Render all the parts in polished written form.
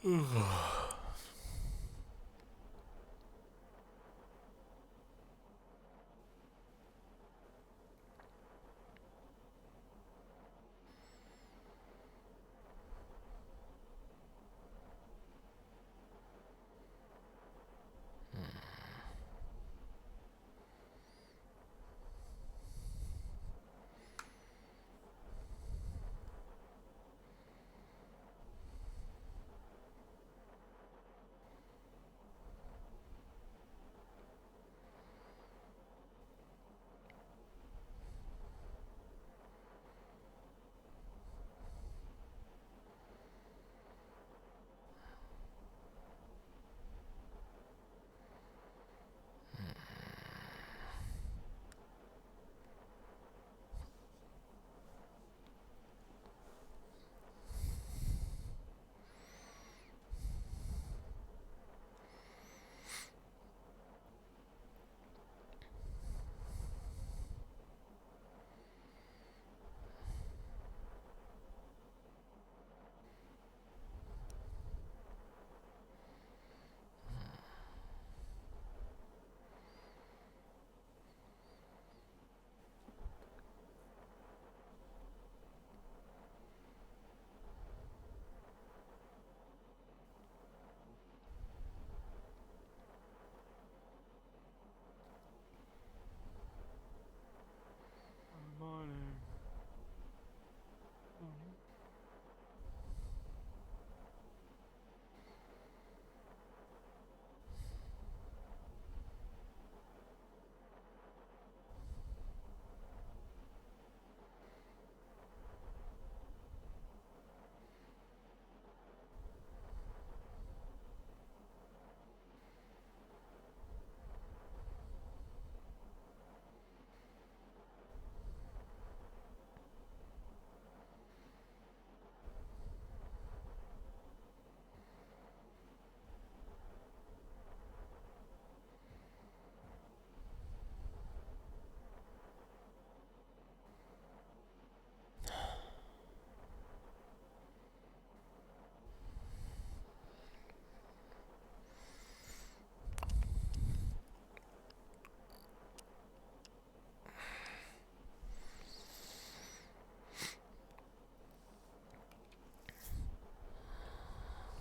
Morning.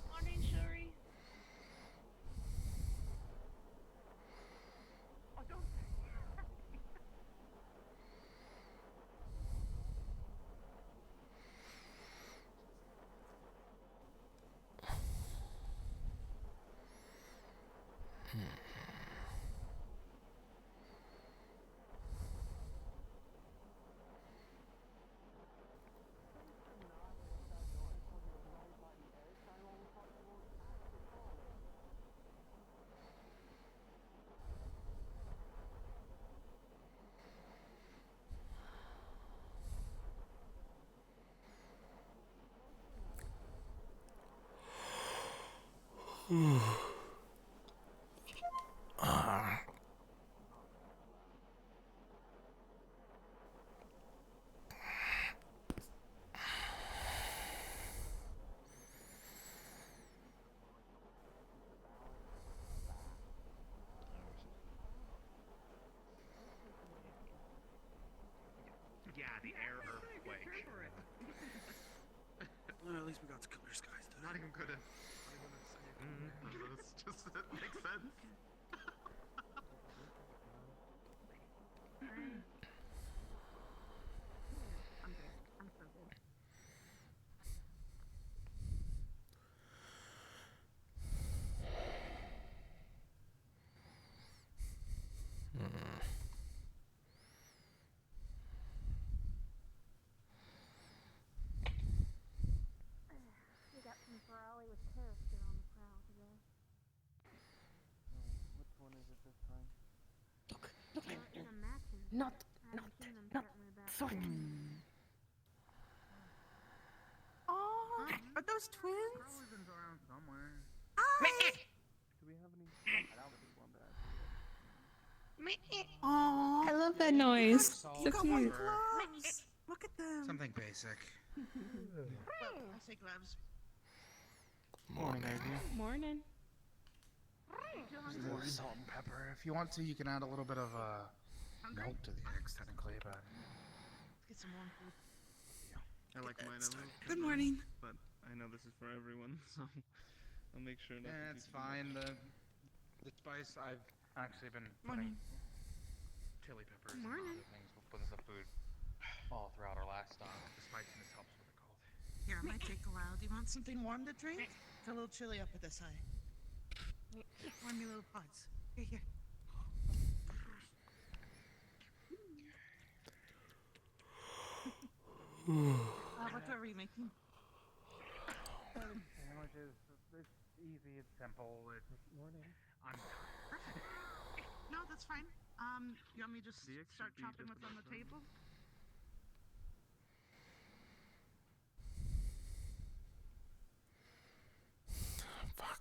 Morning, Shuri. Oh, don't. Yeah, the air earthquake. Well, at least we got some clear skies today. Not even gonna say this. Just it makes sense. I'm good. I'm so good. We got some Ferrari with character on the prowl today. Which one is it this time? In a matching. Not Certainly about sorry. Oh, are those twins? Carlison's around somewhere. Do we have any? I don't think one bad. Oh, I love that noise. So you got one cute. gloves. Look at them. Something basic. I say gloves. Morning, Ivy. Morning. Salt and pepper. If you want to, you can add a little bit of milk to the eggs, technically, but Get some more food. I like mine a little. Good morning. But I know this is for everyone, so I'll make sure. yeah, it's fine. The spice, I've actually been Morning. putting chili peppers and Morning. other things with the food all throughout our last stop. The spiciness helps with the cold. Here, it might take a while. Do you want something warm to drink? It's a little chilly up at this high. Warm your little pods. Here. What are we making? Sandwiches, it's easy, it's simple, it's morning. I'm Perfect. No, that's fine. You want me to just The eggs should start be chopping just what's on the about table? Fuck.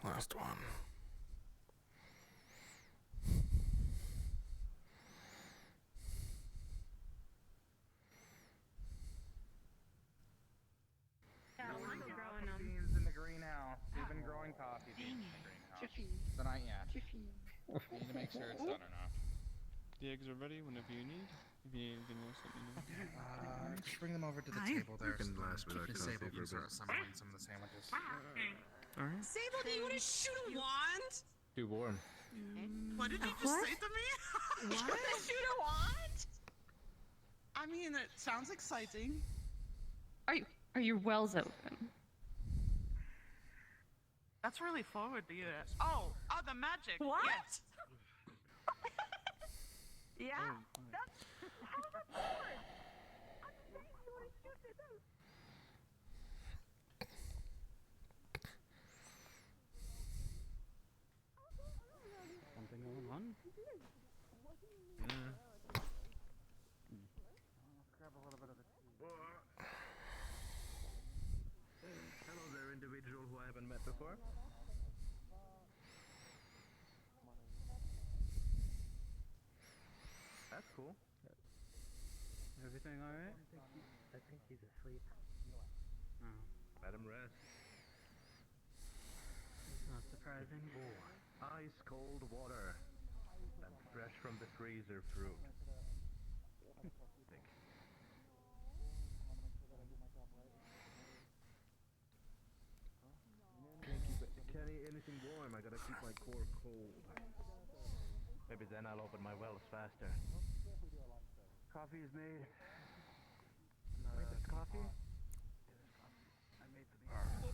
Last one. Yeah, we're growing them. beans in the greenhouse. We've been growing coffee beans in the greenhouse. So not yet. You need to make sure it's done or not. The eggs are ready whenever you need. If you need anything else, let me know. Just bring them over to the Hi. table there. can last without Miss coffee Sable for a can start bit. assembling some of the sandwiches. Alright. Sable, do you want to shoot a wand? Too warm. What did you just say to me? What? Shoot a wand? I mean, it sounds exciting. Are your wells open? That's really forward to you. Oh, the magic. What? Yes. Yeah. Oh, That's how much more? I'm just saying you want to shoot it out. Something going on? Let's grab a little bit of the tea. Hello there, individual who I haven't met before. That's cool. Everything alright? I think he's asleep. Oh. Let him rest. Not surprising. Ice cold water. And fresh from the freezer fruit. Thick. Can't eat anything warm. I gotta keep my core cold. Maybe then I'll open my wells faster. Coffee is made. Wait, there's coffee? I made some here.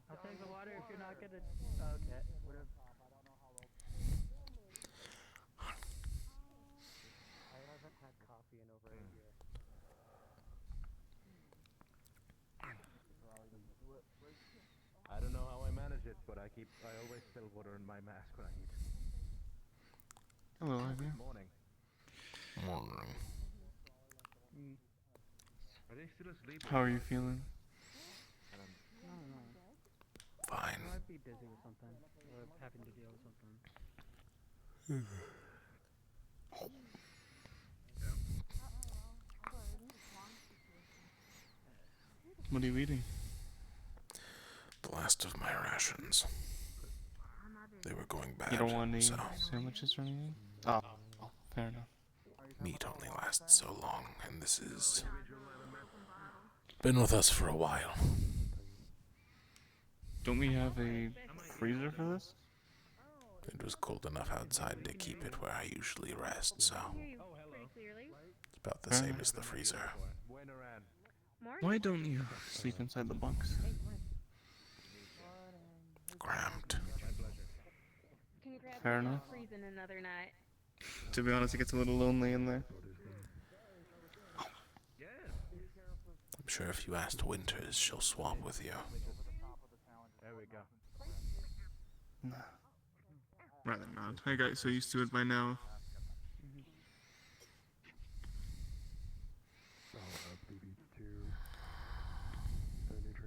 I'll take the water if you're not gonna. Okay. Whatever. I haven't had coffee in over a year. I don't know how I manage it, but I always spill water in my mask when I eat. Hello, Ivy. Morning. Morning. Are they still asleep? How are you feeling? I don't know. Fine. I might be busy with something, or having to deal with something. What are you eating? The last of my rations. They were going bad. You don't want any so sandwiches or anything? Oh, fair enough. meat only lasts so long, and this is been with us for a while. Don't we have a freezer for this? It was cold enough outside to keep it where I usually rest, so I hear you pretty clearly. it's about the same as the freezer. Morning. Why don't you sleep inside the bunks? Cramped. Congrats Fair on not enough. freezing another night. To be honest, it gets a little lonely in there. I'm sure if you asked Winters, she'll swap with you. There we go. Nah. Rather not. I got so used to it by now.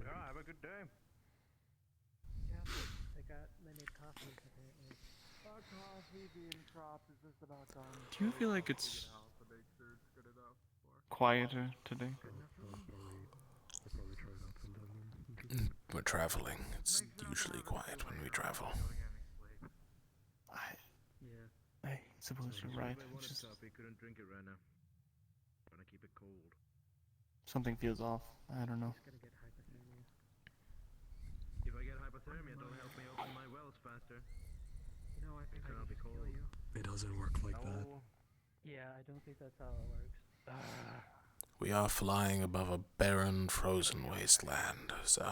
Yeah, have a good day. Yeah, they made coffee apparently. coffee bean crop is just about done. Do you feel like it's quieter today? We're traveling. It's usually quiet when we travel. I suppose you're right. It's just Couldn't drink it right now. Trying to keep it cold. something feels off. I don't know. If I get hypothermia, it'll help me open my wells faster. No, I think I'll be cold. it doesn't work like that. Yeah, I don't think that's how it works. We are flying above a barren, frozen wasteland, so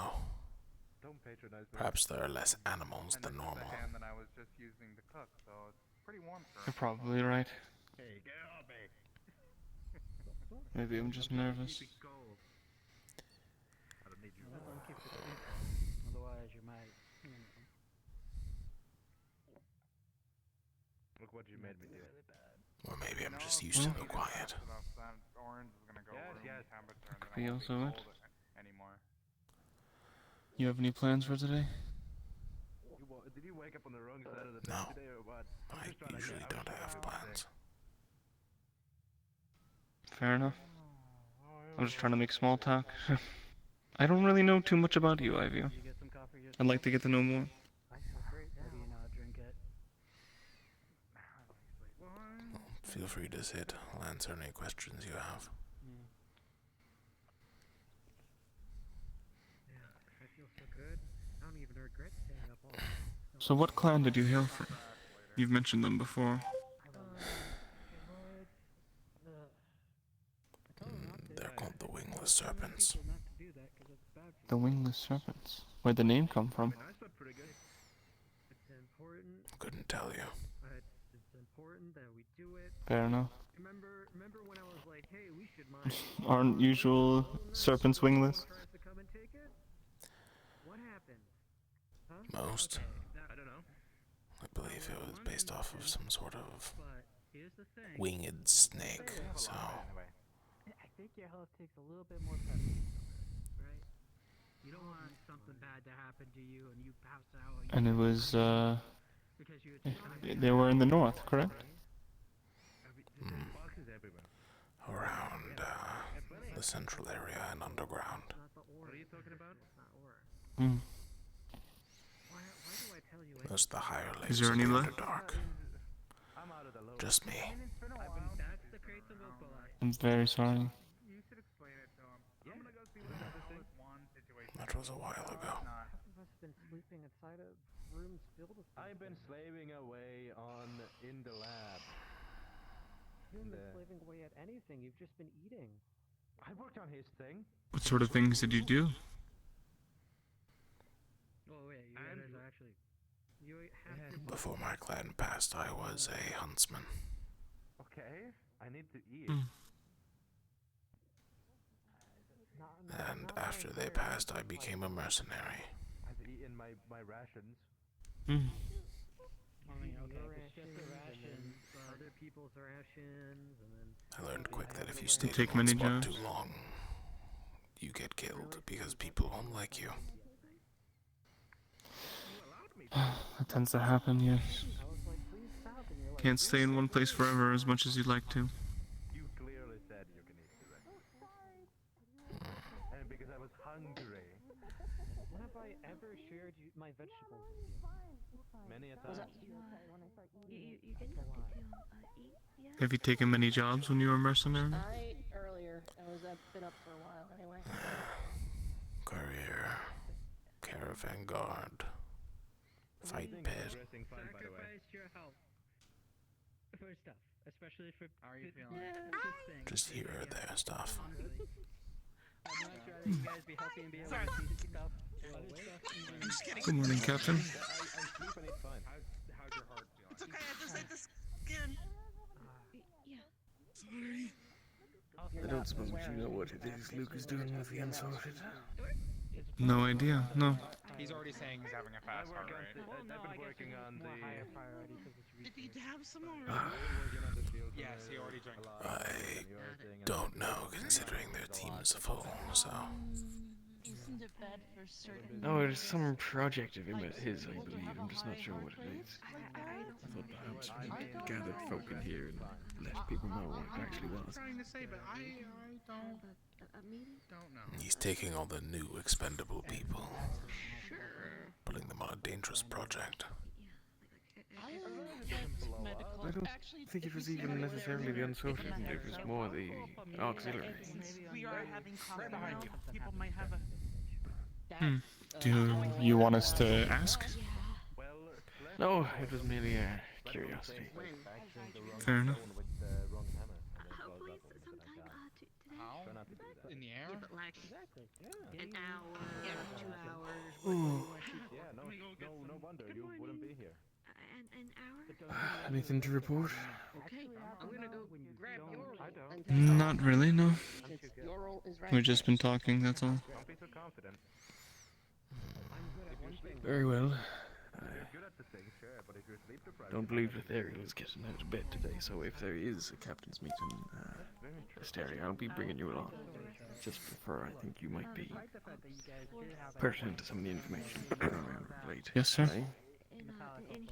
Don't patronize me. perhaps there are less animals And than this is normal. the hand that I was just using to cook, so it's pretty warm for You're probably right. Hey, get off me. Maybe I'm just nervous. Keep it cold. I don't need you. Don't keep it cool. Otherwise, you might, you know, Look what you made me do. really bad. Or maybe I'm just used to the quiet. Orange is gonna go Yes, room yes. temperature, and then Be I won't be also it. cold anymore. You have any plans for today? Did you wake up on the wrong side of the No. bed today or what? I'm I just trying to usually get don't out have of plans. Fair enough. I'm just trying to make small talk. I don't really know too much about you, Ivy. Did you get some coffee yourself? I'd like to get to know more. I feel great now. Or do you not drink it? Feel free to sit. I'll answer any questions you have. I feel so good. I don't even regret staying up all night. So what clan did you hail from? You've mentioned them before. They're called the Wingless Serpents. Not to do that because it's bad for The Wingless Serpents. Where'd the name come from? I slept pretty good. It's important. Couldn't tell you. It's important that we do it. Fair enough. Remember when I was like, hey, we should mine. Aren't usual serpents wingless? Tries to come and take it? What happened? Most. I don't know. I believe it was based off of some sort of But here's the thing. winged snake, so Anyway, I think your health takes a little bit more pepper. Right? You don't want something bad to happen to you and you pass out. And it was, Because you had they were in the north, correct? Boxes everywhere. around the central area and underground. not the aura. What are you talking about? It's not aura. Hmm. Why do I tell you Those are the higher Is layers there of any the left? Underdark. I'm out of the low. Just me. That's the crates of Opalite. I'm very sorry. you should explain it to him. Yeah. I'm gonna go see what happens. This one situation. That was a while ago. Not. Half of us have been sleeping inside of rooms filled with things. I've been slaving away in the lab. You haven't been the- slaving away at anything. You've just been eating. I worked on his thing. What sort of things did you do? Oh wait, you And- guys are actually. You have to. Before my clan passed, I was a huntsman. Okay. I need to eat. Hmm. And after they passed, I became a mercenary. I've eaten my rations. Hmm. Okay, Your it's just the rations, and rations, other people's rations, and then. I learned quick that if you stay take in one many spot jobs. too long, you get killed because people won't like you. That tends to happen, yes. I was like, please stop. And you're like, Can't stay in one place forever as much as you'd like to. You clearly said you can eat the rest. And because I was hungry. when have I ever shared my vegetables with you? Many a time. You get something to eat? Yeah? Have you taken many jobs when you were a mercenary? I ate earlier. I was been up for a while anyway. Courier, caravan guard, fight pit. Dressing fine, by the way. Sacrifice your health for stuff, especially for. How are you feeling? This thing. Just here or there stuff. Honestly. I'm not trying to you guys be healthy and be able to see stuff. Other stuff. I'm just kidding. Good morning, Captain. I sleep and eat fine. How's your heart feeling? It's okay. I just ate this again. Yeah. Sorry. I don't suppose you know what it is Luke is doing with the unsorted. No idea, no. He's already saying he's having a fast heart rate. I've been working on the. Higher priority because it's Did you have some more? Working on the field. Yes, he already drank. I don't know, considering their team's full, so under bed for certain. No, it's some project of his, I believe. I'm just not sure what it is. I thought perhaps we could gather folk in here and let people know what it actually I'm was. trying to say, but I don't know. He's taking all the new expendable people, putting them on a dangerous project. I don't think it was even necessarily the unsorted, it was more the auxiliary. We are having coffee now. People might have a. Do you want us to ask? No, it was merely a curiosity. Fair enough. Hopefully sometime today. How? In the air? Yeah, but like an hour, 2 hours. No wonder you wouldn't be here. An hour? Anything to report? Okay, I'm gonna go grab your roll. Not really, no. Your roll is right. We've just been talking, that's all. Don't be so confident. Very well. Good at the thing, sure, but if you're sleep deprived, Don't believe that Ariel is getting out of bed today, so if there is a captain's meeting, Asteria, I'll be bringing you along. Just for I think you might be pertinent to some of the information around late. Yes, sir. Right?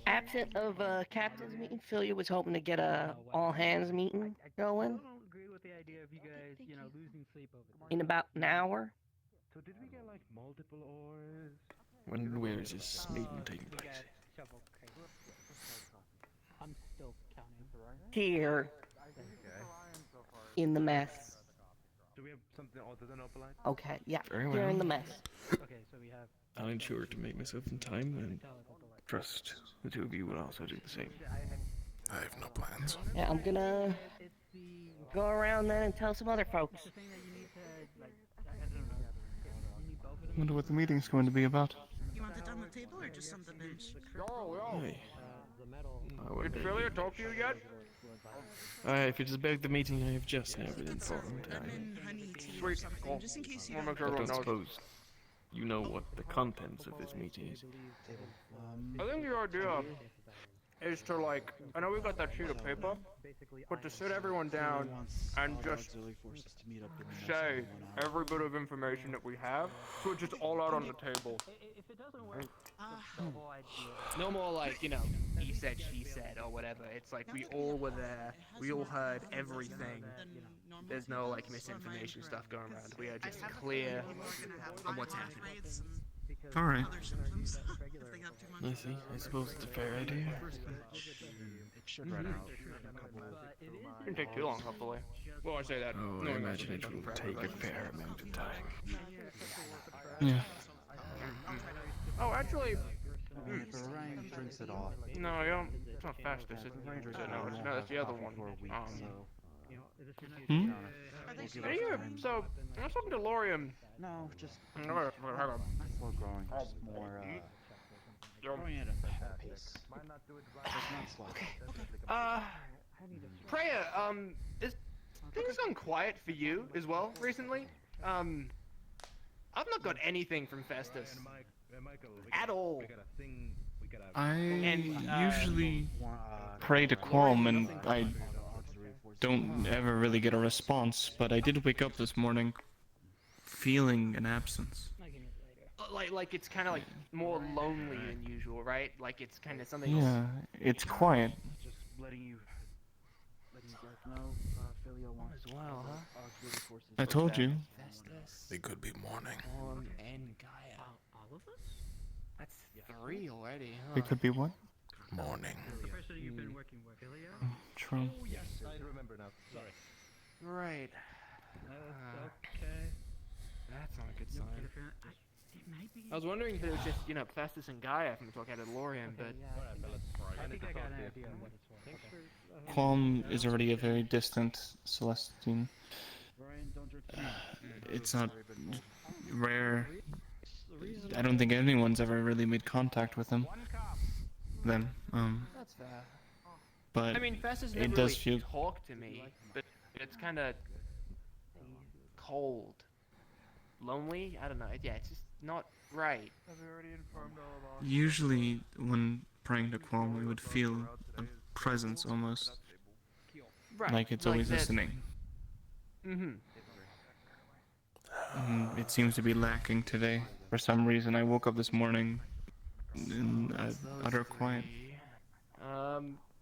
Absent of a captain's meeting, Philia was hoping to get a all-hands meeting going I don't agree with the idea of you guys, losing sleep over this. in about an hour. So did we get like multiple ores? When and where is this meeting taking place? I'm still counting. Here in the mess. Do we have something other than opalite? Okay, yeah, Very here well. in the mess. Okay, so we have. I'll ensure to make myself in time and trust the two of you will also do the same. I have no plans. Yeah, I'm gonna go around then and tell some other folks. Wonder what the meeting's going to be about. You want it on the table or just on the bench? Hey, Did Philia talk to you yet? if it is about the meeting, I have just now been informed. I'm in honey tea or Sweet. something, Cool. just in case you Wanna make don't. sure I everyone don't knows. suppose you know what the contents of this meeting is. I think the idea is to like, I know we've got that sheet of paper, but to sit everyone down and just say every bit of information that we have, so it's just all out on the table. If it doesn't work, No more like, he said, she said, or whatever. It's like we all were there. We all heard everything. There's no like misinformation stuff going around. We are just clear on what's happening. Alright. Other symptoms. If they got too much. I see. I suppose it's a fair idea. Shouldn't take too long, hopefully. Well, I say that. Oh, I knowing imagine that's it will take a fair amount of time. Yeah. Oh, actually, Ryan drinks it off. no, you don't. It's not Festus. It's the other one. Hey, so I was talking to Lorian. No, just Hang on. slow growing, just more growing at a pace. Just not slow. Freya, is things gone quiet for you as well recently? I've not got anything from Festus at all. I usually pray to Qualm and I don't ever really get a response, but I did wake up this morning feeling an absence. Like it's kind of like more lonely than usual, right? Like it's kind of something. Yeah, it's quiet. Just letting you guys know, Philia wants as well, huh? I told you. They could be mourning. And Gaia. All of us? That's 3 already, huh? It could be what? Mourning. the person you've been working with. True. Yes, I remember now. Sorry. Right. Okay. That's not a good sign. I was wondering if it was just, Festus and Gaia from the talk out of Lorian, but... I think I got an idea on what it's for. Qualm is already a very distant Celestine. It's not rare. I don't think anyone's ever really made contact with him. Then, That's fair. but I mean, Festus it never does really feel talked to me, but it's kind of cold. Lonely? I don't know. Yeah, it's just not right. usually when praying to Qualm, we would feel a presence almost, Right. like it's like always that- listening. Mm-hmm. it seems to be lacking today. For some reason, I woke up this morning in utter quiet.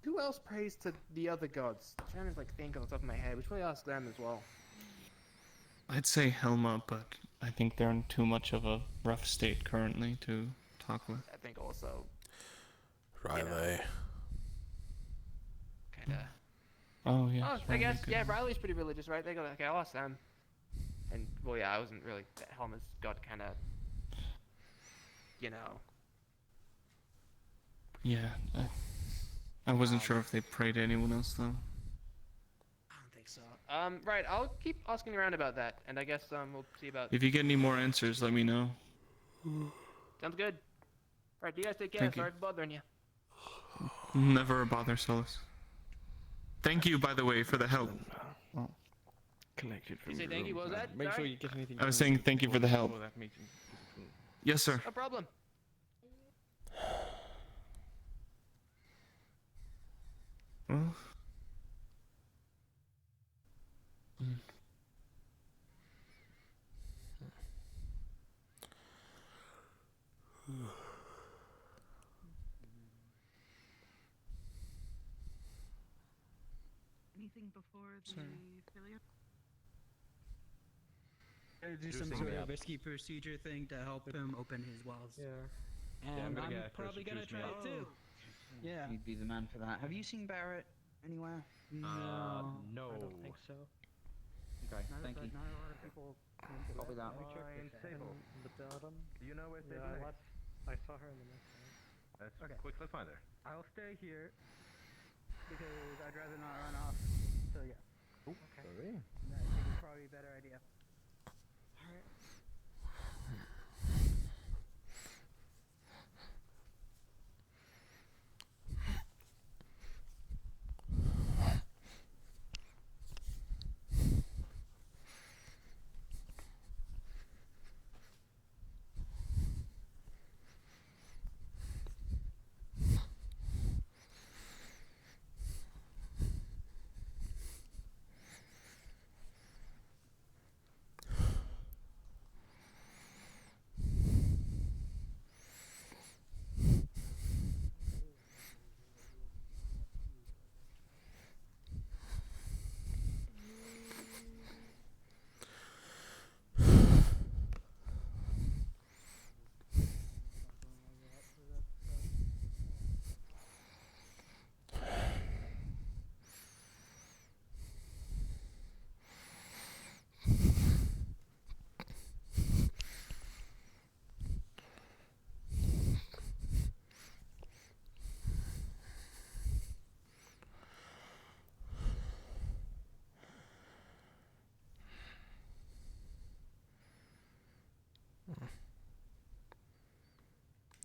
Who else prays to the other gods? I'm trying to like think on the top of my head. We should probably ask them as well. I'd say Helma, but I think they're in too much of a rough state currently to talk with. I think also Riley. Kinda. Oh yeah. Oh, I guess Riley's pretty religious, right? They go, okay, I'll ask them. And well, yeah, I wasn't really. Helma's got kind of, you know. Yeah. I wasn't sure if they prayed to anyone else though. I don't think so. Right, I'll keep asking around about that, and I guess we'll see about. If you get any more answers, let me know. Sounds good. Right, you guys take care. Thank you. Sorry for bothering you. Never a bother, Solus. Thank you, by the way, for the help. Collected from You say your thank you, room. what was that? Make sure Sorry? you get anything. I was saying thank you for the help. before that meeting. Yes, sir. No problem. Well. Anything before the failure? Do some sort of risky procedure thing to help him open his wells. Yeah. And I'm I'm gonna probably gonna try it too. Yeah. You'd be the man for that. Have you seen Barrett anywhere? No. No. I don't think so. Okay, thank you. Not a lot of people Copy that. in the bottom. Do you know where Sable Yeah, is? I saw her in the next one. Let's Okay. quickly find her. I'll stay here because I'd rather not run off. So yeah. Oh, sorry. I think it's probably a better idea. Alright.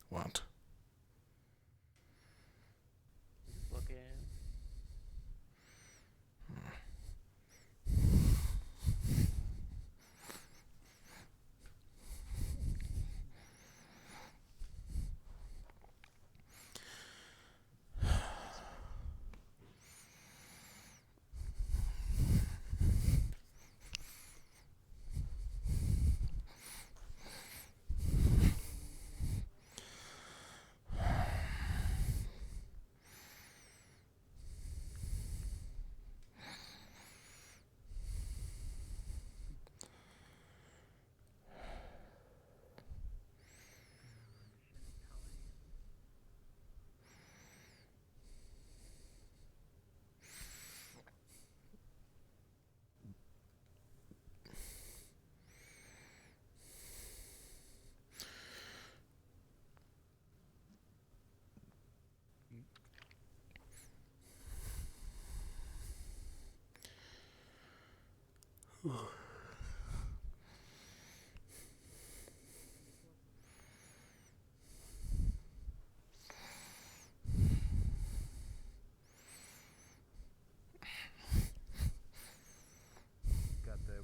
What? Looking.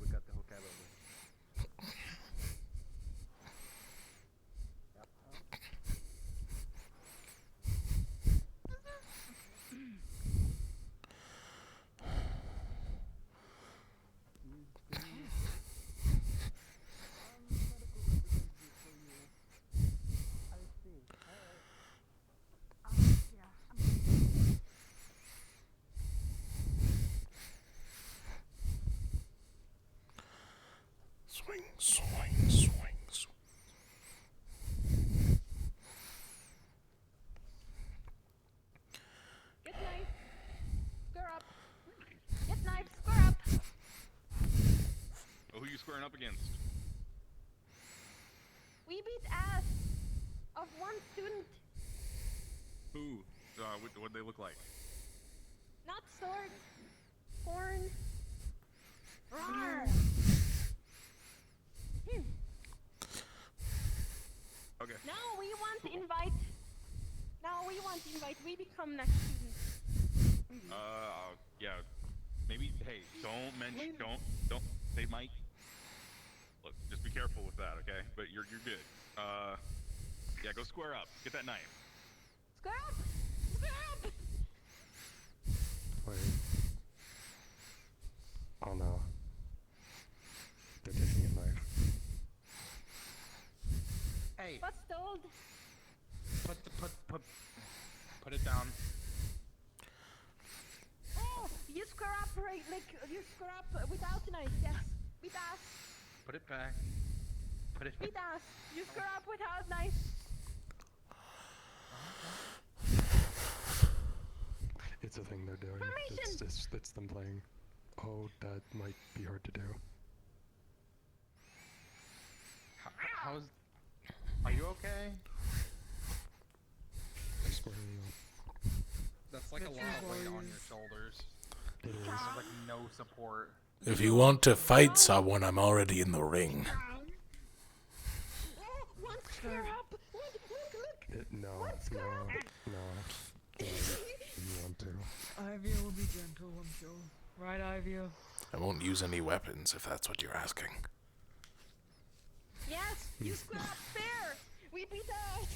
We got the whole cab over. Swing, swing, swing, swing. Get knife. Square up. Get knife. Square up. Oh, who are you squaring up against? We beat ass of one student. Who? What'd they look like? Not sword. Horn. Roar. Okay. Now we want to invite. We become next students. Yeah. Maybe. Hey, don't mention. Don't. They might. Look, just be careful with that, okay? But you're good. Yeah, go square up. Get that knife. Square up. Square up. Wait. Oh no. They're taking a knife. Hey. What's told? Put it down. Oh, you square up right, like you square up without the knife. Yes, with us. Put it back. Put it. With us. You square up without knife. It's a thing they're doing. Formation. It's them playing. Oh, that might be hard to do. How's? Are you okay? They're squaring you up. That's like a lot of weight on your shoulders. It is. There's like no support. If you want to fight someone, I'm already in the ring. One square up. Look. No. You want to. Ivy will be gentle, I'm sure. Right, Ivy? I won't use any weapons if that's what you're asking. Yes, you square up fair. We beat us.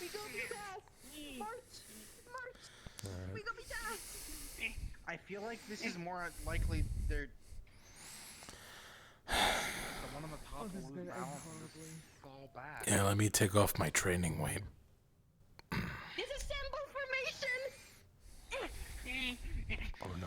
We go beat us. March. Alright. We go beat us. I feel like this is more likely they're. The one on the top will lose balance and just fall back. Yeah, let me take off my training weight. Disassemble formation. Oh no.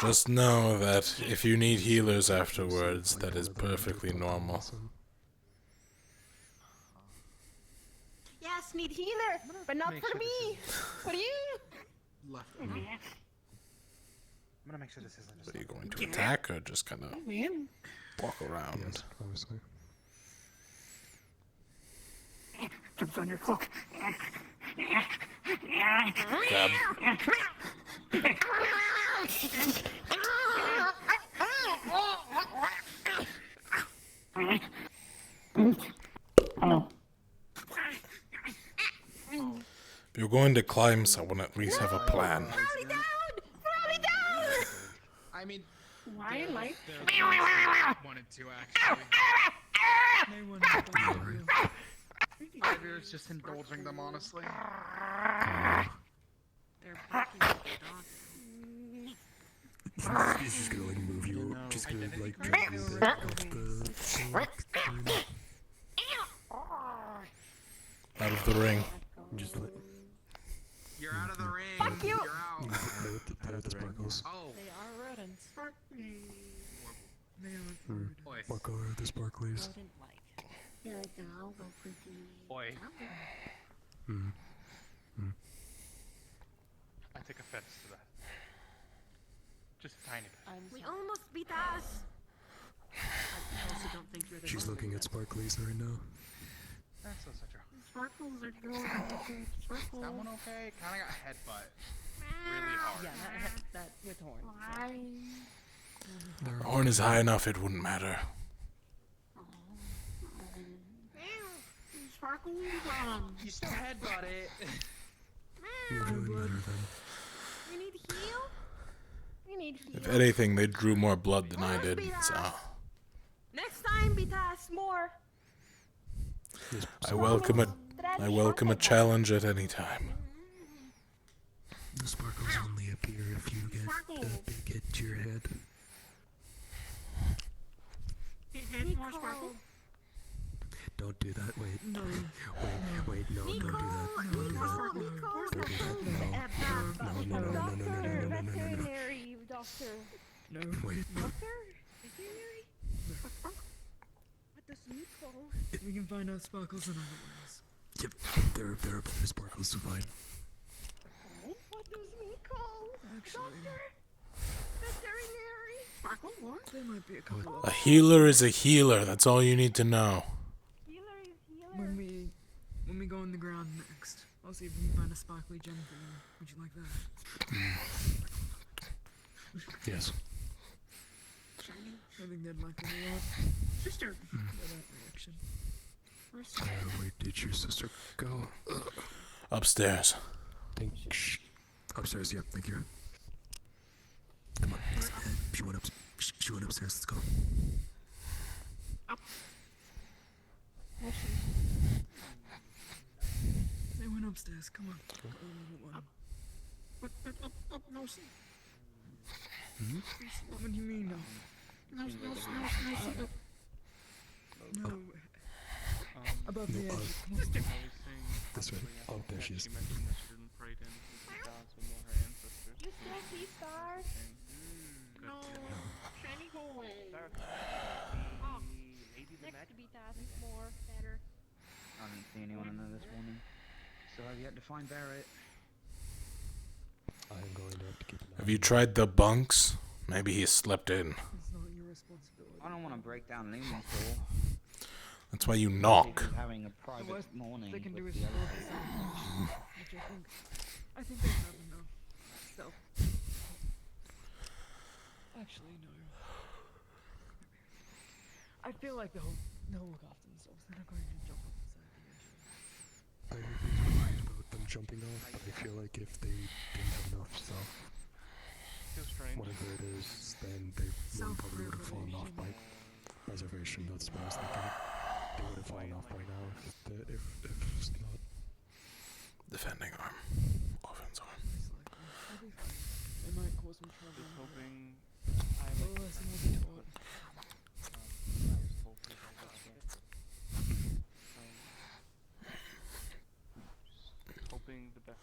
Just know that if you need healers afterwards, that is perfectly normal. Yes, need healer, but not for me. For you. Left. I'm gonna make sure this isn't just. Are you going to attack or just kind of walk around? Yes, obviously. Jumps on your cloak. Grab. If you're going to climb someone, at least have a plan. I mean, Why am I? wanted to actually. Ivy's just indulging them, honestly. They're barking at the dog. He's just gonna like move you. Just gonna like drag you a bit off the. Out of the ring. Just like. You're out of the ring. Fuck you. You're out. Play with the sparkles. Oh. They are rodents. Boy. What color are the sparklies? Rodent-like. Yeah, like an owl for the. Boy. I take offense to that. Just a tiny bit. We almost beat us. I also don't think you're the She's one looking at that- sparklies right now. That's so true. Sparkles are going. Is Sparkles. that one okay? Kinda got headbutt. Really hard. Yeah, that with horn. Why? The horn is high enough, it wouldn't matter. Sparkles. You still headbutt it. You really matter then. We need heal. We need heal. If anything, they drew more blood than I did, so Next time, beat us more. I welcome a challenge at any time. The sparkles only appear if you get a big hit to your head. More sparkles. don't do that. Wait. No. Wait, no, don't do that. Don't do that. Don't do that. No, no, no, no, no, no, no, no, no, no, no, no. Veterinary doctor. No. Wait. Doctor? Veterinary? What does Nicole? We can find out sparkles in other ways. Yep, there are plenty of sparkles to find. What does Nicole? Actually, Veterinary? Sparkle what? there might be a couple A healer is a healer. That's all you need to know. Healer is healer. When we go on the ground next, I'll see if we can find a sparkly gem for you. Would you like that? Yes. I think they'd like it a lot. Sister. That reaction. Where did your sister go? Upstairs. Shh. Upstairs, yeah, thank you. Come on, let's head. She went upstairs, let's go. Up. They went upstairs, come on. Up, no, see. What do you mean, no? No. No. Above the edge. Sister. This way. Oh, there she is. You still see stars? No. Shiny hole. Oh. Next to be thousand more. Better. I didn't see anyone in there this morning, so I've yet to find Barrett. I am going to have to keep an eye. Have you tried the bunks? Maybe he slipped in. It's not your responsibility. I don't want to break down Lumen's door. That's why you knock. Having a private morning They can do with is the slow other the two. sound, which I think they have enough. So. Actually, no. I feel like they'll look after themselves. They're not going to jump off the side of the edge. I was worried about them jumping off, but I feel like if they didn't have enough stuff, whatever it is, then they probably would have fallen off by reservation. That's what I was thinking. They would have fallen off by now if it's not. Defending arm. Offense arm. They might cause some trouble. Just hoping The lesson will be taught. hoping the best.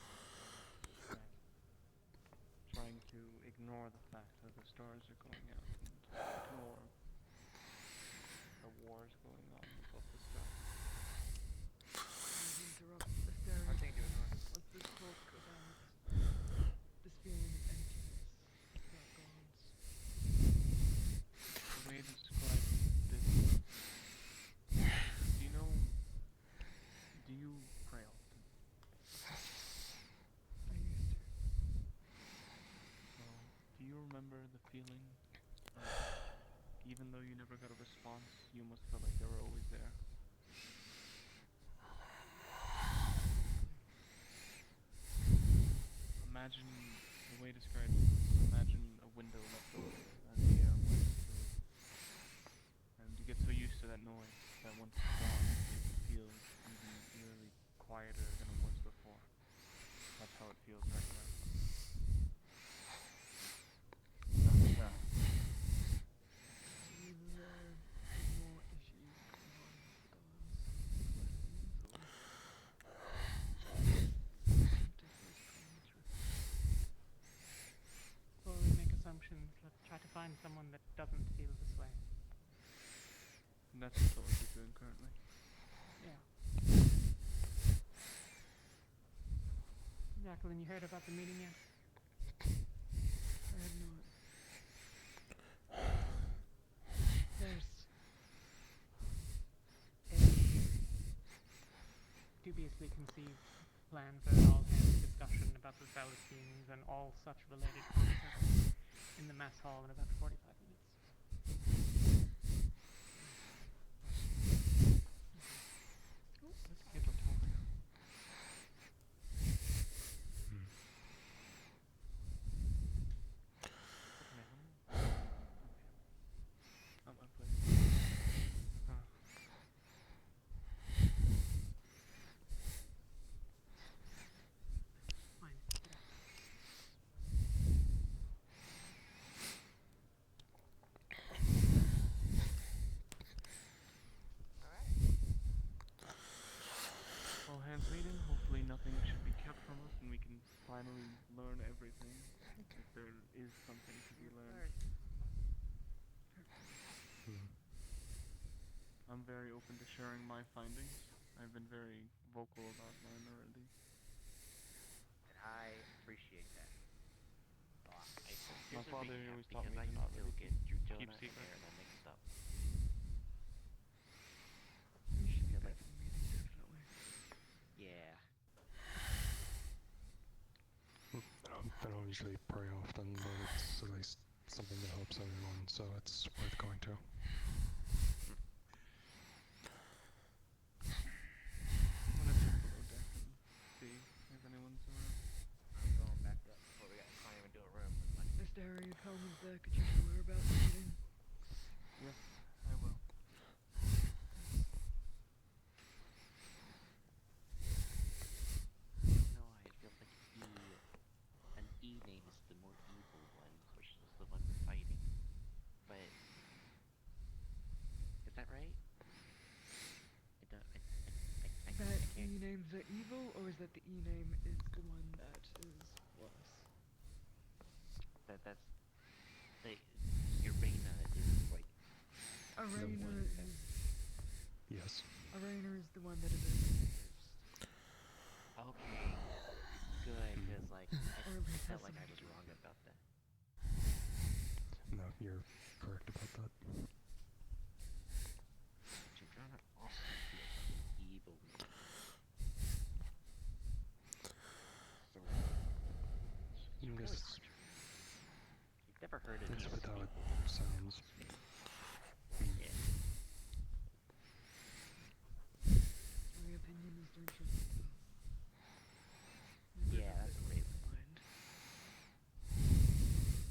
Trying to ignore the fact that the stars are going out and ignore the wars going on above the sky. I think it was. Let's just talk about this feeling of emptiness, about gods. The way to describe this. Do you pray often? I used to. Well, do you remember the feeling? Even though you never got a response, you must feel like they were always there. Imagine, the way to describe it, imagine a window left open and the air moves through. And you get so used to that noise that once it's gone, it feels even eerily quieter than it was before. That's how it feels right now. Before we make assumptions, let's try to find someone that doesn't feel this way. And that's what you're doing currently. Yeah. Jacqueline, you heard about the meeting yet? I had not. There's a dubiously conceived plan for an all-hands discussion about the Philistines and all such related concepts in the mess hall in about 45 minutes. Let's give a talk. really learn everything. If there is something to be learned. I'm very open to sharing my findings. I've been very vocal about mine already. And I appreciate that. My father always taught me because I to not still really get keep Jonah and secrets. Aaron will make stuff. We should feel get like- some meeting, definitely. Yeah. I don't usually pray often, but it's at least something that helps everyone, so it's worth going to. I'm gonna check below deck and see if anyone's around. I'm going back up before we can't even do a room. Mr. Harry, Coleman's there. Could you tell her about the meeting? Yes, I will. No, I feel like an E name is the more evil one, which is the one we're fighting. But is that right? That E names are evil, or is that the E name is the one that is worse? That's Urana is like Arena is... Yes. Arena is the one that is first. Okay, good, because like Or at I least felt has like I something was to do wrong about that. No, you're correct about that. Urana also feels evil. So You really just... you've never heard of It's these with how it people. sounds. Yeah. My opinion is don't trust people. Yeah, that's a great mind.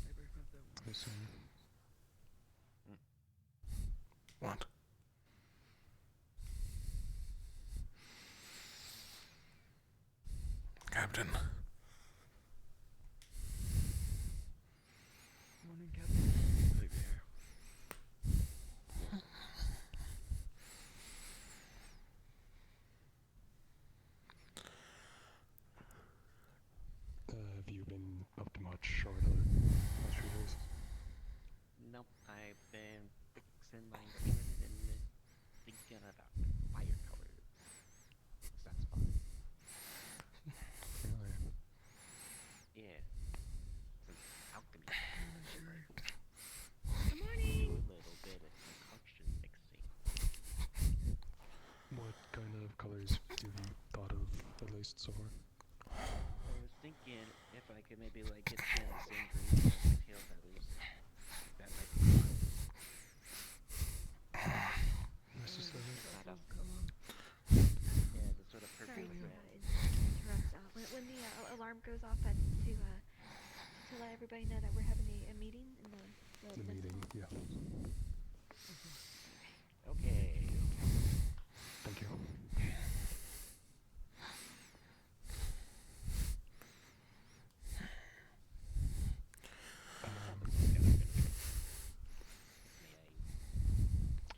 They both have their own. I see. What? Captain. Morning, Captain. Right there. Have you been up to much over the last few days? Nope, I've been fixing my unit and thinking about fire colors. That's fun. Really? Yeah. Some alchemy. Good morning. Do a little bit of concoction mixing. What kind of colors have you thought of, at least so far? I was thinking if I could maybe like get the same green as my tail feathers. That might be fun. Necessary. Yeah, the sort of purple Sorry and to red. interrupt. When the alarm goes off, that's to let everybody know that we're having a meeting in The meeting, yeah. Okay. Thank you.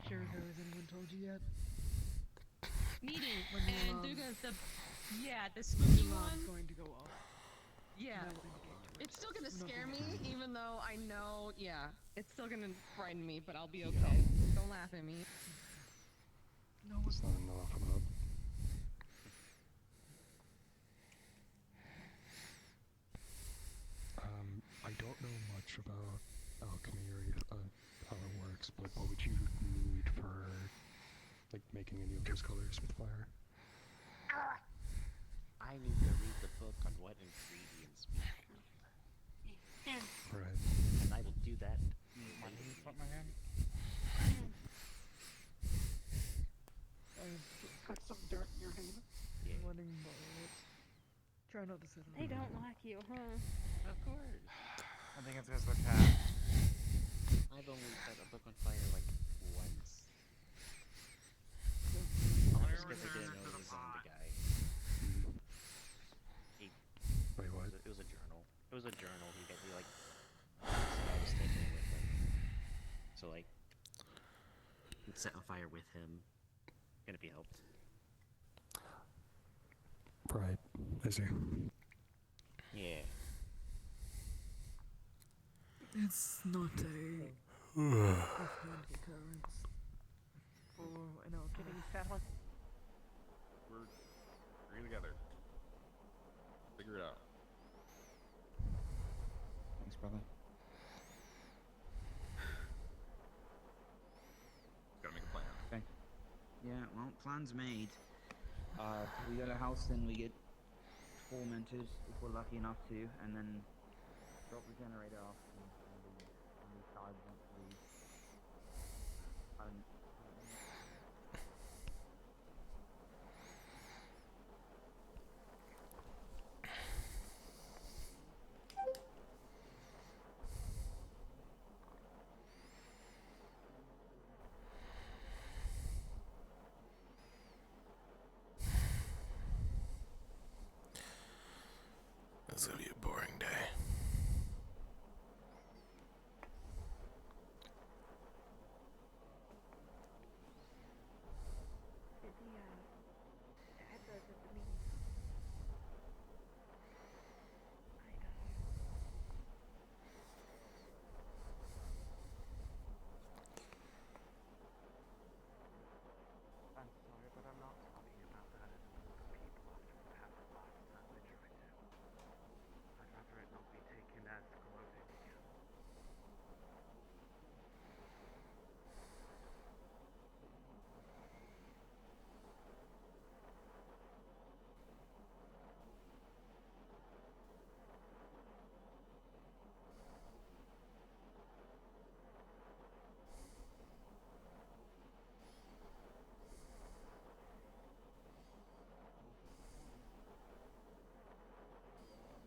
Sure, has anyone told you yet? Meeting, When the and alarm- they're gonna, the spooky alarm's one. going to go off. Yeah. That will indicate to It's still gonna We're not scare gonna- me, even though I know, it's still gonna frighten me, but I'll be okay. Don't laugh at me. No It's not enough about. I don't know much about alchemy or how it works, but what would you need for, like, making any of those colors with fire? I need to read the book on what ingredients we have. Right. And I will do that. My knees put my hand. Got some dirt in your hand. Yeah. Letting bullets. Try not to sit on They it. don't like you, huh? Of course. I think it's just the cat. I've only set a book on fire like once. Fire Just because I didn't know it was on the guy. Wait, what? It was a journal. It was a journal. He like I was taking it with him. So like, set on fire with him. Gonna be helped. Right. I see. Yeah. It's not a offhand occurrence. For, getting settled. We're together. Figure it out. Thanks, brother. Gotta make a plan. Okay. Yeah, well, plan's made. We go to Houston, we get tormented if we're lucky enough to, and then drop the generator off and leave. And we decide we want to leave. I don't know. It's gonna be a boring day. At the meeting. I'm sorry, but I'm not talking about that as a group of people after what happened last time I tried to. I'd rather it not be taken as gloating again.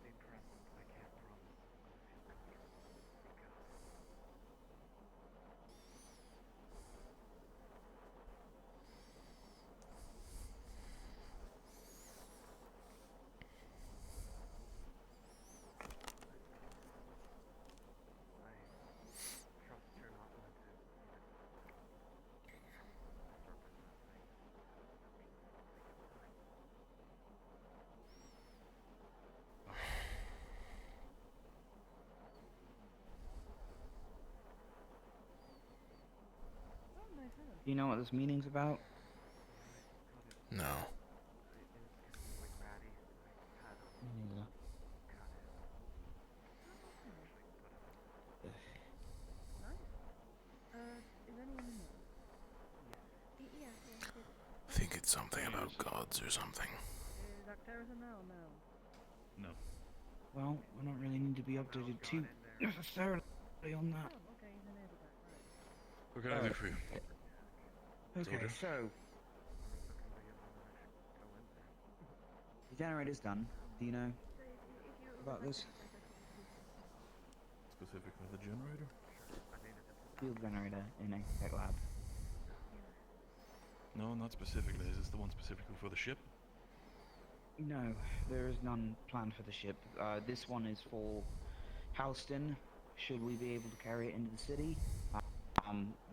Being present, I can't promise I'm gonna feel comfortable enough to speak up. I trust you're not going to even misrepresent things to, people for the sake of time. Do you know what this meeting's about? No. It is getting really ratty. I had Me neither. cut it. Actually put it. Is anyone in there? Yeah. I think it's something about gods or something. Is Actaris in there or no? No. Well, we don't really need to be updated too necessarily on that. Oh, okay, he's in there, right. What can I do for you? Okay, so the generator's done. Do you know about this? Specifically the generator? Field generator in a tech lab. No, not specifically. Is this the one specifically for the ship? No, there is none planned for the ship. This one is for Houston, should we be able to carry it into the city.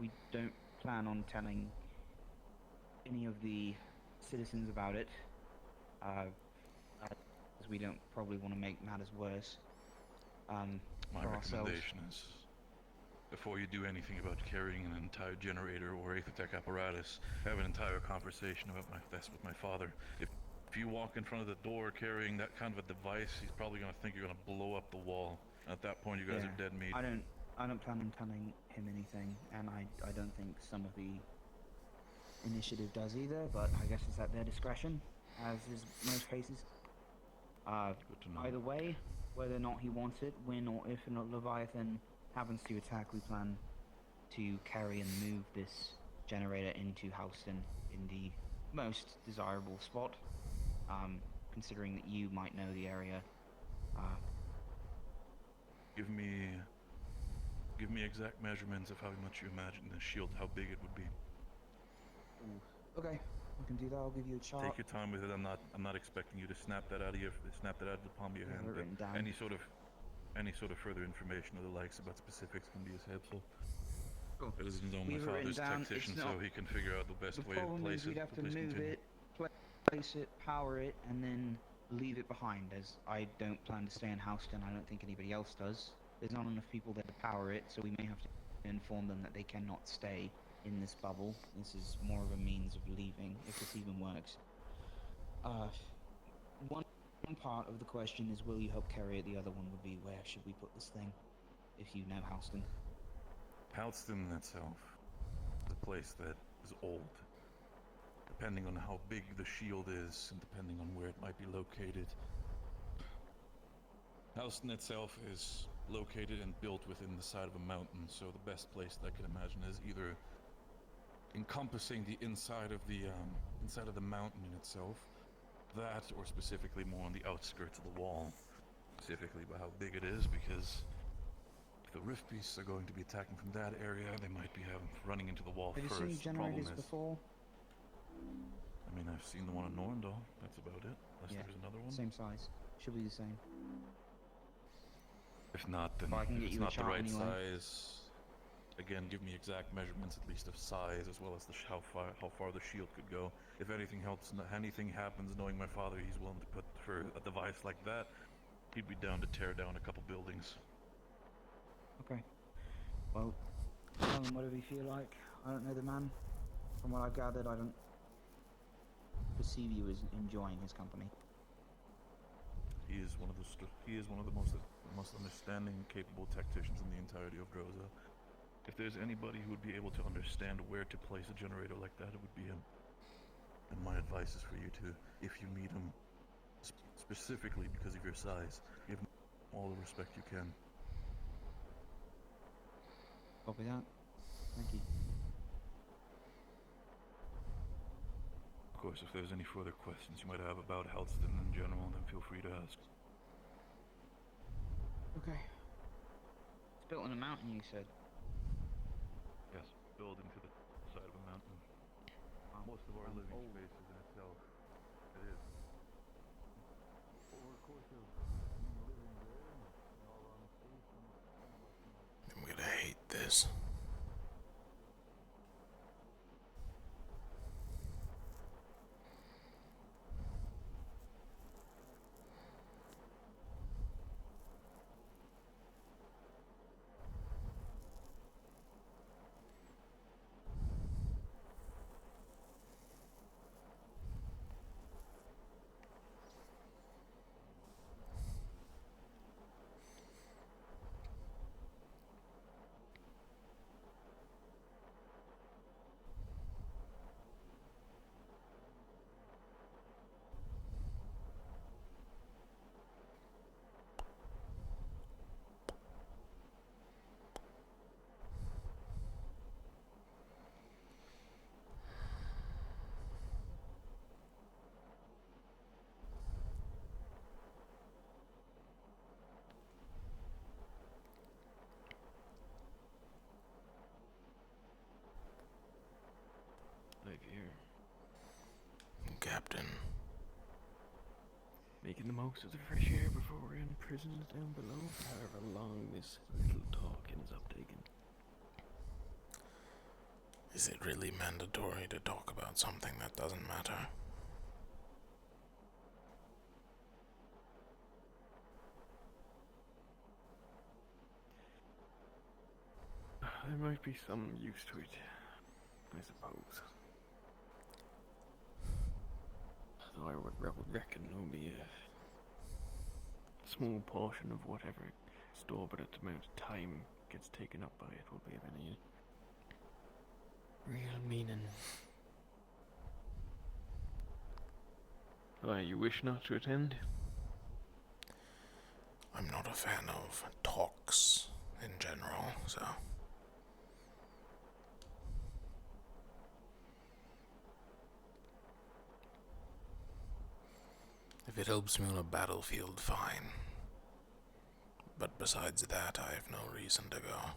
We don't plan on telling any of the citizens about it, as we don't probably want to make matters worse My for ourselves. recommendation is, before you do anything about carrying an entire generator or Aethertech apparatus, have an entire conversation about this with my father. If you walk in front of the door carrying that kind of a device, he's probably going to think you're going to blow up the wall. At that point, you guys are dead meat. I don't plan on telling him anything, and I don't think some of the initiative does either, but I guess it's at their discretion, as is most cases. Either way, whether or not he wants it, when or if a Leviathan happens to attack, we plan to carry and move this generator into Houston in the most desirable spot, considering that you might know the area. Give me exact measurements of how much you imagine the shield, how big it would be. Ooh. Okay, I can do that. I'll give you a chart. Take your time with it. I'm not expecting you to snap that out of the palm of your hand. Written down. Any sort of further information or the likes about specifics can be as helpful. Cool. It isn't on my father's tactician, so he can figure out the best way to place it. We'd have to move it, place it, power it, and then leave it behind, as I don't plan to stay in Houston. I don't think anybody else does. There's not enough people there to power it, so we may have to inform them that they cannot stay in this bubble. This is more of a means of leaving, if this even works. One part of the question is, will you help carry it? The other one would be, where should we put this thing, if you know Houston? Houston itself is a place that is old. Depending on how big the shield is, and depending on where it might be located. Houston itself is located and built within the side of a mountain, so the best place that I can imagine is either encompassing the inside of the mountain in itself, that, or specifically more on the outskirts of the wall, specifically by how big it is, because if the rift beasts are going to be attacking from that area, they might be running into the wall Have first. you seen generators before? I mean, I've seen the one in Norndal. That's about it. Unless there's another one. Same size. Should be the same. If not, then I can if get it's you a not the chart right anyway. size, again, give me exact measurements at least of size, as well as how far the shield could go. If anything happens, knowing my father, he's willing to put for a device like that. He'd be down to tear down a couple buildings. Okay. Well, tell him whatever you feel like. I don't know the man. From what I've gathered, I don't perceive you as enjoying his company. He is one of the most understanding, capable tacticians in the entirety of Droza. If there's anybody who would be able to understand where to place a generator like that, it would be him. And my advice is for you to, if you meet him, specifically because of your size, give him all the respect you can. Copy that. Thank you. Of course, if there's any further questions you might have about Houston in general, then feel free to ask. Okay. It's built on a mountain, you said? Yes, built into the side of a mountain. Most of our living space is in itself. It is. Over the course of living there, in all honesty, some of us I'm gonna hate this. Live here. Captain. Making the most of the fresh air before we're in prisons down below, however long this little talk ends up taking. Is it really mandatory to talk about something that doesn't matter? There might be some use to it, I suppose. Though I would reckon only a small portion of whatever exorbitant amount of time gets taken up by it will be of any real meaning. Why, you wish not to attend? I'm not a fan of talks in general, so... If it helps me on a battlefield, fine. But besides that, I have no reason to go.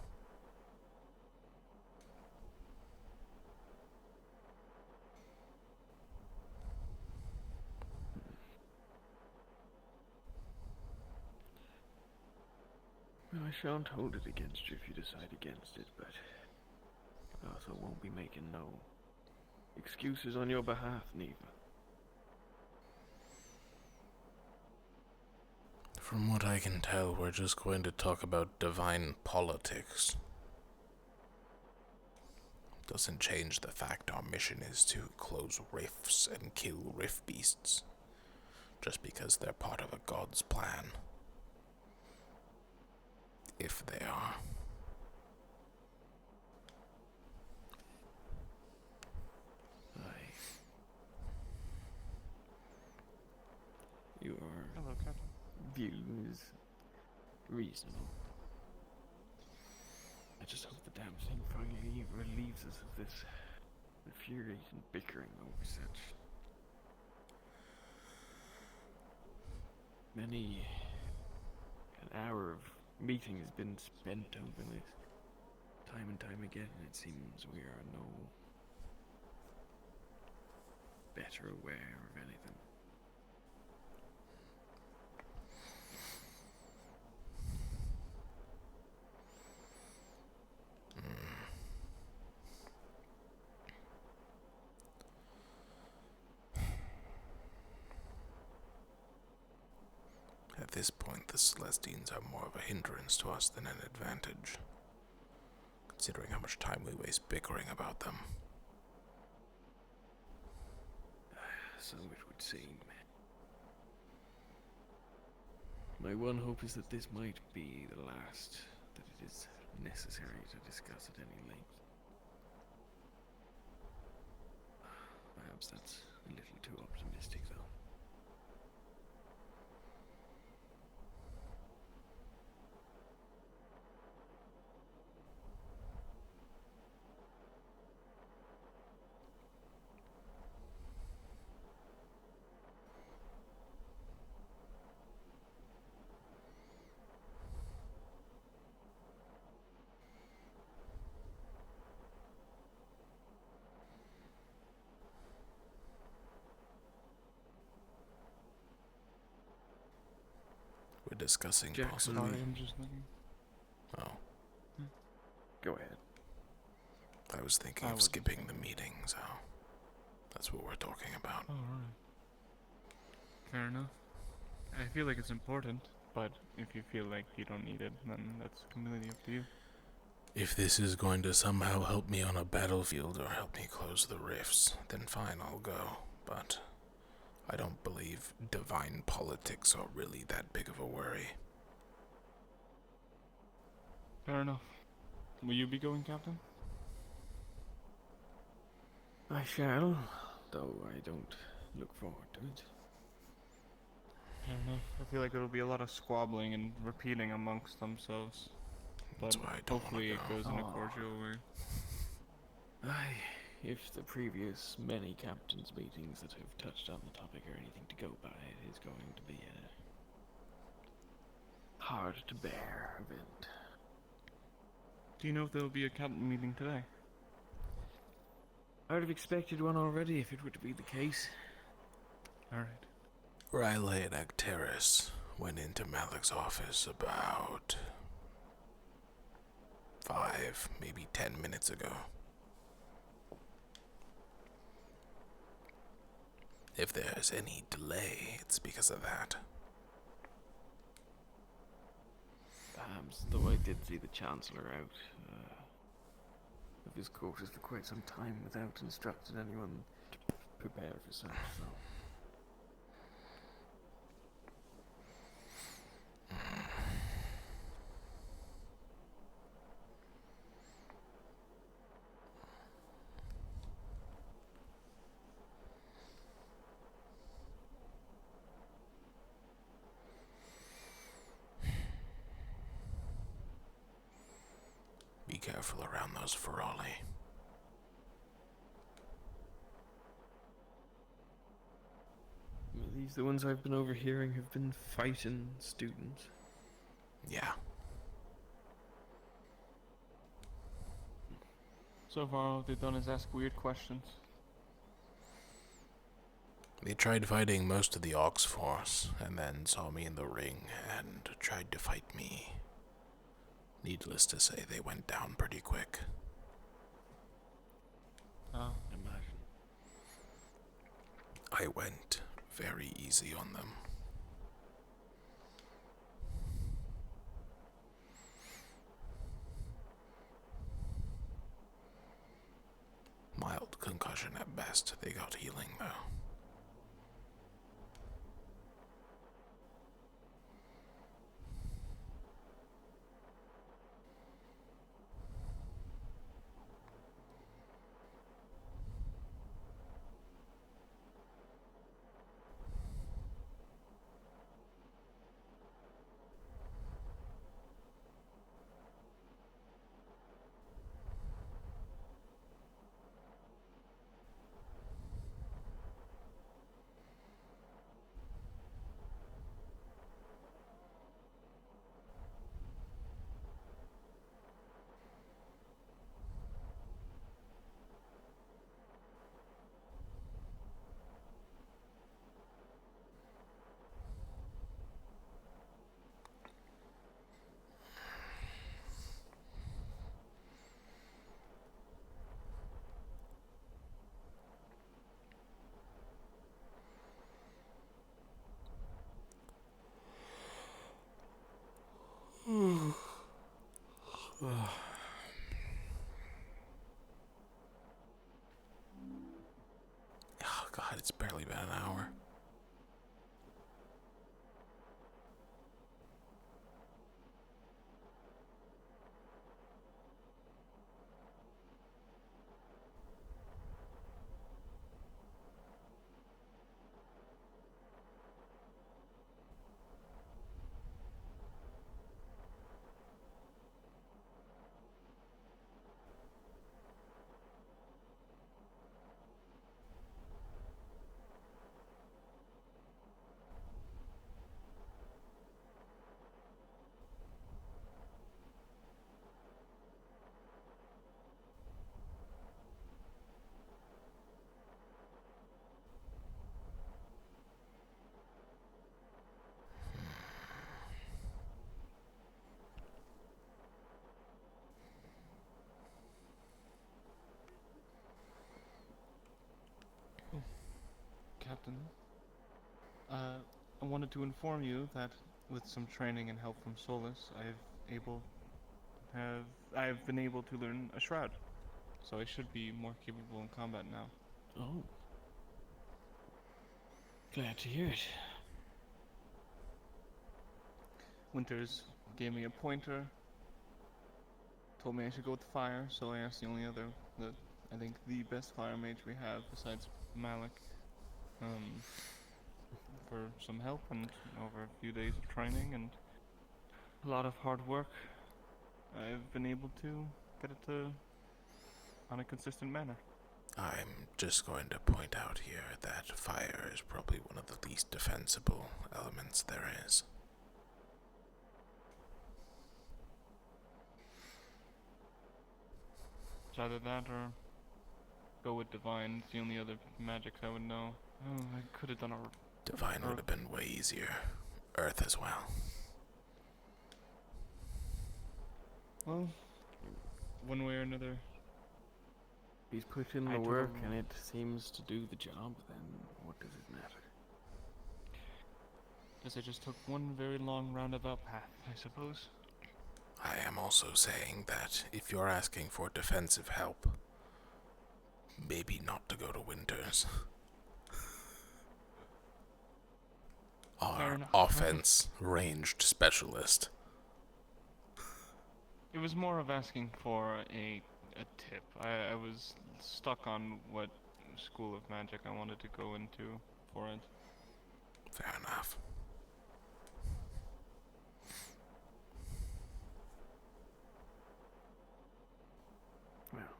Well, I shan't hold it against you if you decide against it, but I also won't be making no excuses on your behalf, neither. From what I can tell, we're just going to talk about divine politics. Doesn't change the fact our mission is to close rifts and kill rift beasts, just because they're part of a god's plan. If they are. Your view is reasonable. I just hope the damn thing finally relieves us of this infuriating bickering over such. Many an hour of meeting has been spent over this time and time again, and it seems we are no better aware of anything. At this point, the Celestines are more of a hindrance to us than an advantage, considering how much time we waste bickering about them. So it would seem. My one hope is that this might be the last that it is necessary to discuss at any length. Perhaps that's a little too optimistic, though. We're discussing Jack, possibly. sorry, I'm just looking. Oh. Go ahead. I was thinking of skipping the meeting, so that's what we're talking about. Oh, alright. Fair enough. I feel like it's important, but if you feel like you don't need it, then that's completely up to you. If this is going to somehow help me on a battlefield or help me close the rifts, then fine, I'll go. But I don't believe divine politics are really that big of a worry. Fair enough. Will you be going, Captain? I shall, though I don't look forward to it. Fair enough. I feel like it'll be a lot of squabbling and repeating amongst themselves. But hopefully it goes in a cordial way. Aye, if the previous many captains' meetings that have touched on the topic are anything to go by, it is going to be a hard to bear event. Do you know if there will be a captain meeting today? I would have expected one already if it were to be the case. Alright. Riley and Acteris went into Malik's office about 5, maybe 10 minutes ago. If there's any delay, it's because of that. Perhaps, though I did see the Chancellor out of his quarters for quite some time without instructing anyone to prepare for such, so... Be careful around those Ferali. Are these the ones I've been overhearing have been fighting students? Yeah. So far, all they've done is ask weird questions. They tried fighting most of the Ox Force, and then saw me in the ring and tried to fight me. Needless to say, they went down pretty quick. Oh. Imagine. I went very easy on them. fast they got healing, though. Oh god, it's barely been an hour. Captain, I wanted to inform you that with some training and help from Solus, I've been able to learn a shroud, so I should be more capable in combat now. Oh. Glad to hear it. Winters gave me a pointer, told me I should go with fire, so I asked the only other, I think the best fire mage we have besides Malik, for some help, and over a few days of training and a lot of hard work, I've been able to get it to on a consistent manner. I'm just going to point out here that fire is probably one of the least defensible elements there is. It's either that or go with Divine. It's the only other magics I would know. Oh, I could have done a... Divine would have been way easier. Earth as well. Well, one way or another. He's put in the work and it seems to do the job, then what does it matter? Guess I just took one very long roundabout path, I suppose. I am also saying that if you're asking for defensive help, maybe not to go to Winters. Our offense ranged specialist. It was more of asking for a tip. I was stuck on what school of magic I wanted to go into for it. Fair enough. Well,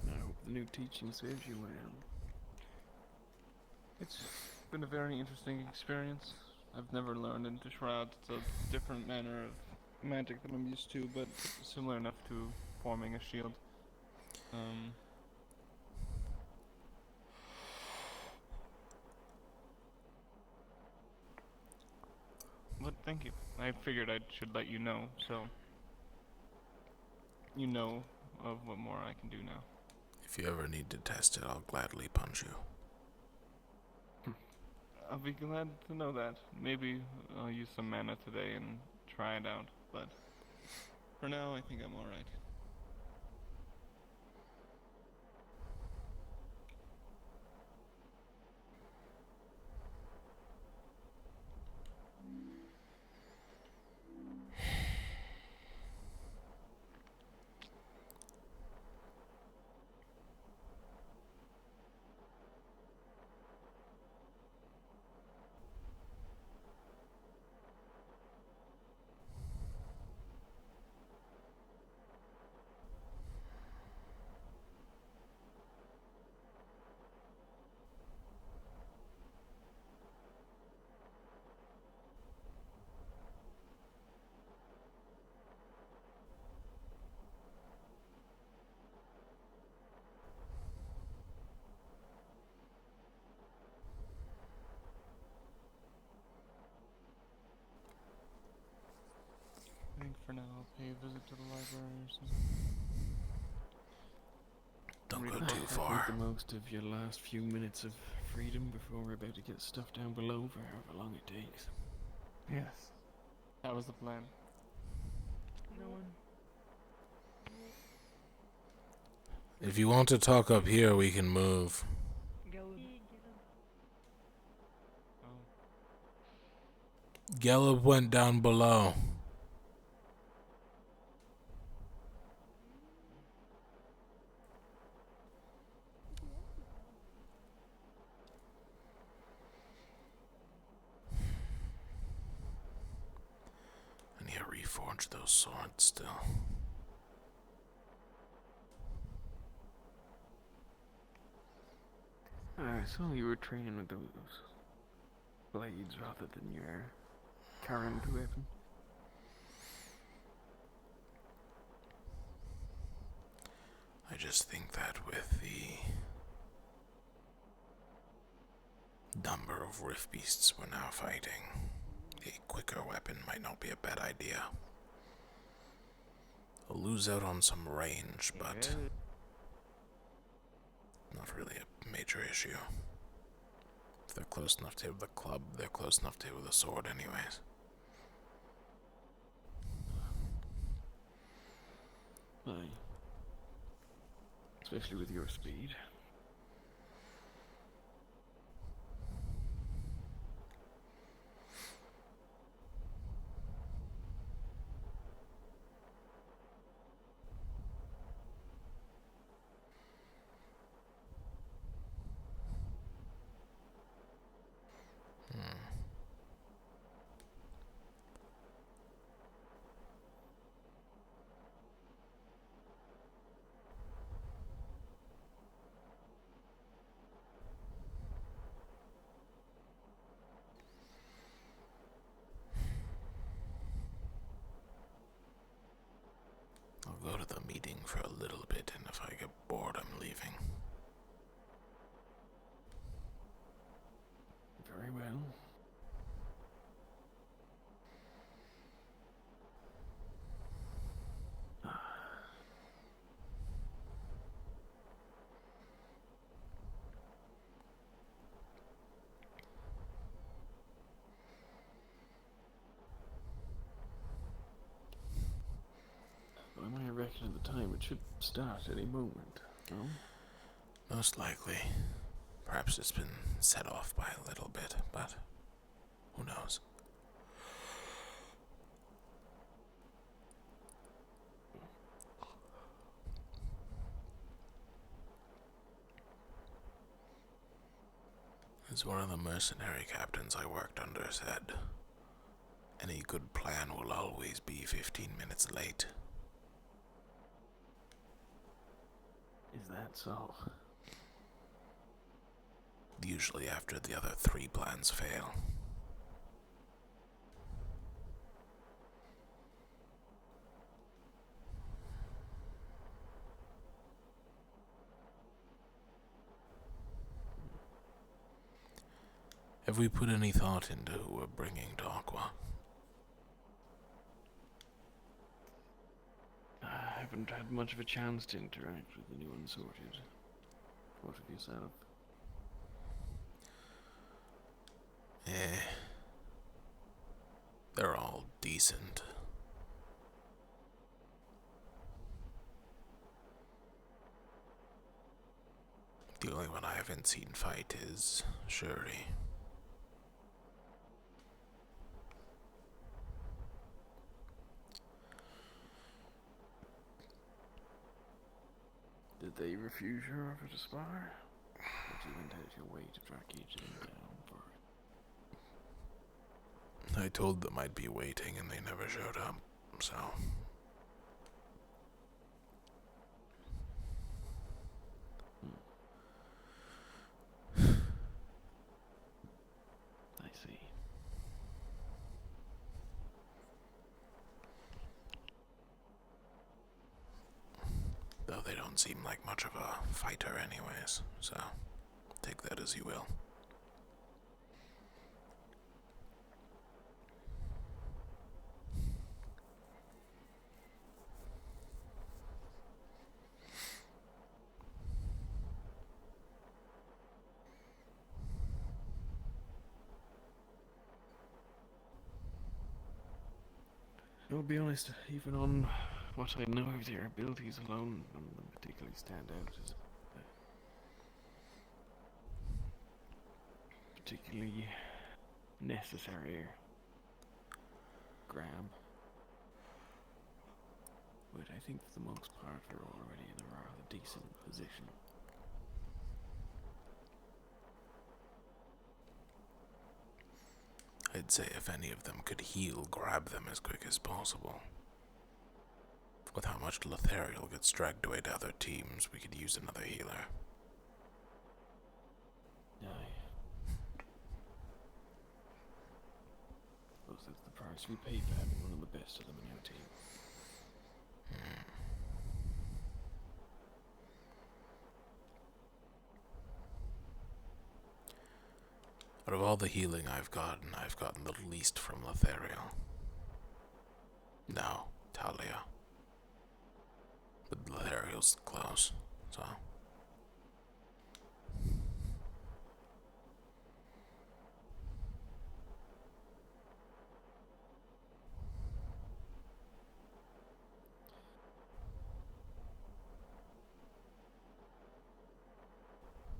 I hope the new teaching serves you well. It's been a very interesting experience. I've never learned into shrouds. It's a different manner of magic that I'm used to, but similar enough to forming a shield. But thank you. I figured I should let you know, so you know of what more I can do now. If you ever need to test it, I'll gladly punch you. I'll be glad to know that. Maybe I'll use some mana today and try it out, but for now I think I'm alright. for now. I'll pay a visit to the library or something. Don't go Read a too book. far. Make the most of your last few minutes of freedom before we're about to get stuff down below for however long it takes. Yes. That was the plan. No one. If you want to talk up here, we can move. Gelb went down below. I need to reforge those swords still. I saw you were training with those blades rather than your current weapon. I just think that with the number of rift beasts we're now fighting, a quicker weapon might not be a bad idea. I'll lose out on some range, but not really a major issue. If they're close enough to with a club, they're close enough to with a sword anyways. Aye. Especially with your speed. I'll go to the meeting for a little bit, and if I get bored, I'm leaving. Very well. By my reckon at the time, it should start any moment, no? Most likely. Perhaps it's been set off by a little bit, but who knows? As one of the mercenary captains I worked under said, any good plan will always be 15 minutes late. Is that so? Usually after the other 3 plans fail. Have we put any thought into who we're bringing to Aqua? I haven't had much of a chance to interact with the new Unsorted. What of yourself? They're all decent. The only one I haven't seen fight is Shuri. Did they refuse your offer to spar? But you went out your way to track each of them down for it? I told them I'd be waiting and they never showed up, so... I see. Though they don't seem like much of a fighter anyways, so take that as you will. I'll be honest, even on what I know of their abilities alone, none of them particularly stand out as particularly necessary or grab. But I think for the most part we're already in a rather decent position. I'd say if any of them could heal, grab them as quick as possible. With how much Lothariel gets dragged away to other teams, we could use another healer. Aye. Suppose that's the price we pay for having one of the best of them in our team. Out of all the healing I've gotten the least from Lothariel. No, Talia. But Lothariel's close, so...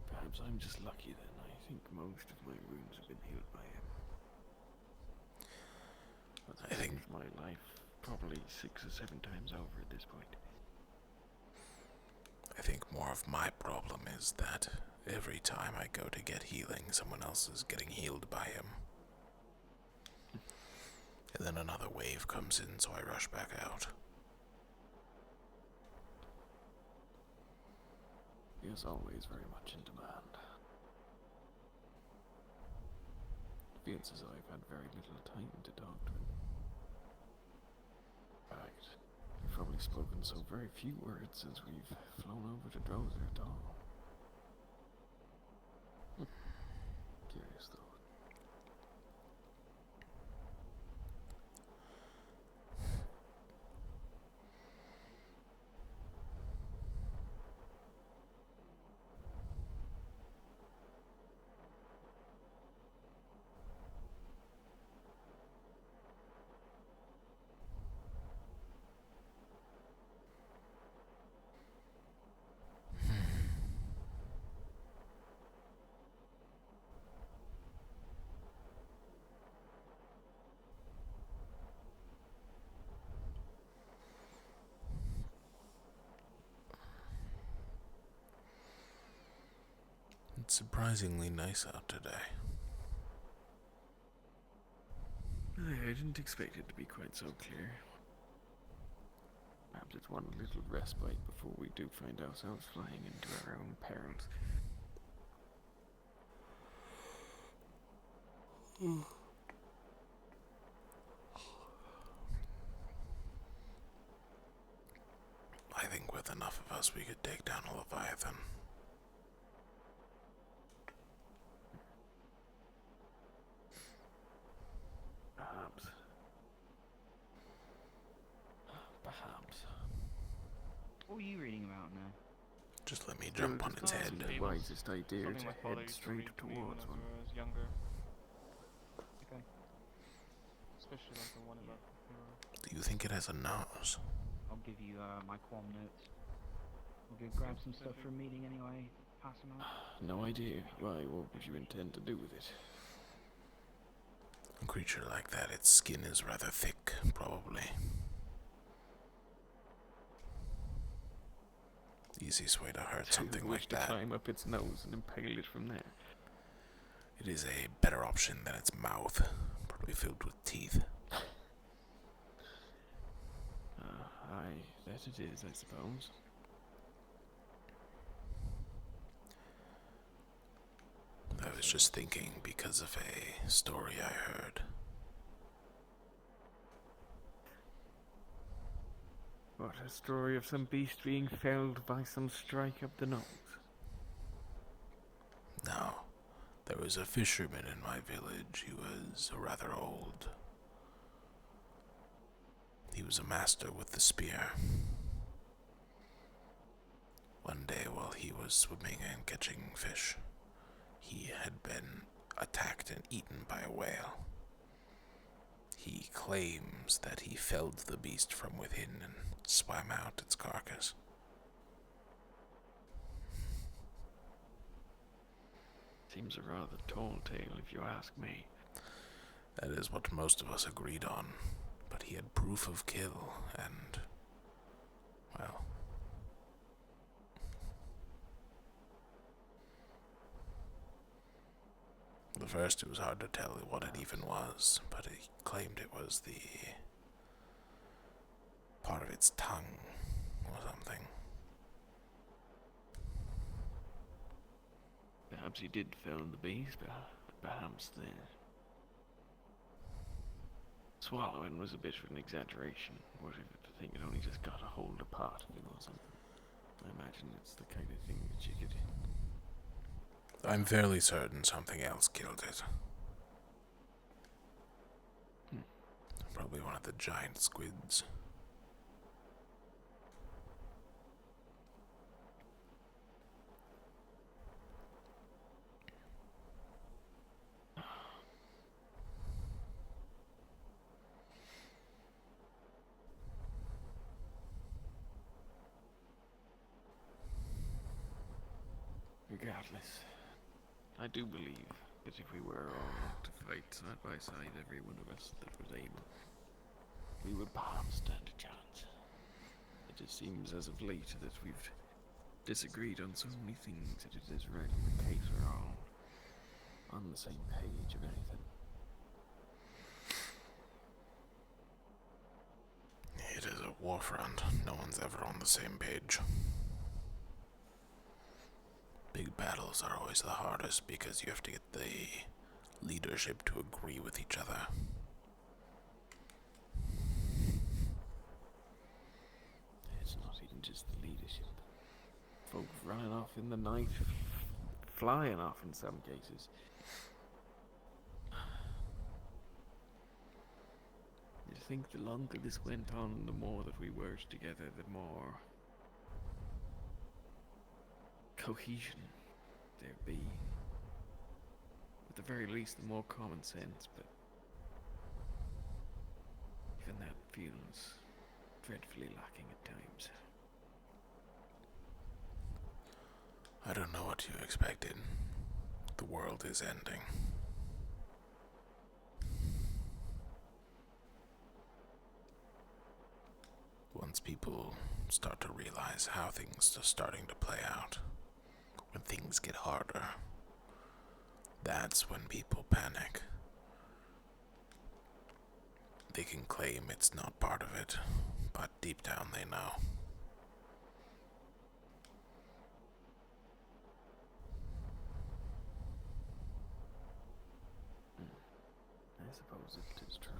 Perhaps I'm just lucky then. I think most of my wounds have been healed by him. But I think my life probably 6 or 7 times over at this point. I think more of my problem is that every time I go to get healing, someone else is getting healed by him. And then another wave comes in, so I rush back out. He is always very much in demand. It feels as though I've had very little time to talk to him. In fact, we've probably spoken so very few words since we've flown over to Drozer at all. Curious though. It's surprisingly nice out today. I didn't expect it to be quite so clear. Perhaps it's one little respite before we do find ourselves flying into our own perils. I think with enough of us we could take down a Leviathan. Perhaps. Perhaps. What were you reading about now? Just let me jump on its head. The wisest idea Something to my head father used to straight read to me towards one. whenever I was younger. Okay. Especially like the one about Do you think it has a nose? I'll give you my qualm notes. We'll go grab some stuff for a meeting anyway. Pass them out. No idea. Why? What would you intend to do with it? A creature like that, its skin is rather thick, probably. Easiest way to hurt something like that. Climb up its nose and impale it from there. It is a better option than its mouth, probably filled with teeth. Aye, that it is, I suppose. I was just thinking because of a story I heard. What, a story of some beast being felled by some strike up the nose? No, there was a fisherman in my village. He was rather old. He was a master with the spear. One day while he was swimming and catching fish, he had been attacked and eaten by a whale. He claims that he felled the beast from within and swam out its carcass. Seems a rather tall tale, if you ask me. That is what most of us agreed on, but he had proof of kill, and, well... At first it was hard to tell what it even was, but he claimed it was the part of its tongue or something. Perhaps he did fell the beast, but perhaps the swallowing was a bit of an exaggeration. What if the thing had only just got a hold of part of him or something? I imagine it's the kind of thing that you could... I'm fairly certain something else killed it. Probably one of the giant squids. Regardless, I do believe that if we were all to fight side by side, every one of us that was able, we would perhaps stand a chance. It just seems as of late that we've disagreed on so many things that it is rarely the case we're all on the same page of anything. It is a war front. No one's ever on the same page. Big battles are always the hardest because you have to get the leadership to agree with each other. It's not even just the leadership. Folk running off in the night, flying off in some cases. I think the longer this went on, the more that we worked together, the more cohesion there'd be. At the very least, the more common sense, but even that feels dreadfully lacking at times. I don't know what you expected. The world is ending. Once people start to realize how things are starting to play out, when things get harder, that's when people panic. They can claim it's not part of it, but deep down they know. I suppose it is true.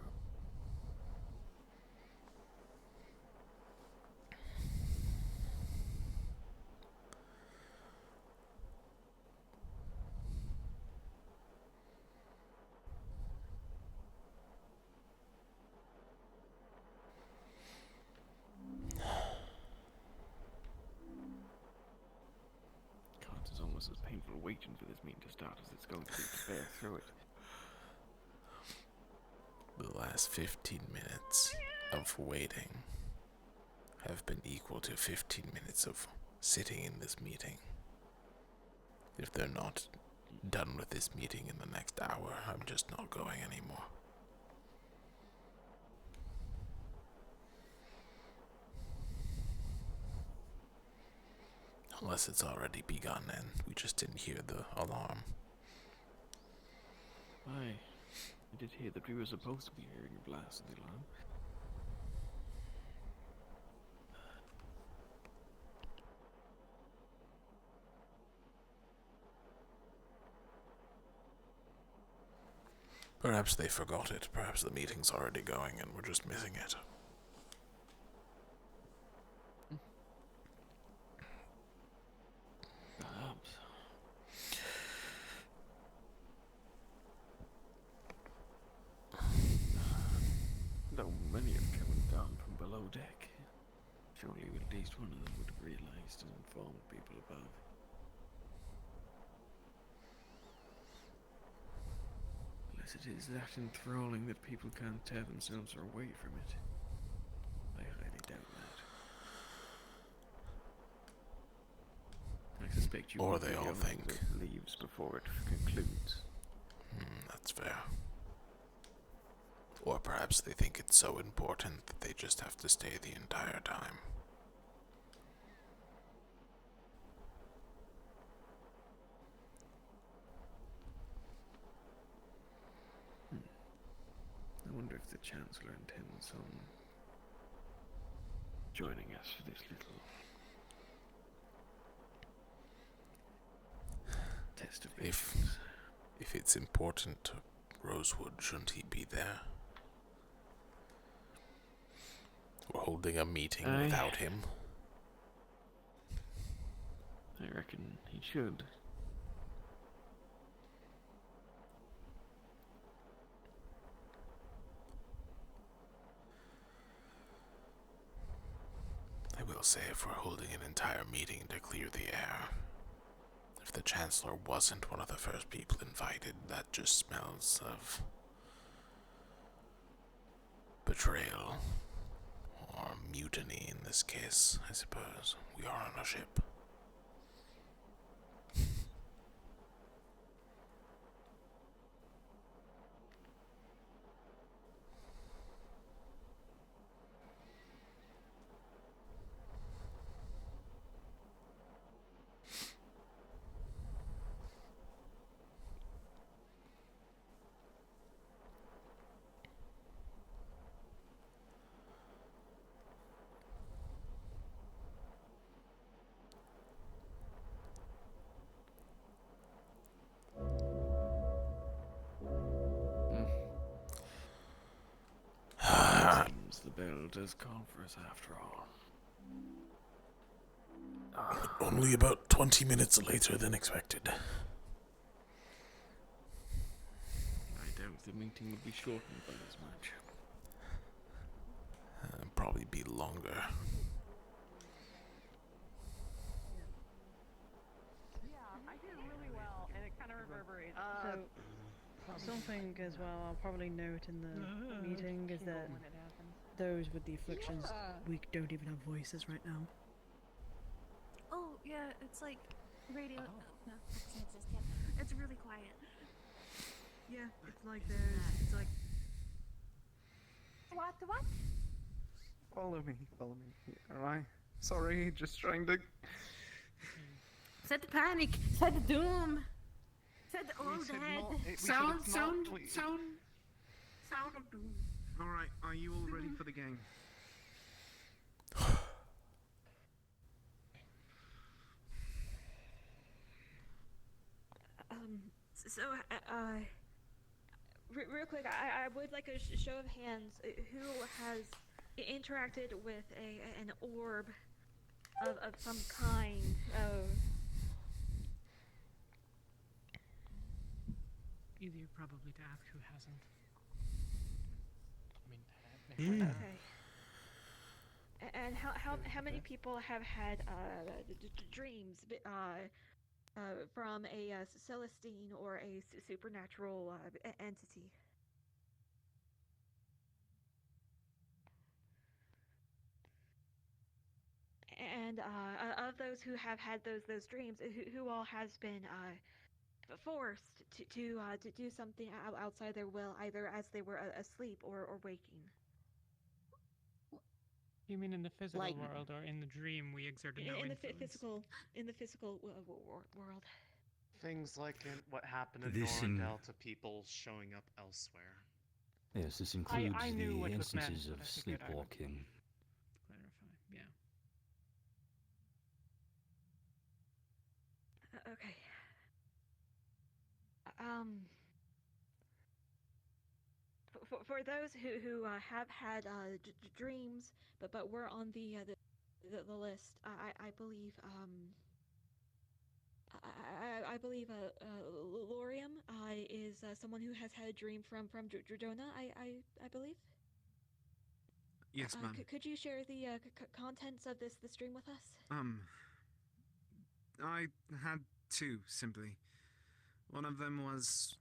God, it's almost as painful waiting for this meeting to start as it's going to be to bear through it. The last 15 minutes of waiting have been equal to 15 minutes of sitting in this meeting. If they're not done with this meeting in the next hour, I'm just not going anymore. Unless it's already begun and we just didn't hear the alarm. Aye, I did hear that we were supposed to be hearing a blast of the alarm. Perhaps they forgot it. Perhaps the meeting's already going and we're just missing it. Perhaps. Though many are coming down from below deck, surely at least one of them would have realized and informed people above. Unless it is that enthralling that people can't tear themselves away from it. I highly doubt that. I suspect you Or will they be all the only think. that leaves before it concludes. That's fair. Or perhaps they think it's so important that they just have to stay the entire time. I wonder if the Chancellor intends on joining us for this little test of patience. If it's important to Rosewood, shouldn't he be there? We're holding a meeting without him. I reckon he should. I will say, if we're holding an entire meeting to clear the air, if the Chancellor wasn't one of the first people invited, that just smells of betrayal, or mutiny in this case, I suppose. We are on a ship. Seems the bell does call for us after all. Only about 20 minutes later than expected. I doubt the meeting would be shortened by as much. Probably be longer. Yeah, I did really well, and it kind of reverberates. Something as well I'll probably note in the meeting is that those with the afflictions, we don't even have voices right now. Oh, yeah, it's like radio. No, that doesn't exist yet. It's really quiet. Yeah, it's like it's like... What? Follow me. Am I? Sorry, just trying to... Said the panic. Said the doom. Said the Sound of doom. Alright, are you all ready for the game? Real quick, I would like a show of hands who has interacted with an orb of some kind. Easier probably to ask who hasn't. Okay. And how many people have had dreams from a Celestine or a supernatural entity? And of those who have had those dreams, who all has been forced to do something outside their will, either as they were asleep or waking? You mean in the physical world, or in the dream we exerted no influence? In the physical world. Things like what happened in This Norandel to people showing up elsewhere. Yes, this includes I knew the what was meant, instances but of I figured I would sleepwalking. Clarify, yeah. Okay. For those who have had dreams, but were on the list, I believe I believe Lorium is someone who has had a dream from Dredona. I believe. Yes, ma'am. Could you share the contents of this dream with us? I had two, simply. One of them was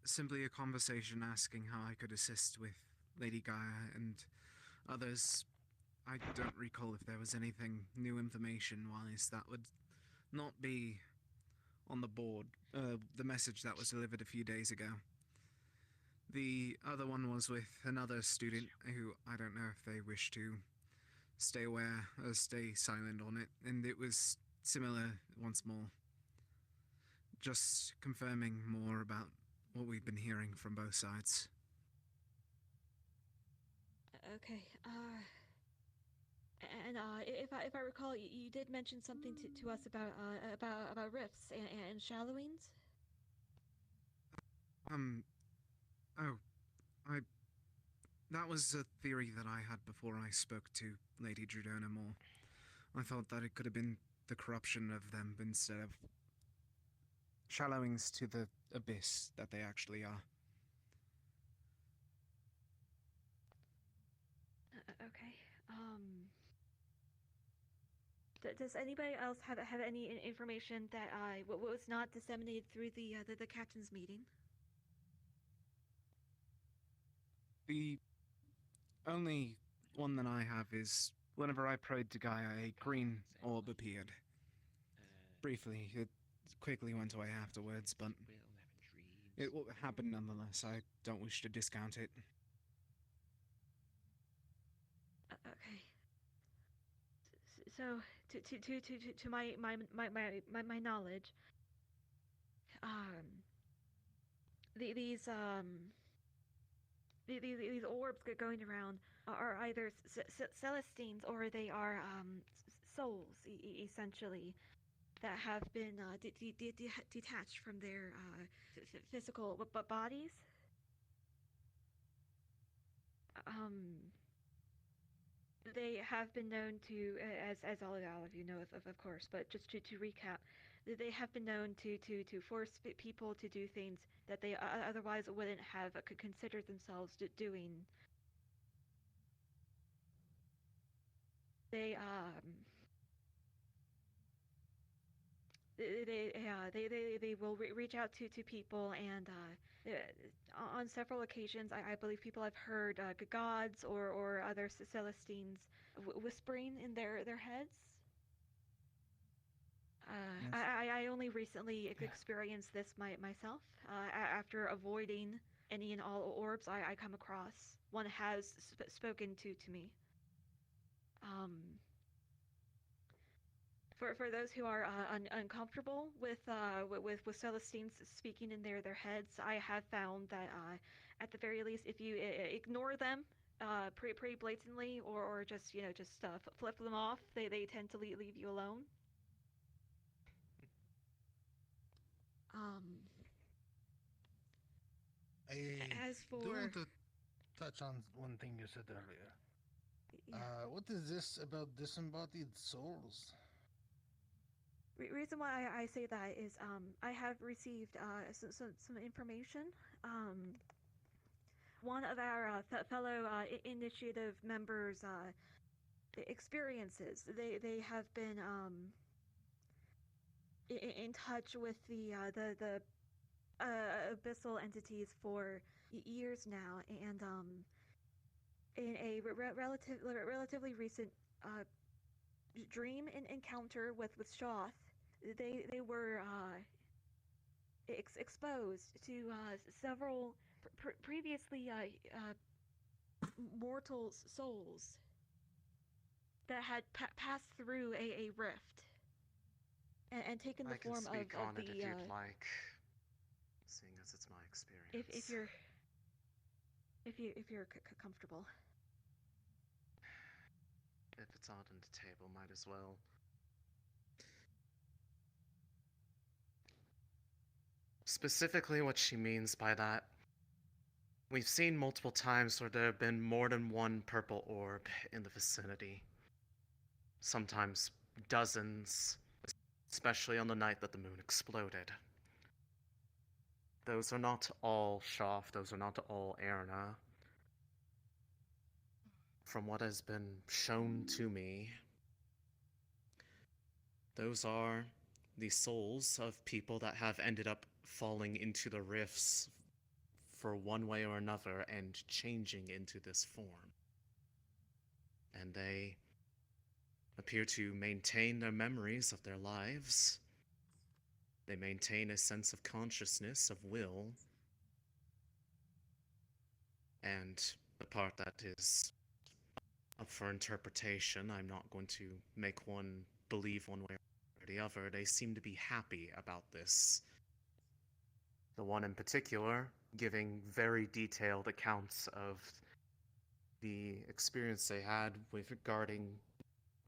simply a conversation asking how I could assist with Lady Gaia and others. I don't recall if there was anything new information-wise that would not be on the board, the message that was delivered a few days ago. The other one was with another student who I don't know if they wish to stay aware or stay silent on it, and it was similar once more. Just confirming more about what we've been hearing from both sides. Okay, and if I recall, you did mention something to us about rifts and shallowings. Oh, that was a theory that I had before I spoke to Lady Drudona more. I thought that it could have been the corruption of them instead of shallowings to the abyss that they actually are. Okay, does anybody else have any information that was not disseminated through the captain's meeting? The only one that I have is whenever I prayed to Gaia, a green orb appeared. Briefly, it quickly went away afterwards, but it happened nonetheless. I don't wish to discount it. Okay. So, to my knowledge, these orbs going around are either Celestines or they are souls, essentially, that have been detached from their physical bodies. They have been known to, as all of you know, of course, but just to recap, they have been known to force people to do things that they otherwise wouldn't have considered themselves doing. They will reach out to people, and on several occasions I believe people have heard gods or other Celestines whispering in their heads. Yes. I only recently experienced this myself. After avoiding any and all orbs I come across, one has spoken to me. For those who are uncomfortable with Celestines speaking in their heads, I have found that at the very least, if you ignore them pretty blatantly, or just flip them off, they tend to leave you alone. As do for want to touch on one thing you said earlier. Yeah. What is this about disembodied souls? Reason why I say that is I have received some information. One of our fellow initiative members experiences. They have been in touch with the abyssal entities for years now, and in a relatively recent dream encounter with Shoth, they were exposed to several previously mortal souls that had passed through a rift and taken the form of I can speak on the it if you'd like, seeing as it's my experience. if you're comfortable. If it's out on the table, might as well. Specifically what she means by that, we've seen multiple times where there have been more than one purple orb in the vicinity. Sometimes dozens, especially on the night that the moon exploded. Those are not all Shoth, those are not all Erna. From what has been shown to me, those are the souls of people that have ended up falling into the rifts for one way or another and changing into this form. And they appear to maintain their memories of their lives. They maintain a sense of consciousness, of will. And the part that is up for interpretation, I'm not going to make one believe one way or the other. They seem to be happy about this. The one in particular giving very detailed accounts of the experience they had with regarding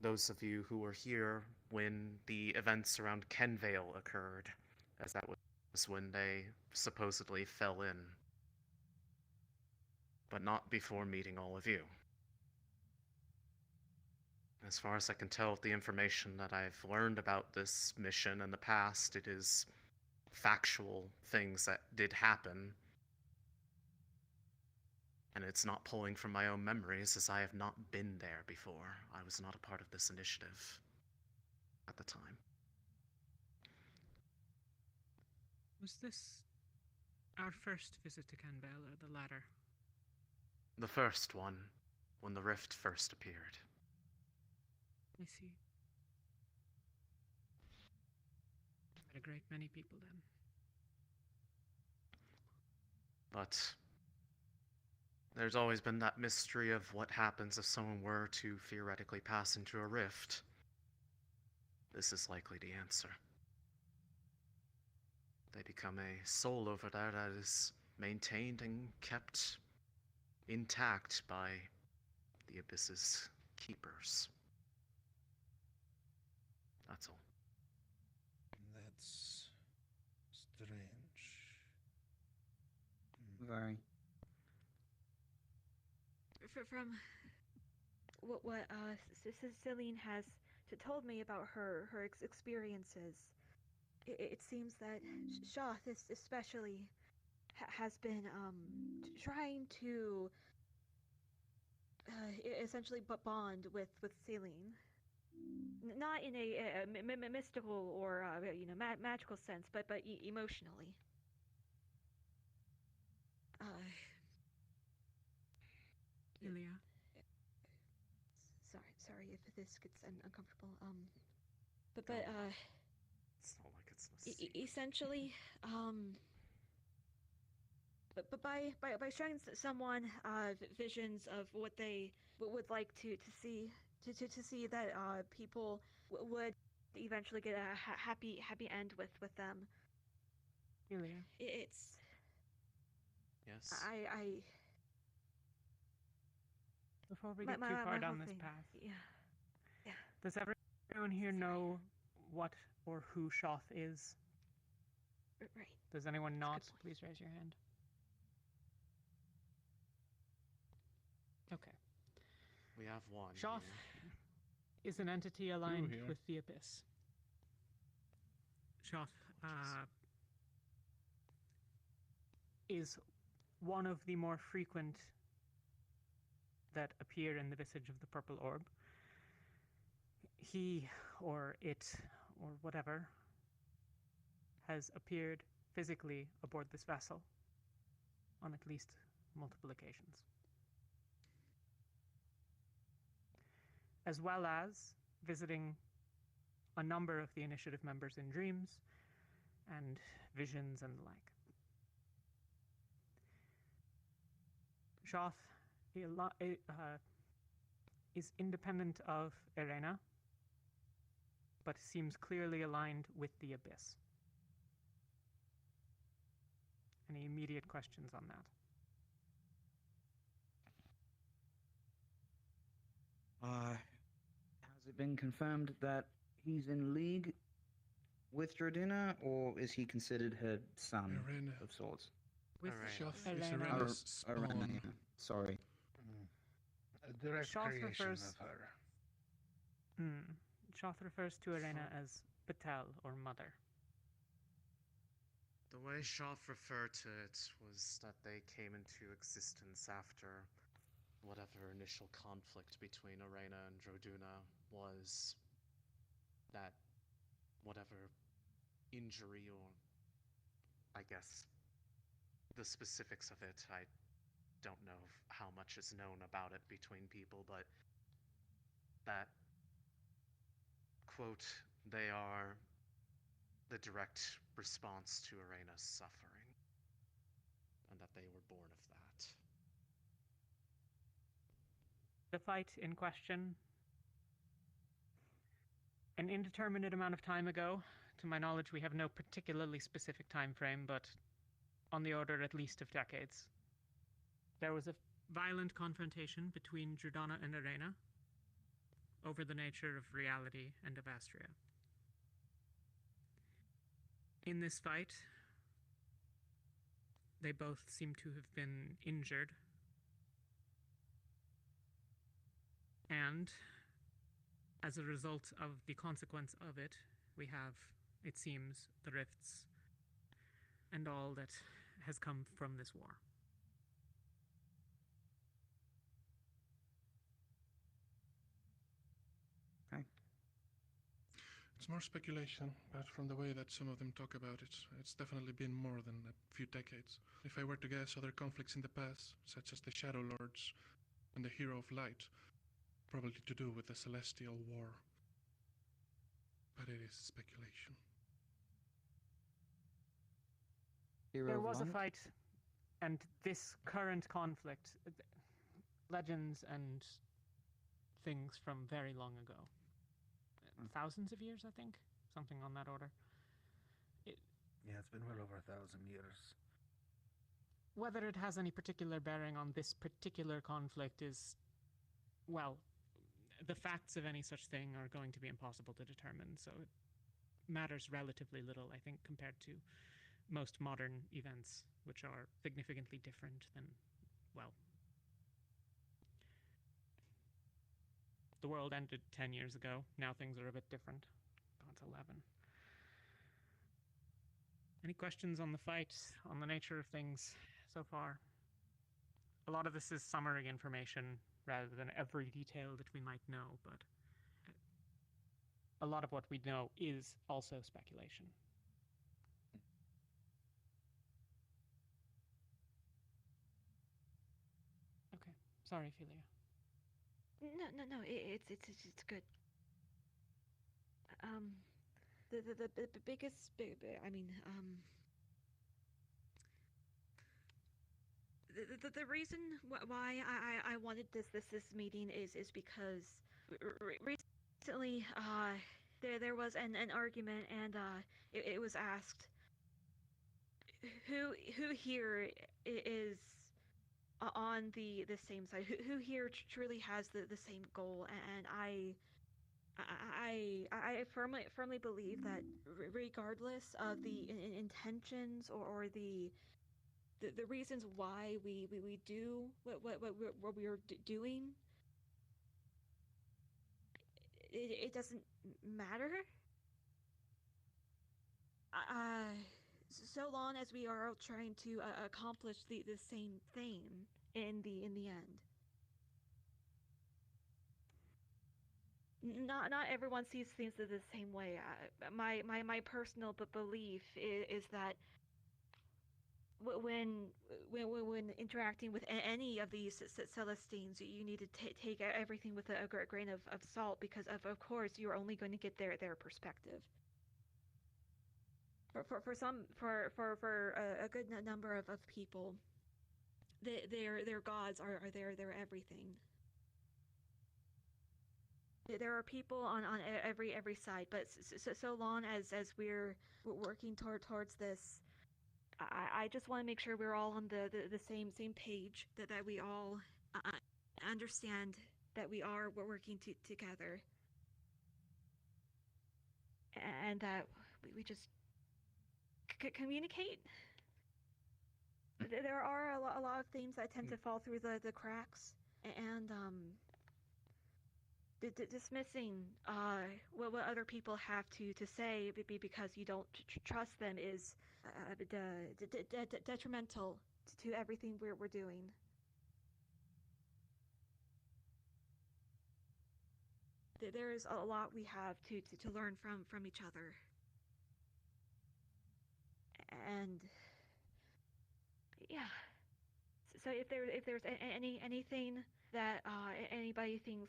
those of you who were here when the events around Kenvale occurred, as that was when they supposedly fell in. But not before meeting all of you. As far as I can tell, the information that I've learned about this mission in the past, it is factual things that did happen. And it's not pulling from my own memories, as I have not been there before. I was not a part of this initiative at the time. Was this our first visit to Canvale, or the latter? The first one, when the rift first appeared. I see. Met a great many people then. But there's always been that mystery of what happens if someone were to theoretically pass into a rift. This is likely the answer. They become a soul over there that is maintained and kept intact by the Abyss's keepers. That's all. That's strange. Very. From what Celine has told me about her experiences, it seems that Shoth especially has been trying to essentially bond with Celine. Not in a mystical or magical sense, but emotionally. Ilya. Sorry if this gets uncomfortable. But It's not like it's necessary. Essentially, but by showing someone visions of what they would like to see that people would eventually get a happy end with them. Ilya. It's yes. I Before we get too far down this path, does everyone here know what or who Shoth is? Right. Does anyone not? Please raise your hand. Okay. We have one. Shoth is an entity aligned with the Abyss. Shoth is one of the more frequent that appear in the visage of the purple orb. He, or it, or whatever, has appeared physically aboard this vessel on at least multiple occasions. As well as visiting a number of the initiative members in dreams and visions and the like. Shoth is independent of Irena, but seems clearly aligned with the Abyss. Any immediate questions on that? Has it been confirmed that he's in league with Droduna, or is he considered her son of sorts? With Irena. Irena, yeah. Sorry. A direct Shoth creation refers- of her. Shoth refers to Irena as Patel, or mother. The way Shoth referred to it was that they came into existence after whatever initial conflict between Irena and Droduna was, that whatever injury or, I guess, the specifics of it. I don't know how much is known about it between people, but that, quote, they are the direct response to Arena's suffering, and that they were born of that. The fight in question, an indeterminate amount of time ago. To my knowledge, we have no particularly specific time frame, but on the order at least of decades. There was a violent confrontation between Jordana and Arena over the nature of reality and of Astria. In this fight, they both seem to have been injured, and as a result of the consequence of it, we have, it seems, the rifts and all that has come from this war. Okay. It's more speculation, but from the way that some of them talk about it, it's definitely been more than a few decades. If I were to guess, other conflicts in the past, such as the Shadow Lords and the Hero of Light, probably to do with the Celestial War. But it is speculation. There was a fight, and this current conflict, legends and things from very long ago. Thousands of years, I think? Something on that order. Yeah, it's been well over 1,000 years. Whether it has any particular bearing on this particular conflict is, well, the facts of any such thing are going to be impossible to determine, so it matters relatively little, I think, compared to most modern events, which are significantly different than, well, the world ended 10 years ago. Now things are a bit different. God's 11. Any questions on the fight, on the nature of things so far? A lot of this is summary information rather than every detail that we might know, but a lot of what we know is also speculation. Okay. Sorry, Philia. No, it's good. The biggest, I mean, the reason why I wanted this meeting is because recently there was an argument, and it was asked who here is on the same side, who here truly has the same goal, and I firmly believe that regardless of the intentions or the reasons why we do what we're doing, it doesn't matter. So long as we are all trying to accomplish the same thing in the end. Not everyone sees things the same way. My personal belief is that when interacting with any of these Celestines, you need to take everything with a grain of salt, because of course you're only going to get their perspective. For a good number of people, their gods are their everything. There are people on every side, but so long as we're working towards this, I just want to make sure we're all on the same page, that we all understand that we're working together, and that we just communicate. There are a lot of things that tend to fall through the cracks, and dismissing what other people have to say because you don't trust them is detrimental to everything we're doing. There is a lot we have to learn from each other, and Yeah. So if there's anything that anybody thinks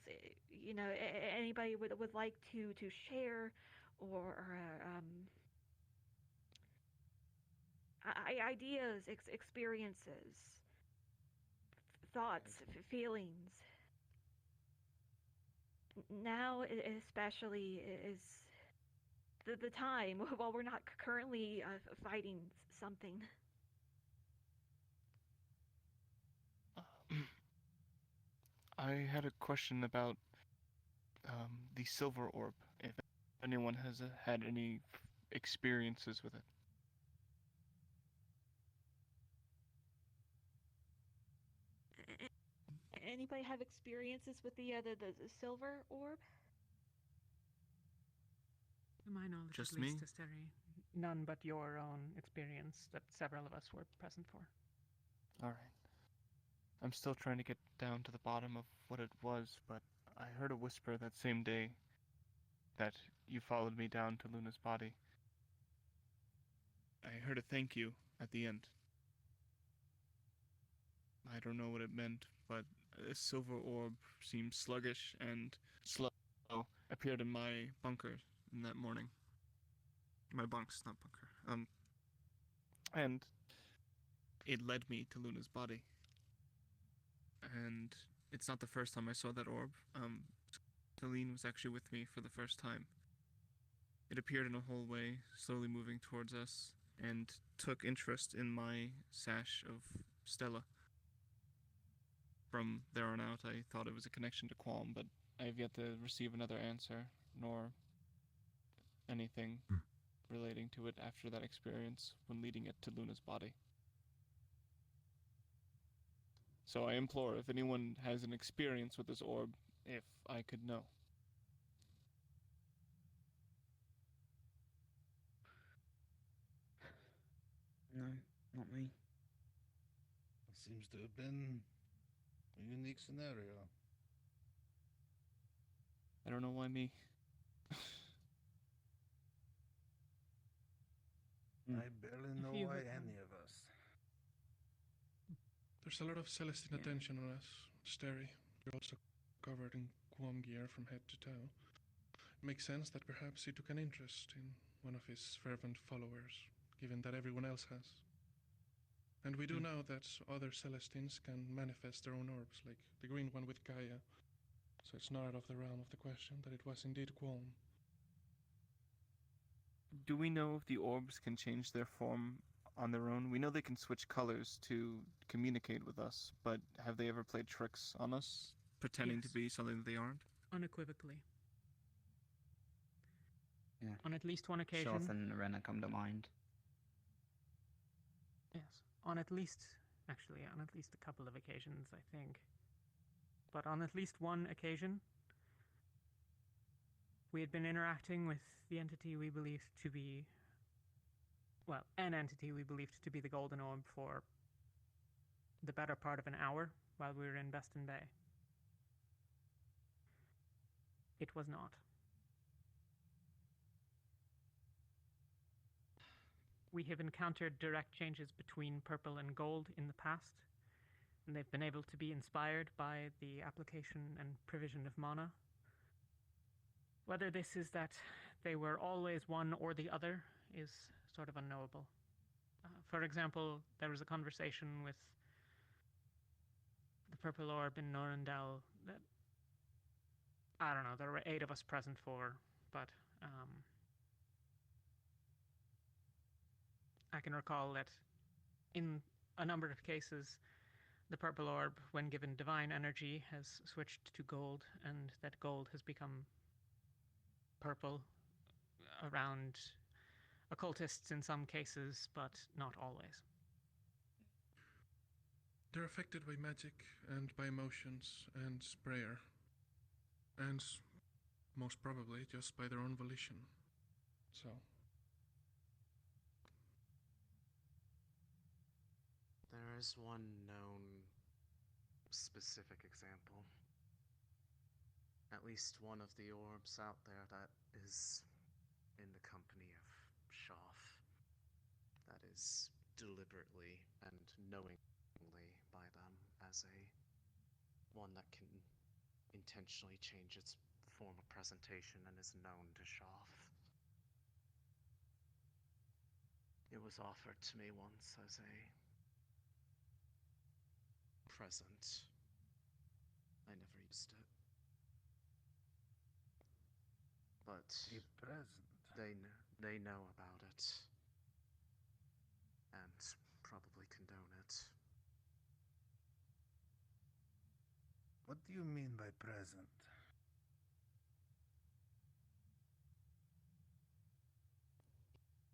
anybody would like to share or ideas, experiences, thoughts, feelings. Now, especially, is the time while we're not currently fighting something. I had a question about the silver orb. If anyone has had any experiences with it. Anybody have experiences with the silver orb? To my knowledge, Just at least, me? Asteri. None but your own experience that several of us were present for. Alright. I'm still trying to get down to the bottom of what it was, but I heard a whisper that same day that you followed me down to Luna's body. I heard a thank you at the end. I don't know what it meant, but a silver orb seemed sluggish and slow appeared in my bunker in that morning. My bunks, not bunker. And it led me to Luna's body. And it's not the first time I saw that orb. Celine was actually with me for the first time. It appeared in a hallway, slowly moving towards us, and took interest in my sash of Stella. From there on out, I thought it was a connection to Qualm, but I have yet to receive another answer, nor anything relating to it after that experience when leading it to Luna's body. So I implore, if anyone has an experience with this orb, if I could know. No, not me. It seems to have been a unique scenario. I don't know why me. I barely know why any of us. There's a lot of Celestine attention on us, Steri. You're also covered in Quam gear from head to toe. It makes sense that perhaps he took an interest in one of his fervent followers, given that everyone else has. And we do know that other Celestines can manifest their own orbs, like the green one with Gaia. So it's not out of the realm of the question that it was indeed Quam. Do we know if the orbs can change their form on their own? We know they can switch colors to communicate with us, but have they ever played tricks on us, pretending to be something that they aren't? Unequivocally. Yeah. On at least one occasion. Shoth and Rena come to mind. Yes. On at least a couple of occasions, I think. But on at least one occasion, we had been interacting with the entity we believed to be, an entity we believed to be the Golden Orb for the better part of an hour while we were in Beston Bay. It was not. We have encountered direct changes between purple and gold in the past, and they've been able to be inspired by the application and provision of mana. Whether this is that they were always one or the other is sort of unknowable. For example, there was a conversation with the Purple Orb in Norandel that, I don't know, there were 8 of us present for, but I can recall that in a number of cases, the Purple Orb, when given divine energy, has switched to gold, and that gold has become purple around occultists in some cases, but not always. They're affected by magic and by emotions and prayer. And most probably just by their own volition. So. There is one known specific example. At least one of the orbs out there that is in the company of Shoth. That is deliberately and knowingly by them as a one that can intentionally change its form of presentation and is known to Shoth. It was offered to me once as a present. I never used it. But a present. They know about it and probably condone it. What do you mean by present?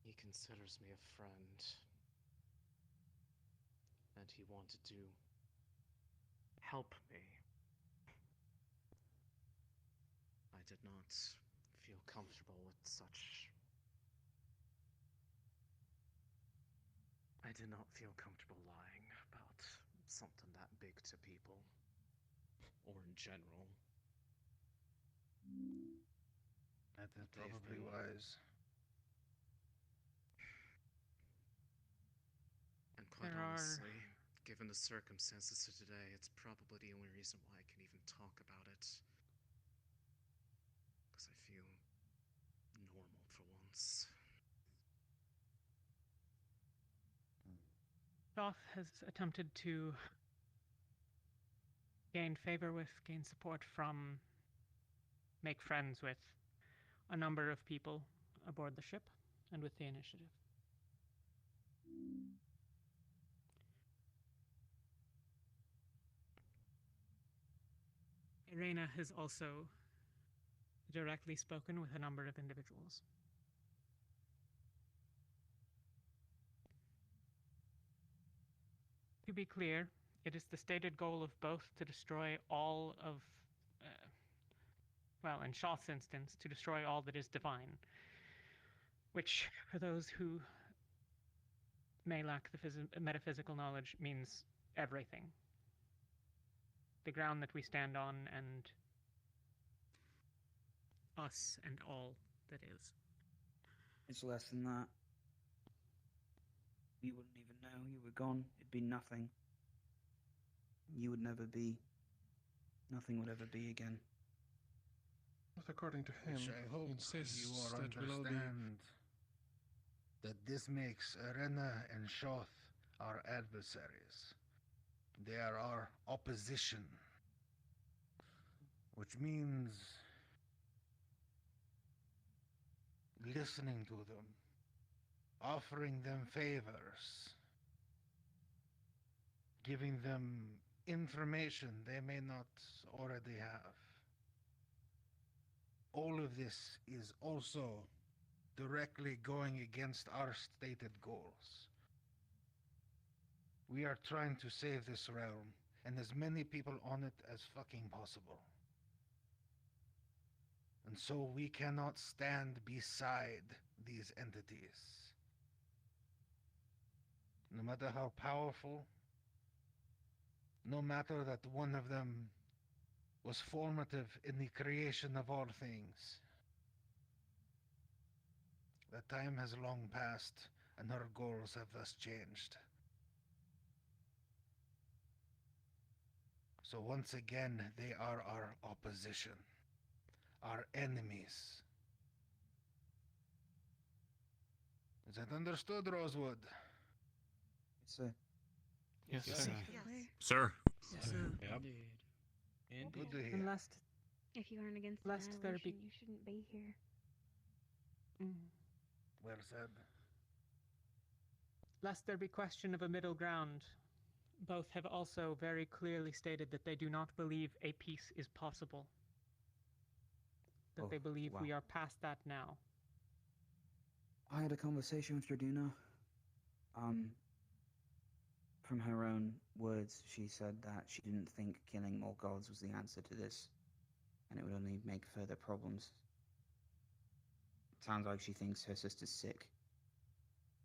He considers me a friend, and he wanted to help me. I did not feel comfortable with such. I did not feel comfortable lying about something that big to people, or in general. That is probably wise. And quite There are- honestly, given the circumstances of today, it's probably the only reason why I can even talk about it. Because I feel normal for once. Shoth has attempted to gain favor with, gain support from, make friends with a number of people aboard the ship and with the initiative. Irena has also directly spoken with a number of individuals. To be clear, it is the stated goal of both to destroy all of, well, in Shoth's instance, to destroy all that is divine, which, for those who may lack the metaphysical knowledge, means everything. The ground that we stand on and us and all that is. It's less than that. You wouldn't even know you were gone. It'd be nothing. You would never be. Nothing would ever be again. But according to him, Which I hope he insists you all that we'll all be. understand that this makes Arena and Shoth our adversaries. They are our opposition. Which means listening to them, offering them favors, giving them information they may not already have. All of this is also directly going against our stated goals. We are trying to save this realm and as many people on it as fucking possible. And so we cannot stand beside these entities. No matter how powerful, no matter that one of them was formative in the creation of all things. The time has long passed, and our goals have thus changed. So once again, they are our opposition, our enemies. Is that understood, Rosewood? Yes, sir. Yes, sir. Sir. Yes, sir. Yep. Indeed. Good to hear. And lest If you aren't against Lest there annihilation, be- you shouldn't be here. Well said. Lest there be question of a middle ground, both have also very clearly stated that they do not believe a peace is possible. That they believe we wow. are past that now. I had a conversation with Jarduna. From her own words, she said that she didn't think killing more gods was the answer to this, and it would only make further problems. Sounds like she thinks her sister's sick,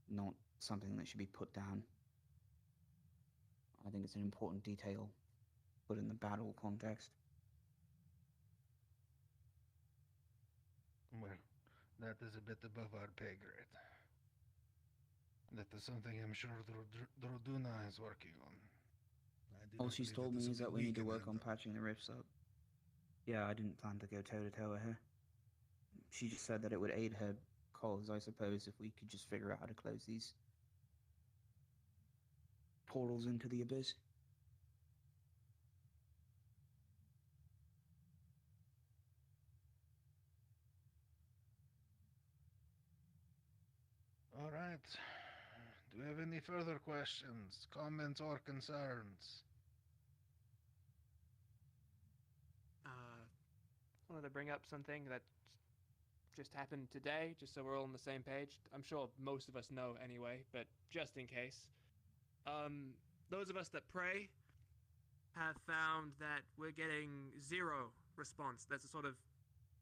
not something that should be put down. I think it's an important detail put in the battle context. Well, that is a bit above our pay grade. That is something I'm sure Droduna is working on. All she's told me is that we need to work on patching the rifts up. Yeah, I didn't plan to go toe-to-toe with her. She just said that it would aid her cause, I suppose, if we could just figure out how to close these portals into the abyss. All right. Do we have any further questions, comments, or concerns? Wanted to bring up something that just happened today, just so we're all on the same page. I'm sure most of us know anyway, but just in case. Those of us that pray have found that we're getting zero response. That's a sort of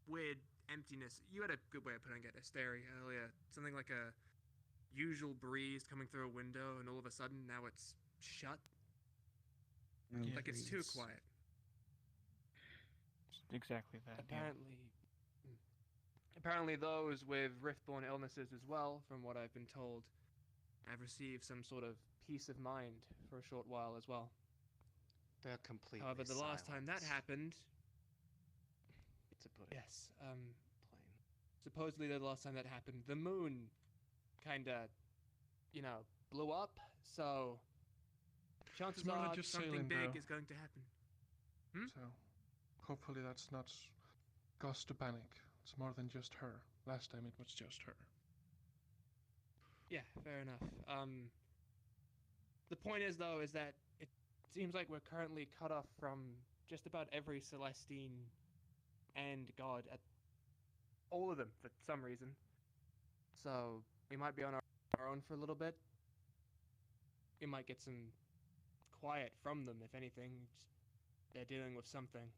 weird emptiness. You had a good way of putting it, Asteri, earlier. Something like a usual breeze coming through a window, and all of a sudden now it's shut. No like it's too breeze. quiet. Exactly that. Apparently those with rift-borne illnesses as well, from what I've been told, have received some sort of peace of mind for a short while as well. They're completely However, the last time that happened... To put it yes, supposedly the last time that happened, the moon kinda, blew up, so chances It's more than are just something sailing, big bro. is going to happen. So, hopefully that's not cause to panic. It's more than just her. Last time it was just her. Yeah, fair enough. The point is, though, is that it seems like we're currently cut off from just about every Celestine and god at all of them for some reason. So we might be on our own for a little bit. We might get some quiet from them, if anything. They're dealing with something.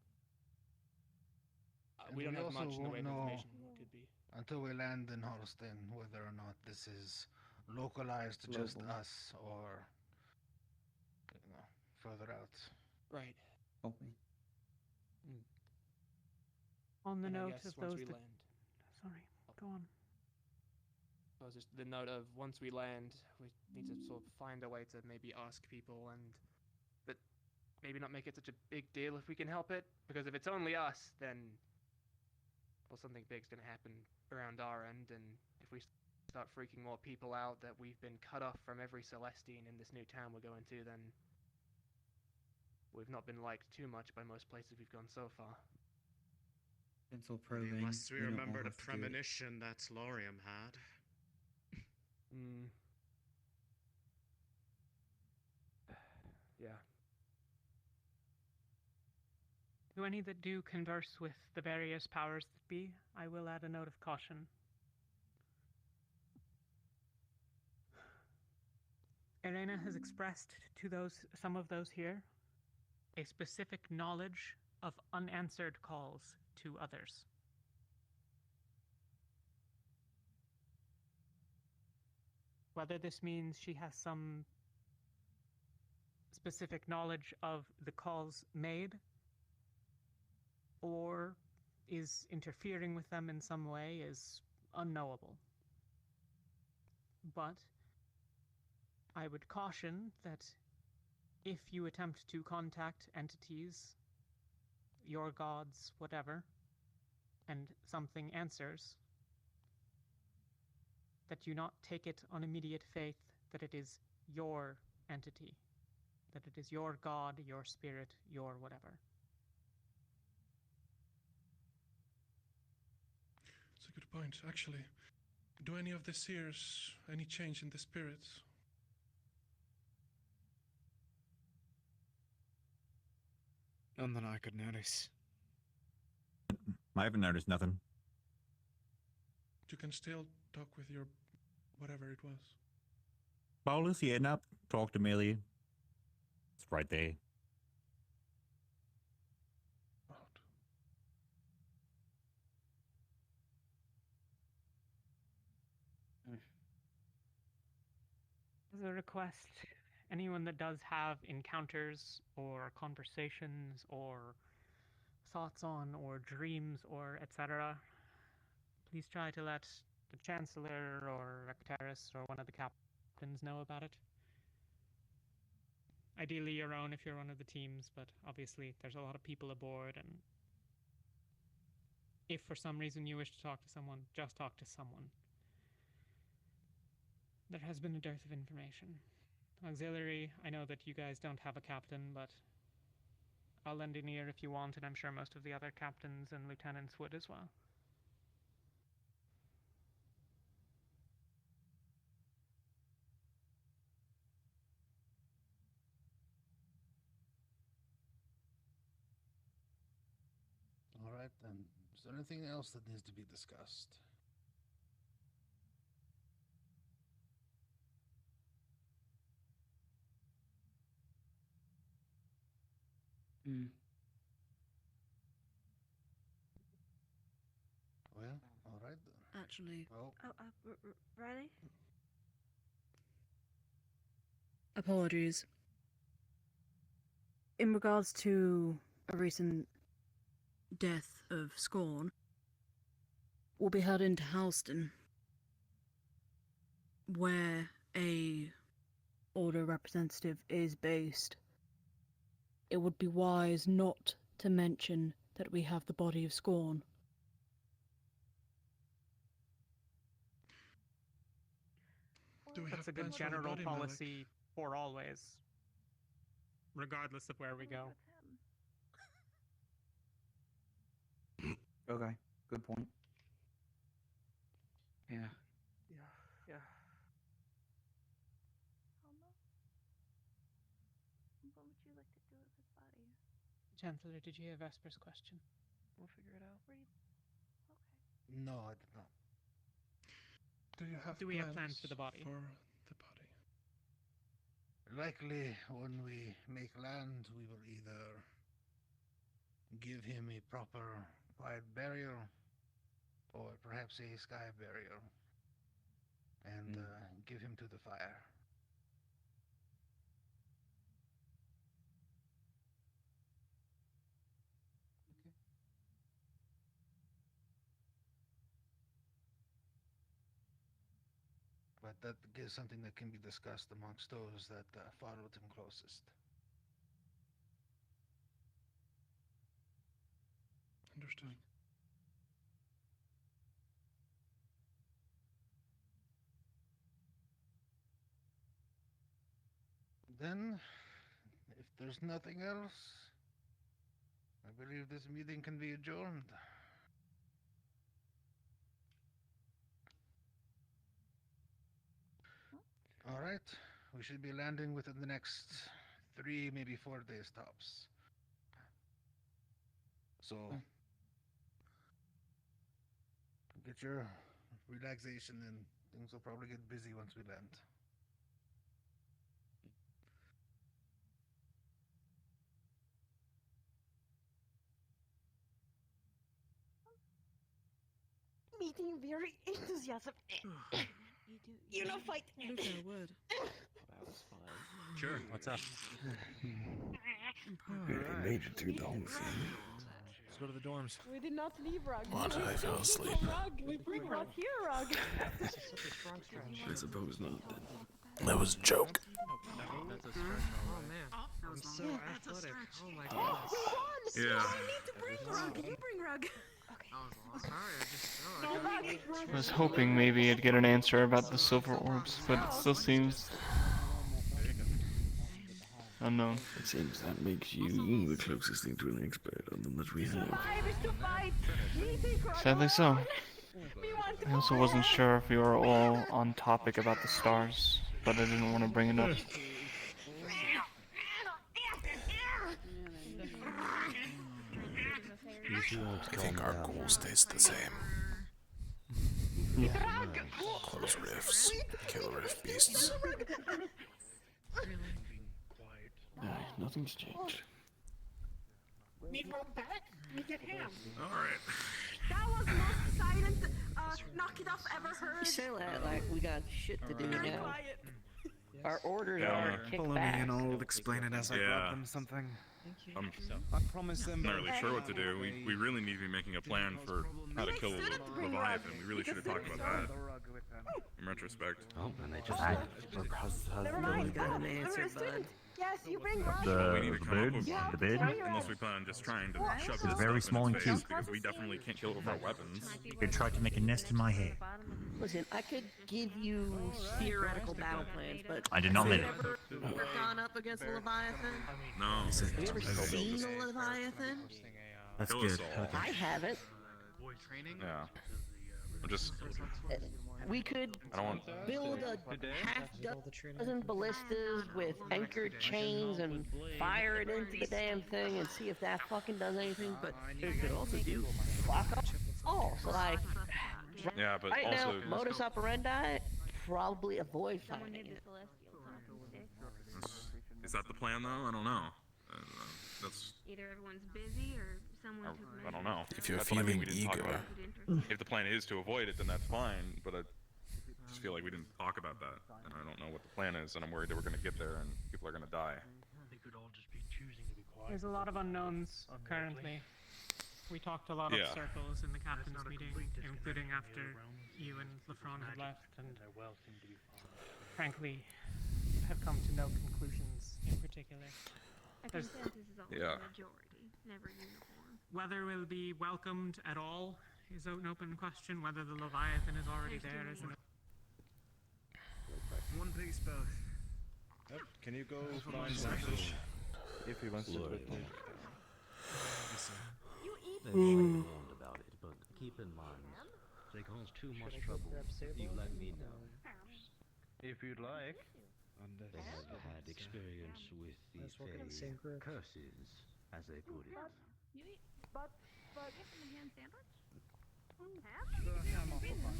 We don't have much in the way of information. What could be until we land in Holston whether or not this is localized to just Global. us or further out. right. Okay. On the And I note guess of once those we that... land. Sorry, go on. Well, just the note of once we land, we need to sort of find a way to maybe ask people but maybe not make it such a big deal if we can help it. Because if it's only us, then, well, something big's going to happen around our end. And if we start freaking more people out that we've been cut off from every Celestine in this new town we're going to, then we've not been liked too much by most places we've gone so far. Pencil probing. Unless we don't all remembered a have to do it. premonition that Lorium had. Yeah. To any that do converse with the various powers that be, I will add a note of caution. Elena has expressed to some of those here a specific knowledge of unanswered calls to others. Whether this means she has some specific knowledge of the calls made, or is interfering with them in some way, is unknowable. But I would caution that if you attempt to contact entities, your gods, whatever, and something answers, that you not take it on immediate faith that it is your entity, that it is your god, your spirit, your whatever. It's a good point, actually. Do any of the seers any change in the spirits? None that I could notice. I haven't noticed nothing. You can still talk with your whatever it was. Paulus, yeah, up. Talk to Millie. It's right there. As a request, anyone that does have encounters or conversations or thoughts on or dreams or etc., please try to let the Chancellor or Rectaris or one of the captains know about it. Ideally your own if you're one of the teams, but obviously there's a lot of people aboard, and if for some reason you wish to talk to someone, just talk to someone. There has been a dearth of information. Auxiliary, I know that you guys don't have a captain, but I'll lend an ear if you want, and I'm sure most of the other captains and lieutenants would as well. All right, then. Is there anything else that needs to be discussed? Well, all right then. Actually, Oh, Riley? apologies. In regards to a recent death of Scorn, we'll be heading to Halston, where a Order representative is based. It would be wise not to mention that we have the body of Scorn. That's a good general policy for always, regardless of where we go. Okay, good point. Yeah. Yeah. What would you like to do with his body? Chancellor, did you hear Vesper's question? We'll figure it out. no, I did not. Do we have plans for the body? Likely, when we make land, we will either give him a proper quiet burial, or perhaps a sky burial, and give him to the fire. But that is something that can be discussed amongst those that followed him closest. Understood. Then, if there's nothing else, I believe this meeting can be adjourned. All right, we should be landing within the next 3, maybe 4 days tops. So, get your relaxation in. Things will probably get busy once we land. Meeting very enthusiasm. You know, fight. Okay, word. That was fine. Sure, what's up? I made it through the whole thing. Let's go to the dorms. We did not leave Rug. What? I fell asleep. We bring Rug here, Rug. I suppose not then. That was a joke. That's a stretch, oh man. I'm so athletic. Oh my goodness. Yeah. We need to bring Rug. You bring Rug. I was hoping maybe I'd get an answer about the silver orbs, but it still seems unknown. It seems that makes you the closest thing to an expert on them that we have. Sadly so. I also wasn't sure if we were all on topic about the stars, but I didn't want to bring it up. I think our goal stays the same. Close rifts, kill rift beasts. Nothing's changed. Need Rug back? We get him. Alright. That was the most silent knock it off ever heard. You say that like we got shit to do now. Quiet. Our orders Yeah. are kick Follow me back. and I'll explain it as I grab them something. I promise them. not really sure what to do. We really need to be making a plan for how to kill Leviathan. We really should have talked about that. In retrospect. Oh, and they just Never mind. Got an answer, bud. Yes, you bring We need to The come up bird, with one. the bid. Unless we plan on just trying to shove It's this very stuff small in and its face, cute. because we definitely can't kill it with our weapons. It tried to make a nest in my hair. Listen, I could give you theoretical battle plans, but I did not have live you it. ever gone up against a Leviathan? No. Have you ever seen a Leviathan? That's good. I haven't. Yeah. I'm just. We could I don't want. build a half dozen ballistas with anchored chains and fire it into the damn thing and see if that fucking does anything. But we could also do fuck all. So like, Yeah, but right also. now, modus operandi, probably avoid fighting it. Is that the plan though? I don't know. That's. Either everyone's busy or someone took I don't know. If you're That's what I mean, feeling we didn't talk eager. about it. If the plan is to avoid it, then that's fine. But I just feel like we didn't talk about that, and I don't know what the plan is, and I'm worried that we're gonna get there and people are gonna die. They could all just be choosing to be quiet. There's a lot of unknowns currently. We talked a lot of Yeah. circles in the captain's meeting, including after you and Lefron had left, and frankly, have come to no conclusions in particular. A There's- consensus is always Yeah. a majority, never uniform. Whether we'll be welcomed at all is an open question. Whether the Leviathan is already there is an One piece both. Yep. Can you go That's what find I'm saying. Marcus? If he wants to Lord. with me. They've already warned about it, but keep in mind, they cause too much trouble. You let me know. If you'd like. They have had experience with the Fae curses, as they put it. You eat, but you have a ham sandwich? The ham off the bun.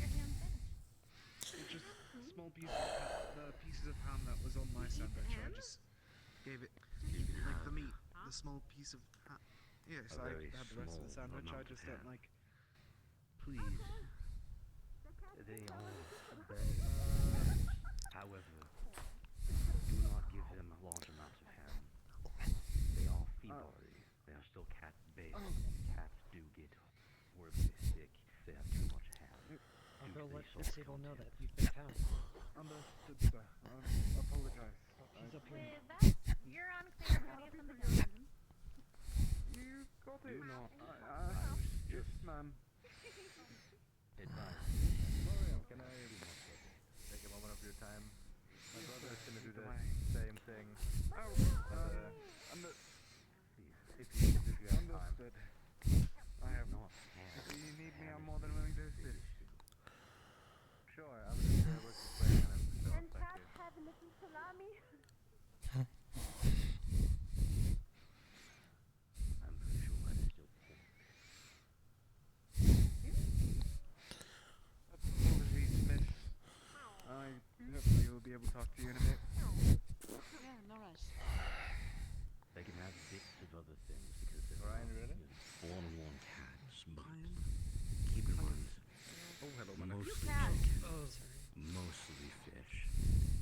Just small pieces of ham that was on my sandwich. I just gave it like the meat, the small piece of ham. Yes, I had the rest of the sandwich. I just don't like. Please. They are however, do not give them large amounts of ham. They are feeble. They are still cat-based. Cats do get horribly sick if they have too much ham. I'll let the table know that you've been counted. Understood, sir. I apologize. He's up here. With that, you're unclear. How do you have something else? You got it. Do not. Yes, ma'am. Advise. Mariam, can I take a moment of your time? My brother is gonna do the same thing. If you have time. Understood. I have not. If you need me, I'm more than willing to assist. Sure, I'm just work this way and so And thank Cat you. have a little salami. I'm pretty sure that is still pork. Apologies, miss. I hopefully will be able to talk to you in a bit. Yeah, no rush. They can have bits of other things because they're Ryan, ready? born-born cats, but keep in mind, Oh, hello, mostly Cat. chicken, mostly fish,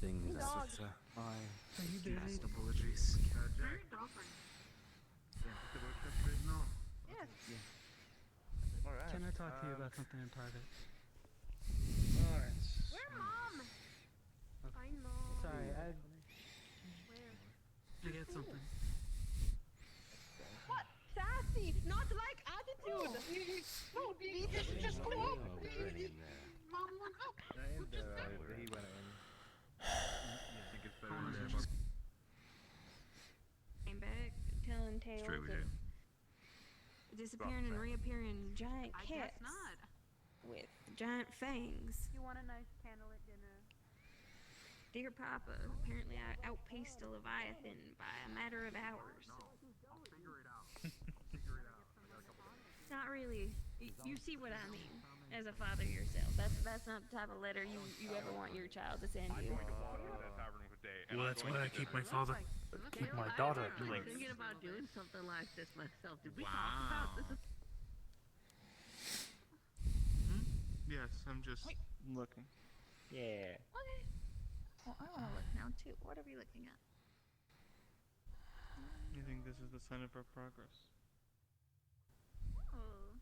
things Dog. that My Are you busy? best apologies. No. Yes. Alright. Can I talk to you about something in private? Alright. Where, Mom? Fine, Mom. Sorry, Where? I get something. What? Sassy, not like attitude. No, this is just cool. Mom, look. He went in. I think it's better than Came back telling tales Straight of here. disappearing and reappearing giant I cats guess not. with giant fangs. You want a nice candlelit dinner? Dear Papa, apparently I outpaced a Leviathan by a matter of hours. Not really. You see what I mean. As a father yourself, that's not the type of letter you ever want your child to send you. Well, that's why I keep my father. Keep my daughter. I was thinking about doing something like this myself. Did we talk about this? Yes, I'm just looking. Yeah. Well, I want to look now too. What are we looking at? I think this is the sign of our progress. Oh.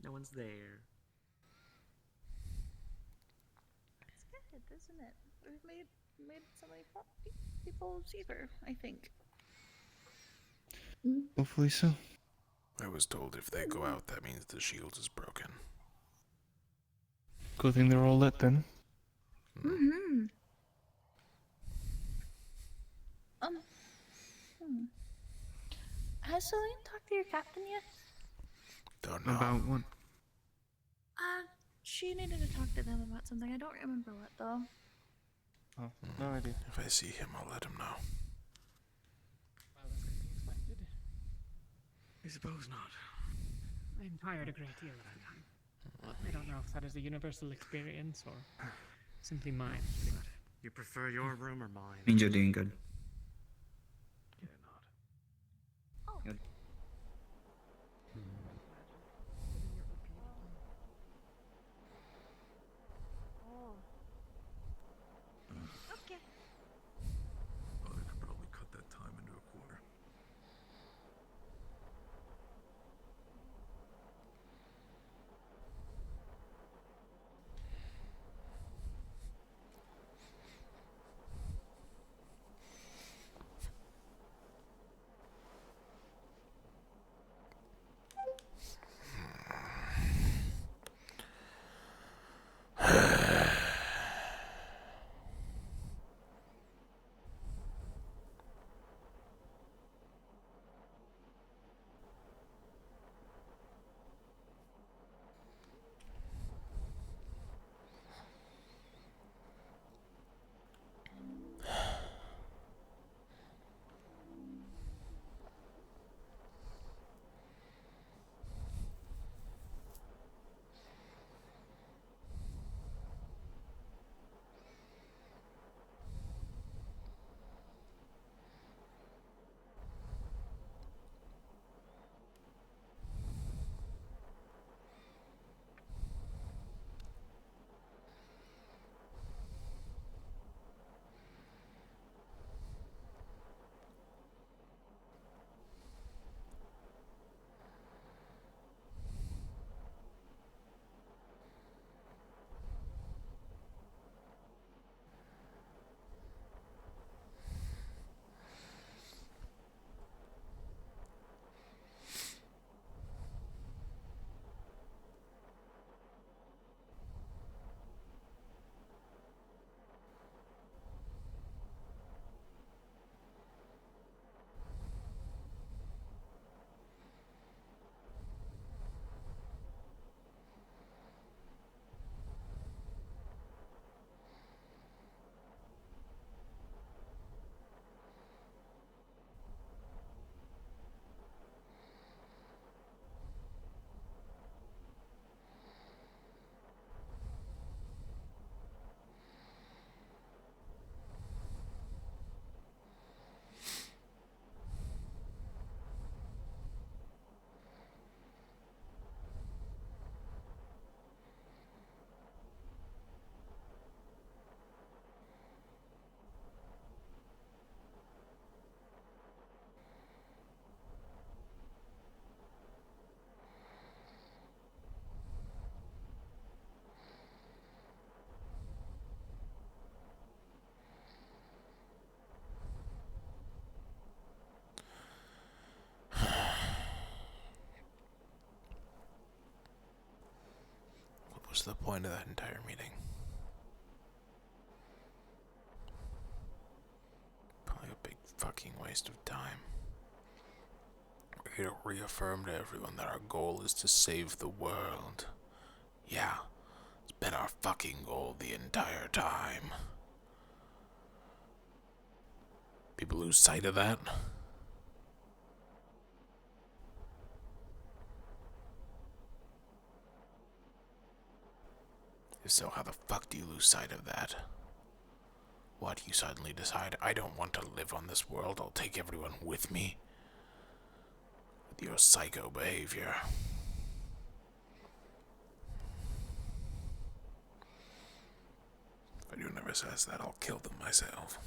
No one's there. It's good, isn't it? We've made so many people safer, I think. Hopefully so. I was told if they go out, that means the shield is broken. Good thing they're all lit then. Mm-hmm. Has Celine talked to your captain yet? Don't know. About what? She needed to talk to them about something. I don't remember what though. Oh, no idea. If I see him, I'll let him know. Well, as could be expected. I suppose not. I'm tired a great deal of the time. I don't know if that is a universal experience or simply mine. But You prefer your room or mine? Means you're doing good. Yeah, not. Good. Okay. Oh, I could probably cut that time into a quarter. What was the point of that entire meeting? Probably a big fucking waste of time. We're here to reaffirm to everyone that our goal is to save the world. Yeah, it's been our fucking goal the entire time. People lose sight of that. If so, how the fuck do you lose sight of that? What, you suddenly decide, I don't want to live on this world, I'll take everyone with me? With your psycho behavior. If I But universe says that I'll kill them myself.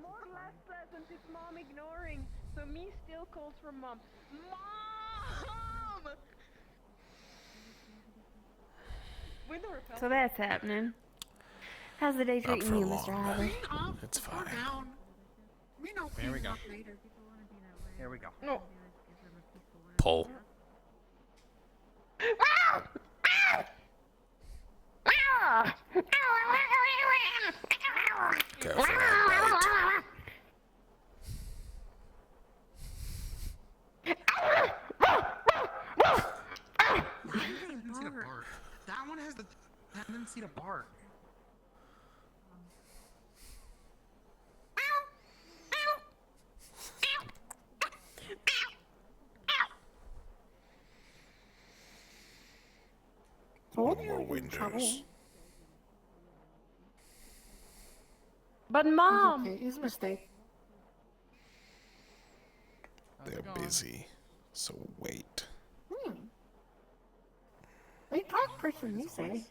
More or less pleasant is mom ignoring, so me still calls for mom. Mom! When the So that's happening. How's the day Not treating for you, long. Mr. Howard? It's fine. Here we go. Here we go. No. Pull. Careful that Tendency to bark. That one has the tendency to bark. One more Windows. But mom! Okay, it's a mistake. They're busy, so wait. They talk pretty easy.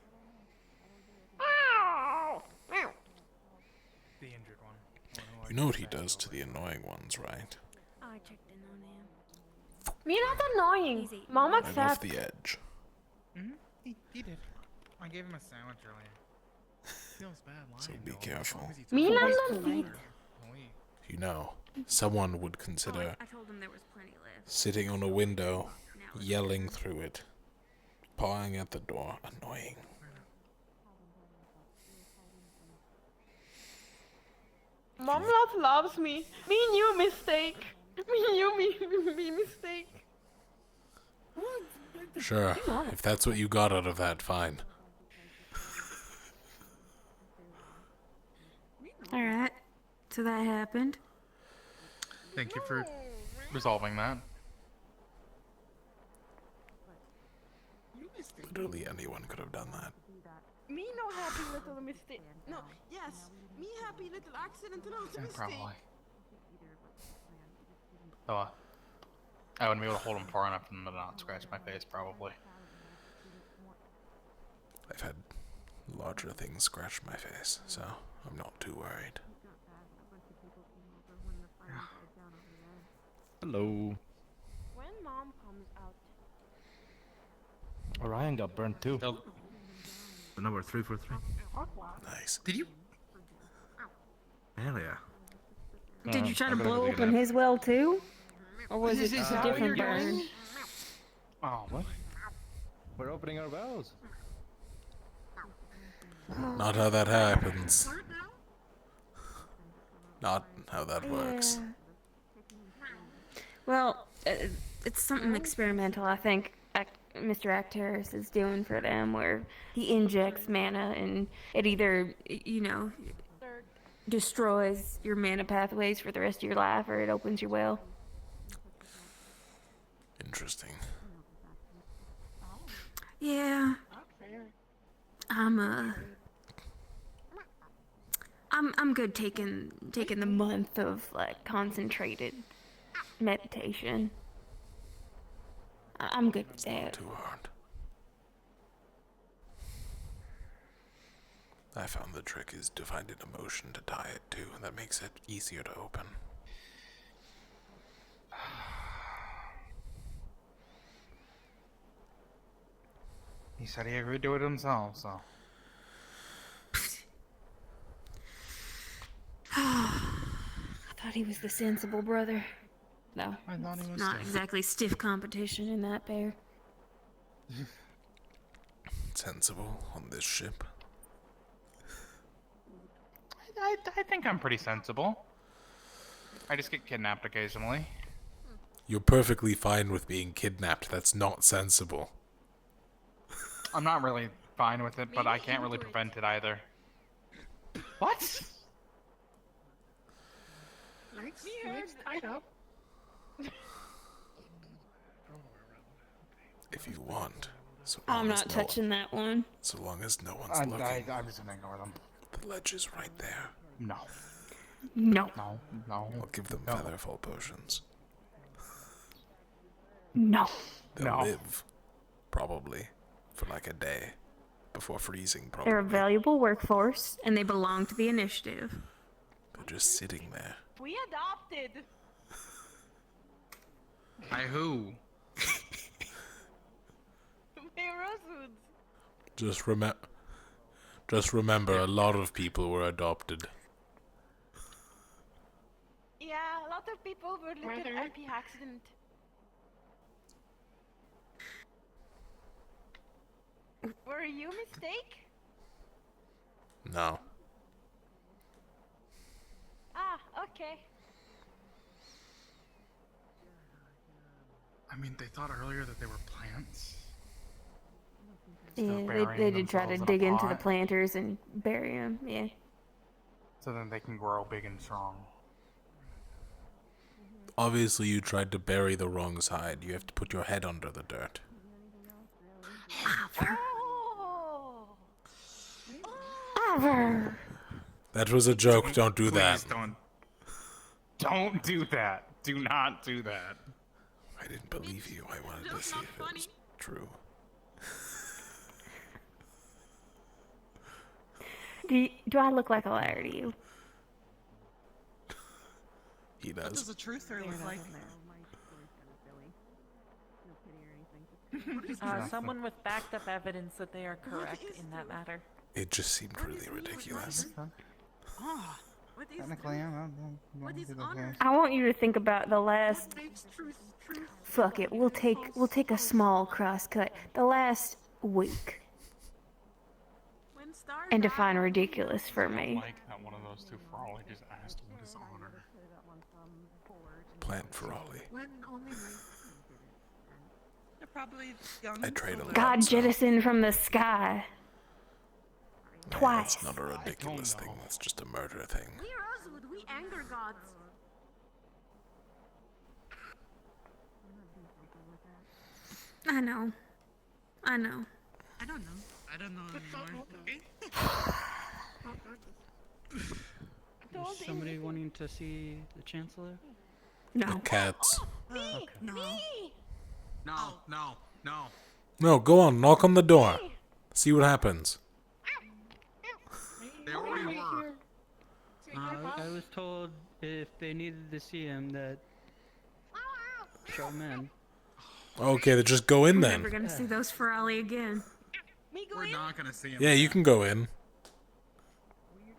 The injured one. You know what he does to the annoying ones, right? I checked in on him. You're not annoying. Mom I'm off accept. the edge. He did. I gave him a sandwich earlier. Feels bad lying. So be careful. Me not feet. You know, someone would consider I told him there was plenty left. sitting on a window, yelling through it, pawing at the door, annoying. Mom not loves me. Me and you mistake. Me and you me mistake. Sure, if that's what you got out of that, fine. Alright. So that happened. Thank you for resolving that. Literally anyone could have done that. Me no happy little mistake. No, yes. Me happy little accident and not a mistake. Probably. Oh, I wouldn't be able to hold him far enough for him to not scratch my face, probably. I've had larger things scratch my face, so I'm not too worried. Hello. When mom comes out. Orion got burnt too. The number 343. Nice. Did you? Hell yeah. Did you try to blow open his well too? Or was it just a different burn? Oh, what? We're opening our wells. Not how that happens. Not how that works. Well, it's something experimental, I think. Mr. Actaris is doing for them, where he injects mana and it either, destroys your mana pathways for the rest of your life, or it opens your well. Interesting. Yeah. I'm good taking the month of like concentrated meditation. I'm good with that. Too hard. I found the trick is to find an emotion to tie it to, and that makes it easier to open. He said he agreed to it himself, so. I thought he was the sensible brother. No, I thought he was not too. exactly stiff competition in that pair. Sensible on this ship. I think I'm pretty sensible. I just get kidnapped occasionally. You're perfectly fine with being kidnapped. That's not sensible. I'm not really fine with it, but I can't really prevent it either. What? Legs tied up. If you want. So I'm not touching that one. So long as no one's looking. I'm just gonna ignore them. The ledge is right there. No. No. No. I'll give them featherfall potions. No. They'll live. Probably. For like a day. Before freezing, probably. They're a valuable workforce, and they belong to the initiative. They're just sitting there. We adopted. By who? We're Rosewoods. Just remember, a lot of people were adopted. Yeah, a lot of people were little happy accident. Were you a mistake? No. Ah, okay. I mean, they thought earlier that they were plants. Yeah, they did try to dig into the planters and bury them, yeah. So then they can grow big and strong. Obviously, you tried to bury the wrong side. You have to put your head under the dirt. That was a joke. Don't do that. Don't do that. Do not do that. I didn't believe you. I wanted to see if it was true. Do I look like a liar to you? He does. What does a truther look like? Someone with backed up evidence that they are correct in that matter. It just seemed really ridiculous. Technically, I want you to think about the last. Fuck it. We'll take a small crosscut. The last week. And define ridiculous for me. Like that one of those two Frawley just asked what is honor. Plant Frawley. They're probably young. I trade a lot. God jettisoned from the sky. Twice. That's not a ridiculous thing. That's just a murder thing. We Rosewood, we anger gods. I know. I don't know. I don't know anymore. Is somebody wanting to see the Chancellor? No. The cats. Me! No. Me! No. No, go on. Knock on the door. See what happens. They already were. I was told if they needed to see him that show him in. Okay, then just go in We're then. never gonna see those Ferrari again. We're not gonna see him. Yeah, you can go in.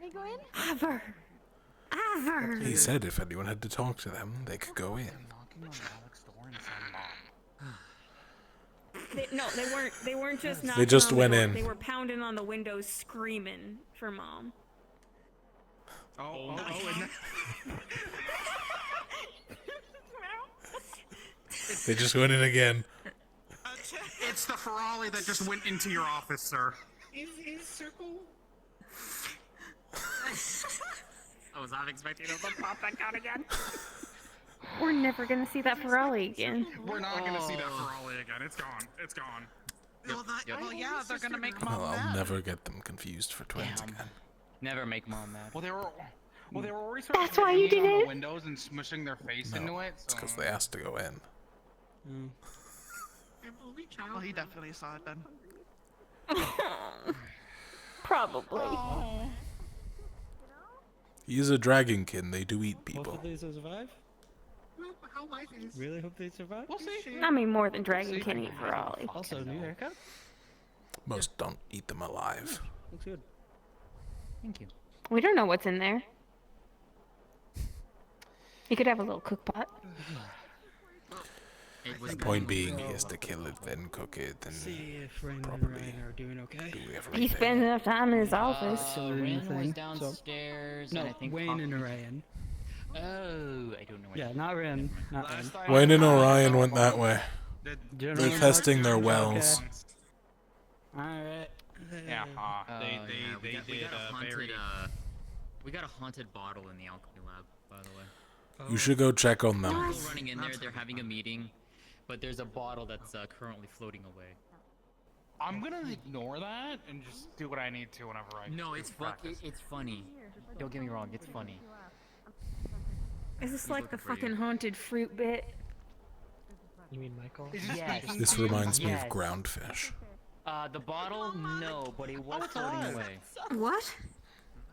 Me go in? Ever. He said if anyone had to talk to them, they could go in. They weren't just knocking They just on the went door. in. They were pounding on the windows, screaming for mom. They just went in again. It's the Ferrari that just went into your office, sir. Is circle? I was not expecting them to pop back out again. We're never gonna see that Ferrari again. We're not gonna see that Ferrari again. It's gone. It's gone. Well, yeah, they're gonna make Well, mom I'll mad. never get them confused for twins again. Never make mom mad. Well, they were already sort That's of why you hanging did on the it? windows and smushing their face No, into it. it's because they asked to go in. Well, he definitely saw it then. Probably. He's a dragonkin. They do eat Hope people. that they survive. How life is. Really hope they survive. We'll see. I mean, more than Dragon can eat Ferrari. Also, new haircut. Most don't eat them alive. Looks good. Thank you. We don't know what's in there. You could have a little cook pot. The point being, he has to kill it, then cook it, then See if Rain and properly Ryan are doing okay. do He everything. spends enough time in his office. Ren was Anything, downstairs, No, and I think Wayne and Orion. Oh, I don't know. Yeah, not Ren. Not Ren. Wayne and Orion went that way. General They're Mark? testing their wells. Alright. Yeah, we got did a haunted, very. we got a haunted bottle in the alchemy lab, by the way. You should go check on them. People running in there, they're having a meeting, but there's a bottle that's currently floating away. I'm gonna ignore that and just do what I need to whenever I. No, it's it's funny. Don't get me wrong, it's funny. Is this like the fucking haunted fruit bit? You mean Michael? Yes. This reminds me of groundfish. The bottle, no, but it was floating away. What?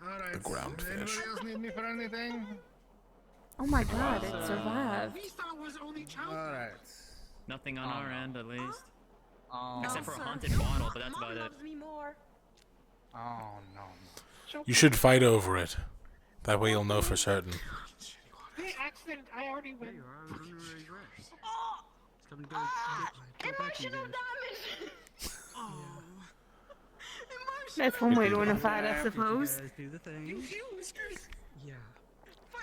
Alright. The groundfish. Anybody else need me for anything? Oh my god, it survived. We thought it was only child. Alright. Nothing on our end, at least. Oh, Except for a haunted bottle, but that's Mom about it. loves me more. oh no. You should fight over it. That way you'll know for certain. The accident, I already went. Emotional damage. Oh. That's one way to win a fight, I suppose. Do the thing. Yeah.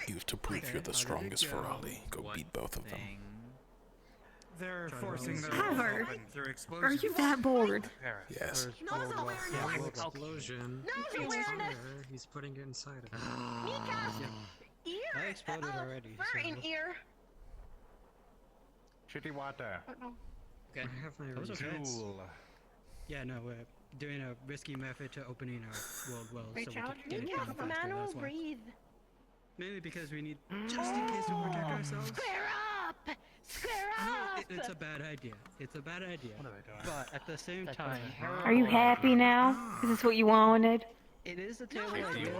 You have to prove you're the strongest Ferrari. Go beat both of them. They're forcing their Trevor, open through are explosions. you that bored? Yes. Nose awareness. Explosion. Nose awareness. He's putting it inside of Mika. Ear. I exploded already, Fur so- in ear. Shitty water. Okay. I have my Jewel. Yeah, no, we're doing a risky method to opening our world wells so we can get it Mika, done faster, man will that's why. breathe. Mainly because we need, just in case to protect ourselves. Square up. Square No, up. it's a bad idea. It's a bad idea. But at the same time, Are you happy now? Is this what you wanted? it is a terrible idea.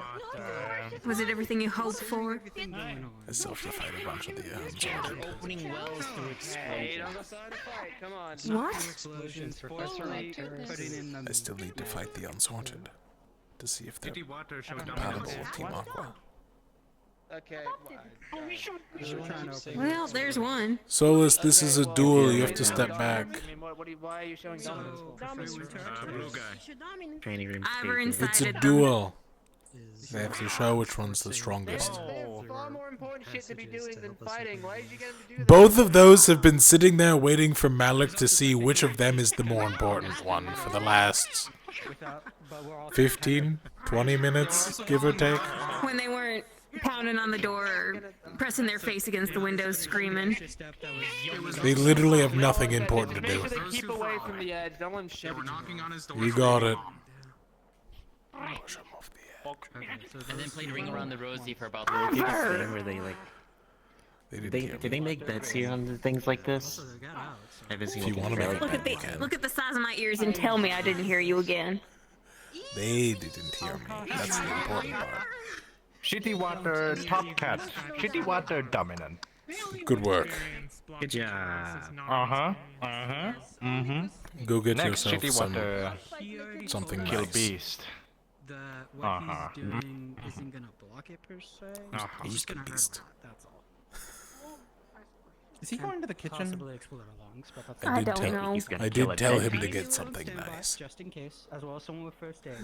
Was it everything you hoped for? Everything going on. I still have to fight a bunch of the They're opening wells through Hey, don't explosions. go side to fight. Come on. What? Explosions, Oh forcefully putting in them. I still need to fight the unsorted to see if they're Shitty water showed compatible dominance. with Team Aqua. Okay. Oh, we should. We're trying to open Well, there's one. Solus, this is a duel. You have to step back. I mean, why are you showing dominance for? Blue guy. Should dominate. Training room. Ivor It's incited a them. duel. They have to show which one's the strongest. They have far more important shit to be doing than fighting. Why did you get him to do that? Both of those have been sitting there waiting for Malik to see which of them is the more important one for the last 15, 20 minutes, give or take. When they weren't pounding on the door or pressing their face against the windows screaming. They literally have nothing important to Make do. sure they keep away from the edge. Don't let them shove it. Knocking on his door. You got it. And then played Ring Around the Rosie for about Do you have 30 this thing where they like? They Do they make bets here on things like this? Every single you wanna thing, make right? Look at the size of my ears and tell me I didn't hear you again. They didn't hear me. That's the important part. Shitty water top cat. Shitty water dominant. Good work. Good job. Uh-huh. Uh-huh. Mm-hmm. Go get Next yourself shitty some water. something Kill nice. beast. The what he's doing isn't gonna block it per se. Uh-huh. It's just Who's the gonna hurt beast? a lot, that's all. Is he going to the kitchen? Possibly explode our lungs, but that's I don't know. I did tell him to get something nice. Just in case, as well as someone with first aid.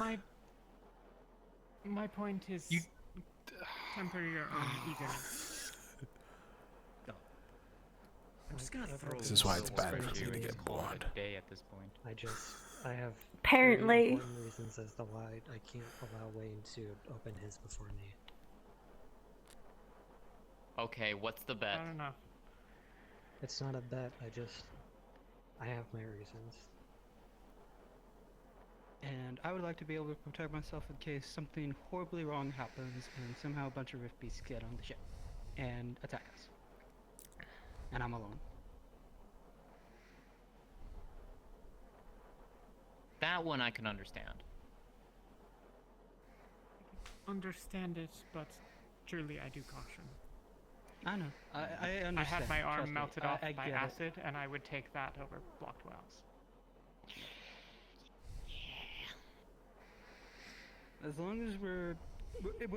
My point is temper your own eagerness. This is why it's bad for me to get bored. Day at this point. I have Apparently. very important reasons as to why I can't allow Wayne to open his before me. Okay, what's the bet? I don't know. It's not a bet. I have my reasons. And I would like to be able to protect myself in case something horribly wrong happens and somehow a bunch of Rift Beasts get on the ship and attack us. And I'm alone. That one I can understand. Understand it, but truly I do caution. I know. I understand. I had my Trust arm me. melted I off by get it. acid, and I would take that over blocked wells. As long as we're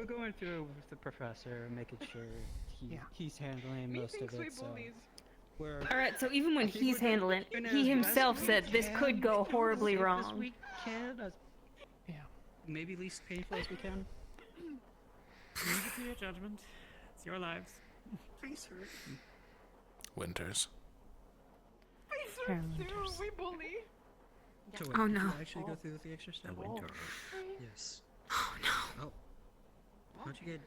going through it with the professor, making sure he's handling most of it. So All right, so even when he's handling it, he himself said this could go horribly wrong. As we can, maybe least painful as we can. Leave it to your judgment. It's your lives. Please hurt. Winters. Please hurt too. We bully. So Oh, did no. you actually go through with the extra stuff? Yes. Oh no. Oh. How'd you get?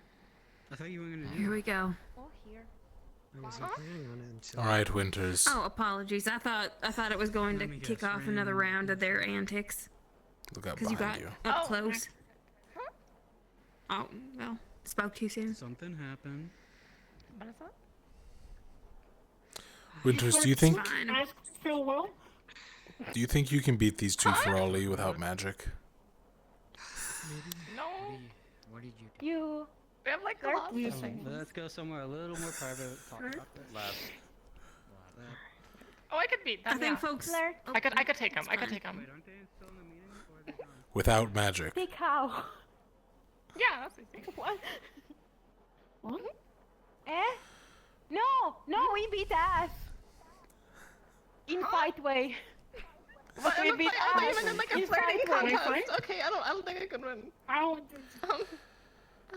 I thought you were gonna do. Here we go. I wasn't planning on it until. All right, Winters. Oh, apologies. I thought it was going to kick off another round of their antics. Look up Because you got behind you. up close. Oh, well, spoke too soon. Something happened. What is that? Winters, do you think Guys feel well? you can beat these two Ferali without magic? No. What did you do? You. We have like a lot of things. Let's go somewhere a little more private. Talk about this. Oh, I could beat them. I think yeah. folks. I could take them. I could take them. Wait, aren't they still in the meeting or are they gone? Without magic. Big cow. Yeah, that's easy. What? What? No, we beat ass. In fight way. But we beat I'm ass. even in like a In flirting fight way. contest. Okay, I don't think I can win.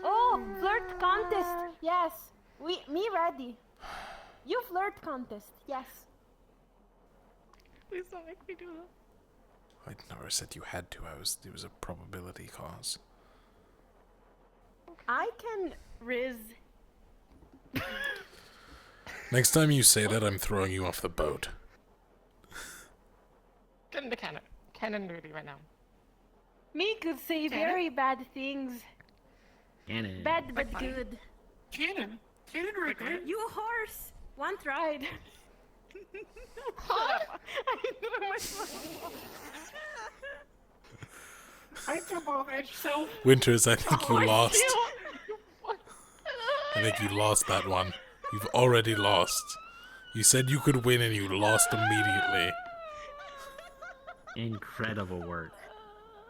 Oh, flirt contest. Yes. Me ready. You flirt contest. Yes. Please don't make me do that. I never said you had to. It was a probability cause. I can riz. Next time you say that, I'm throwing you off the boat. Get into cannon. Cannon duty right now. Me could say very bad things. Cannon. Bad but good. Cannon. Cannon right there. You a horse. One tried. I jump off edge self. Winters, I think you I lost. feel- I think you lost that one. You've already lost. You said you could win and you lost immediately. Incredible work.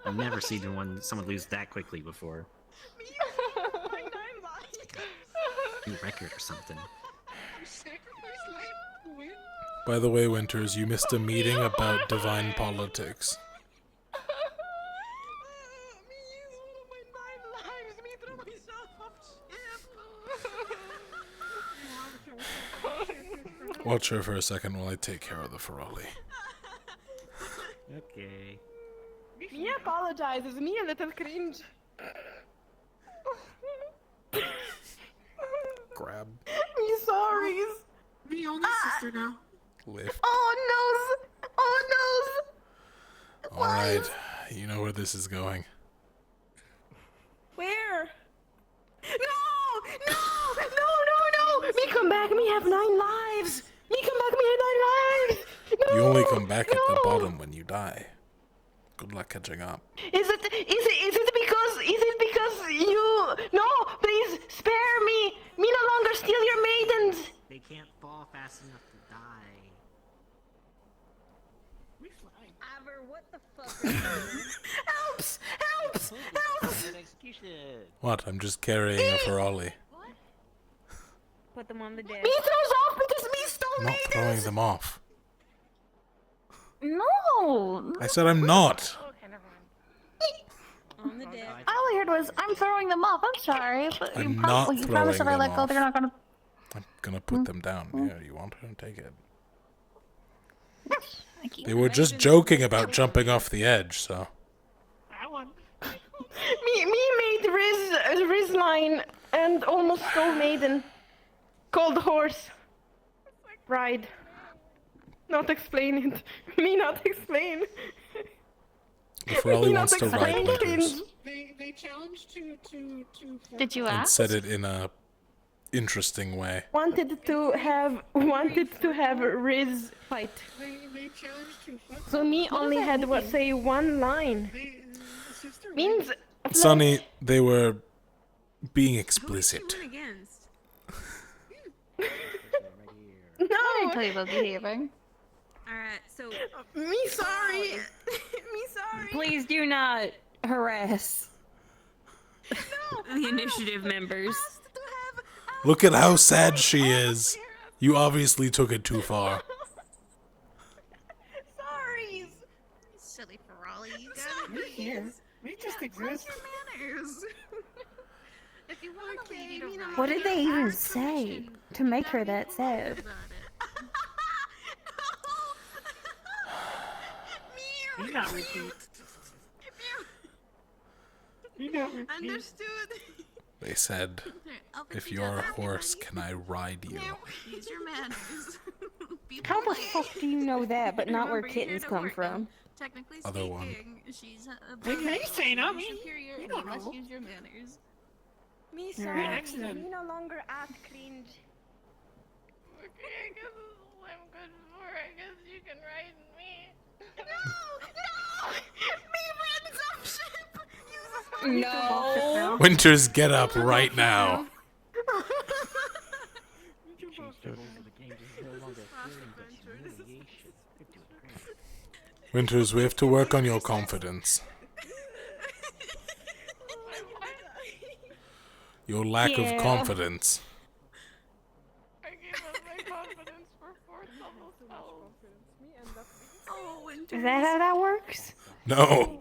I've never seen someone lose that quickly before. New record or something. By the way, Winters, you missed a meeting about divine politics. Watch her for a second while I take care of the Ferali. Okay. Me apologizes. Me a little cringe. Grab. Me sorries. Me only sister now. Lift. Oh no! Oh no! Alright, you know where this is going. Where? No! Me come back. Me have 9 lives. Me come back. Me have 9 lives. No! You only come back at the bottom when you die. Good luck catching up. Is it because you? No, please spare me. Me no longer steal your maidens. They can't fall fast enough to die. Ivor, what the fuck are you doing? Helps! Execution. What? I'm just carrying a Ferali. Put them on the deck. Me throws off because me stole I'm not throwing them off. No. I said I'm not. On the deck. All I heard was, I'm throwing them off. I'm sorry. But I'm you not promise if I throwing let them go, off. they're not gonna. I'm gonna put them down. Yeah, you want to take it. They were just joking about jumping off the edge, so. Me made Riz line and almost stole Maiden. Called the horse. Ride. Not explain it. Me not explain. The Ferrari wants to ride Winters. They challenged to Did you And said it in a interesting way. Wanted to have Riz fight. They challenged to fight. So me only had say one line. Means Sonny, they were being explicit. No. Playable behaving. Alright, so Me sorry. Me sorry. Please do not harass the initiative members. Look at how sad she is. You obviously took it too far. sorry. Silly Ferrari, you gotta be here. We just exist. Manners. If you want a lady to ride, What did they even say to make her that sad? Understood. They said, if you're a horse, can I ride you? Use your manners. How the fuck do you know that, but not where kittens come from? Technically Other one. speaking, she's Hey, say not me. superior, You and don't you must know. use your manners. Me sorry. Accident. Me no longer act cringe. Okay, I guess this is what I'm good for. I guess you can ride me. No! Me run some ship! No. Winters, get up right now. Winters, we have to work on your confidence. Your lack of confidence. I gave up my confidence for 4th level spells. Oh, Winter. Is that how that works? No.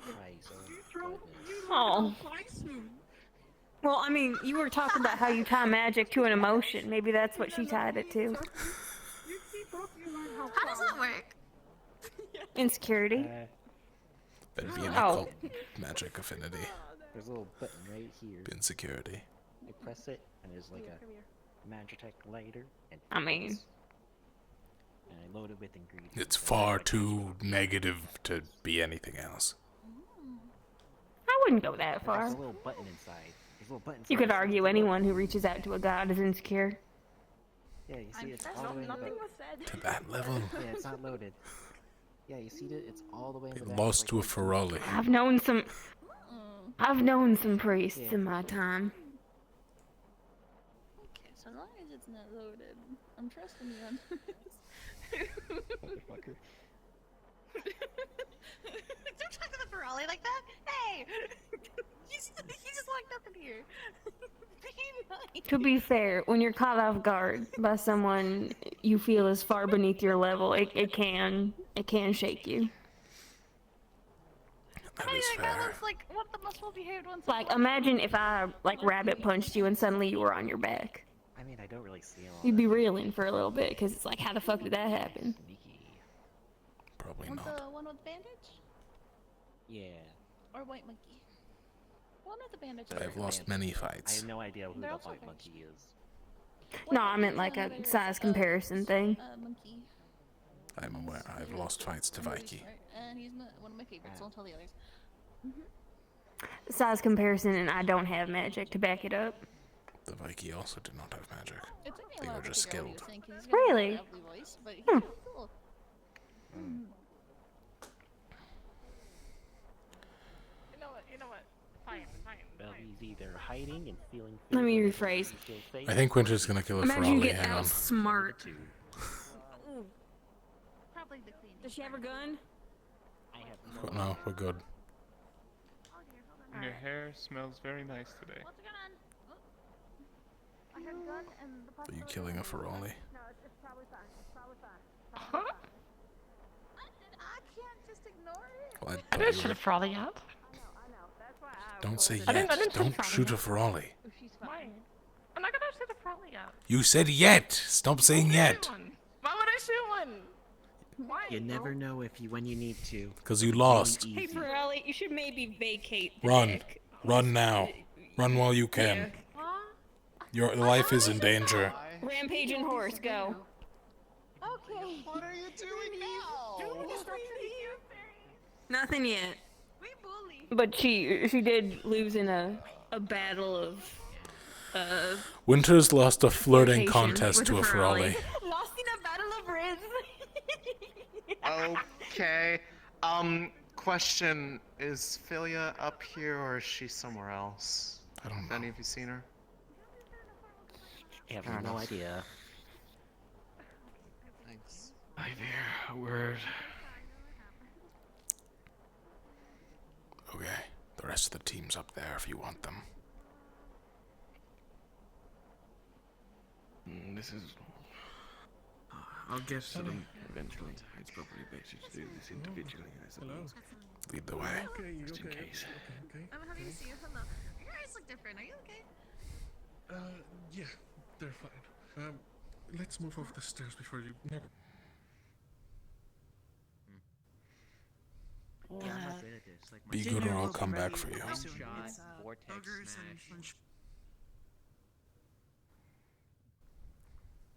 Oh. Well, I mean, you were talking about how you tie magic to an emotion. Maybe that's what she tied it to. How does that work? Insecurity. That'd be an Oh. occult magic affinity. There's a little button right here. Insecurity. You press it, and there's like a Magitech lighter. And I mean, and I load it with ingredients. It's far too negative to be anything else. I wouldn't go that There's far. a little button inside. There's a little button. You could argue anyone who reaches out to a god is insecure. Yeah, you see, it's all the way in the back. To that level. Yeah, it's not loaded. Yeah, you see it? It's all the way in the They back. lost to a Ferrari. I've known some priests in my time. Okay, so as long as it's not loaded, I'm trusting you on this. Motherfucker. Don't talk to the Ferrari like that! Hey! He's just locked up in here. Be nice. To be fair, when you're caught off guard by someone you feel is far beneath your level, it can shake you. That is That fair. looks like one of the most well-behaved ones. Like, imagine if I rabbit punched you and suddenly you were on your back. I mean, I don't really see him. You'd be reeling for a little bit because it's like, how the fuck did that happen? Probably Want not. the one with bandage? Yeah. Or white monkey? One with the bandage. I've lost many I fights. have no idea who They're the also white French. monkey is. No, I meant like a size comparison thing. Monkey. I'm aware. I've lost fights to Vicky. And he's one of my favorites, so I'll tell the others. Size comparison, and I don't have magic to back it up. The Vicky also did not have magic. It took me a They while were to just figure out what he skilled. was saying, 'cause he's got a Really? really lovely voice, but he's Hmm. really cool. You know what? Fine. Well, he's either hiding and feeling. Let me fear, or rephrase. he feels safe. I think Winter's gonna kill a Imagine Ferrari. getting Hang on. outsmart. Probably the cleaning. Does she have a gun? I have Oh, no, we're good. Your hair smells very nice today. What's going on? I heard gun and the Are you killing a Ferrari? No, it's probably fine. It's probably fine. I can't just ignore it. Well, I didn't shoot a Ferrari yet. Don't say I didn't yet. shoot a Don't Ferrari shoot a yet. Ferrari. Why? I'm not gonna shoot a Ferrari yet. You said yet. Stop saying yet. Why would I shoot one? You never know if you when you need to. 'Cause you It's lost. really Hey, easy. Pirelli, you should maybe vacate the Run. deck. Run now. Run while you can. Your life is in danger. Rampage and horse, go. Okay. What are you doing now? Nothing yet. But she did lose in a battle of Winters lost a flirting flirtation contest with to a Ferrari. Lost in a battle of Riz. Okay. Question, is Philia up here or is she somewhere else? I don't know. Any of you seen her? I have Fair no enough. idea. Thanks. I hear a word. Okay, the rest of the team's up there if you want them. This is... I'll get to them eventually. It's probably better to do this individually, I suppose. Lead the way. Just in case. I'm happy to see you. Hello. Your eyes look different. Are you okay? Yeah, they're fine. Let's move off the stairs before you... Be good or I'll come back for you.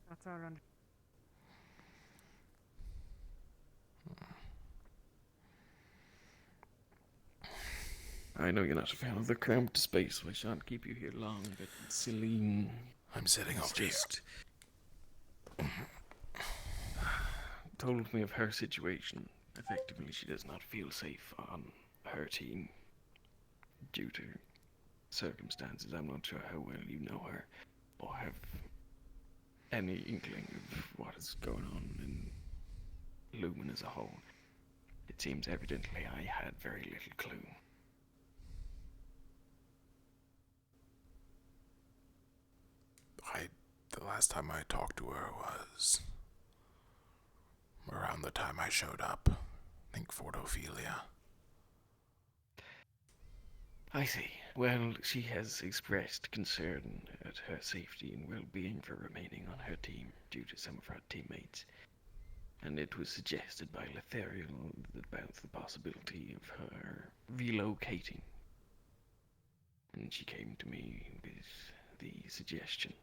That's our run. I know you're not a fan of the cramped space, so I shan't keep you here long, but Celine... I'm sitting over just told me of her situation. Effectively, she does not feel safe on her team due to circumstances. I'm not sure how well you know her or have any inkling of what is going on in Lumen as a whole. It seems evidently I had very little clue. The last time I talked to her was around the time I showed up. I think Fort Ophelia. I see. Well, she has expressed concern at her safety and well-being for remaining on her team due to some of her teammates. And it was suggested by Letheriel about the possibility of her relocating. And she came to me with the suggestion.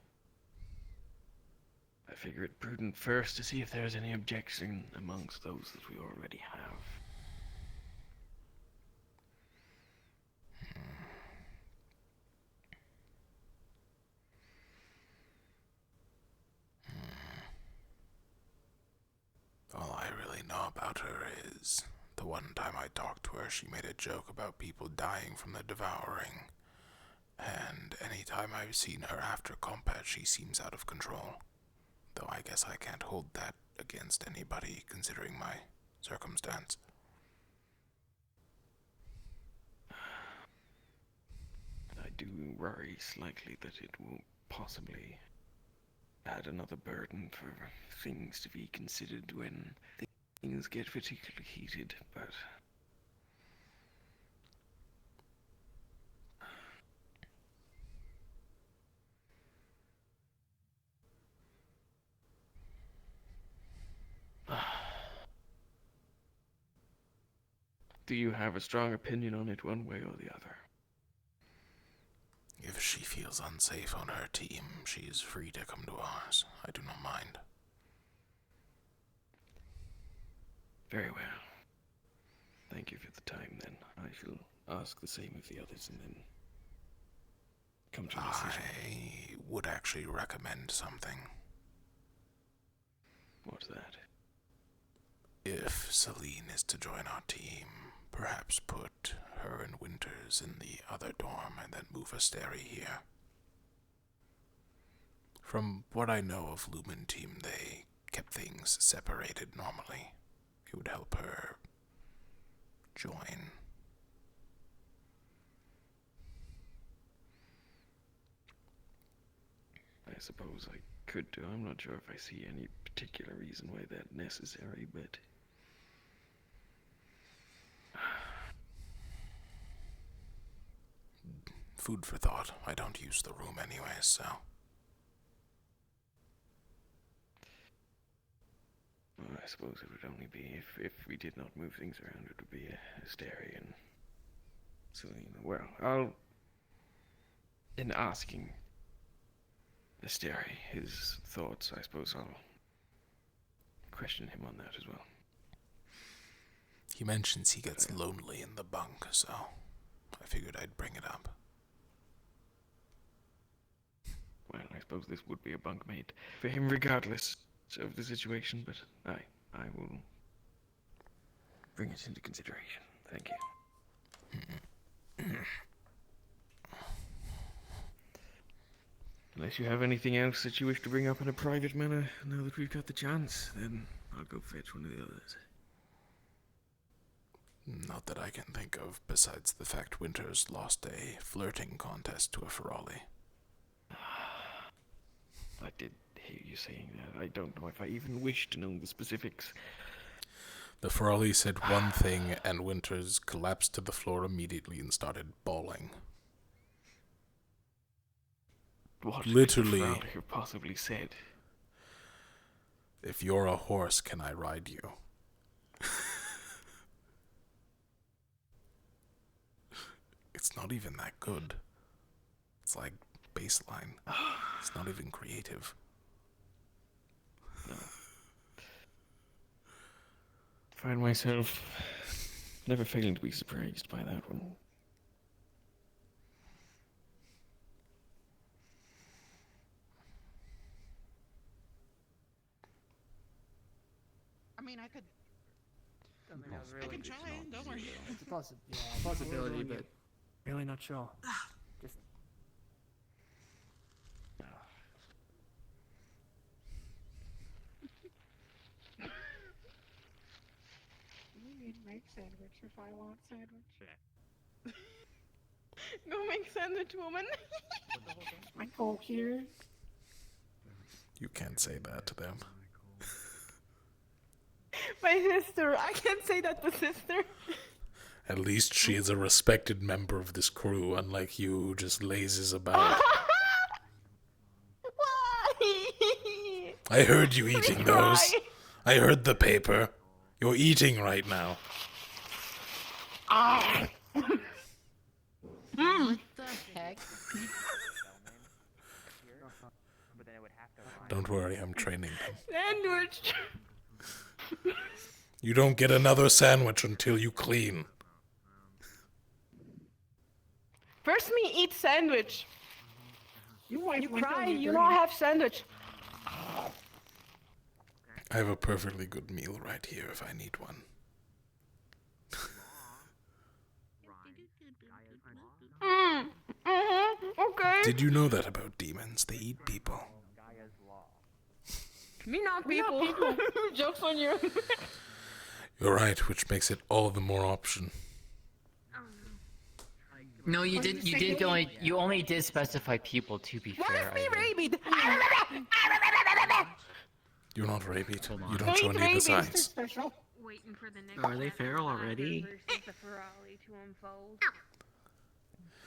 I figure it prudent first to see if there's any objection amongst those that we already have. All I really know about her is the one time I talked to her, she made a joke about people dying from the devouring. And any time I've seen her after combat, she seems out of control. Though I guess I can't hold that against anybody, considering my circumstance. I do worry slightly that it will possibly add another burden for things to be considered when things get particularly heated, but... Do you have a strong opinion on it one way or the other? If she feels unsafe on her team, she is free to come to ours. I do not mind. Very well. Thank you for the time, then. I shall ask the same of the others and then come to a decision. I would actually recommend something. What's that? If Celine is to join our team, perhaps put her and Winters in the other dorm and then move Asteri here. From what I know of Lumen team, they kept things separated normally. It would help her join. I suppose I could do. I'm not sure if I see any particular reason why that's necessary, but... Food for thought. I don't use the room anyways, so... Well, I suppose it would only be if we did not move things around, it would be a Asterian. So, well, in asking Asteri his thoughts, I suppose I'll question him on that as well. He mentions he gets lonely in the bunk, so I figured I'd bring it up. Well, I suppose this would be a bunkmate for him regardless of the situation, but I will bring it into consideration. Thank you. Unless you have anything else that you wish to bring up in a private manner, now that we've got the chance, then I'll go fetch one of the others. Not that I can think of, besides the fact Winters lost a flirting contest to a Ferrari. I did hear you saying that. I don't know if I even wish to know the specifics. The Ferrari said one thing, and Winters collapsed to the floor immediately and started bawling. What literally, could the Ferrari have possibly said? If you're a horse, can I ride you? It's not even that good. It's like baseline. It's not even creative. No. Find myself never failing to be surprised by that one. I mean, I could. I can try. Don't worry. It's a possibility, but really not sure. Just. You need make sandwich if I want sandwich. Go make sandwich, woman. My fault here. You can't say that to them. My sister. I can't say that to sister. At least she is a respected member of this crew, unlike you who just lazes about. Why? I heard you eating those. I heard the paper. You're eating right now. What the heck? Don't worry, I'm training them. Sandwich. You don't get another sandwich until you clean. First me eat sandwich. You cry, you don't have sandwich. I have a perfectly good meal right here if I need one. Okay. Did you know that about demons? They eat people. Me not people. Jokes on you. You're right, which makes it all the more option. No, you did. You only did specify people. To be fair, What if me rabied? You're not rabied. You don't show any of the signs. Waiting for the next. Are they feral already?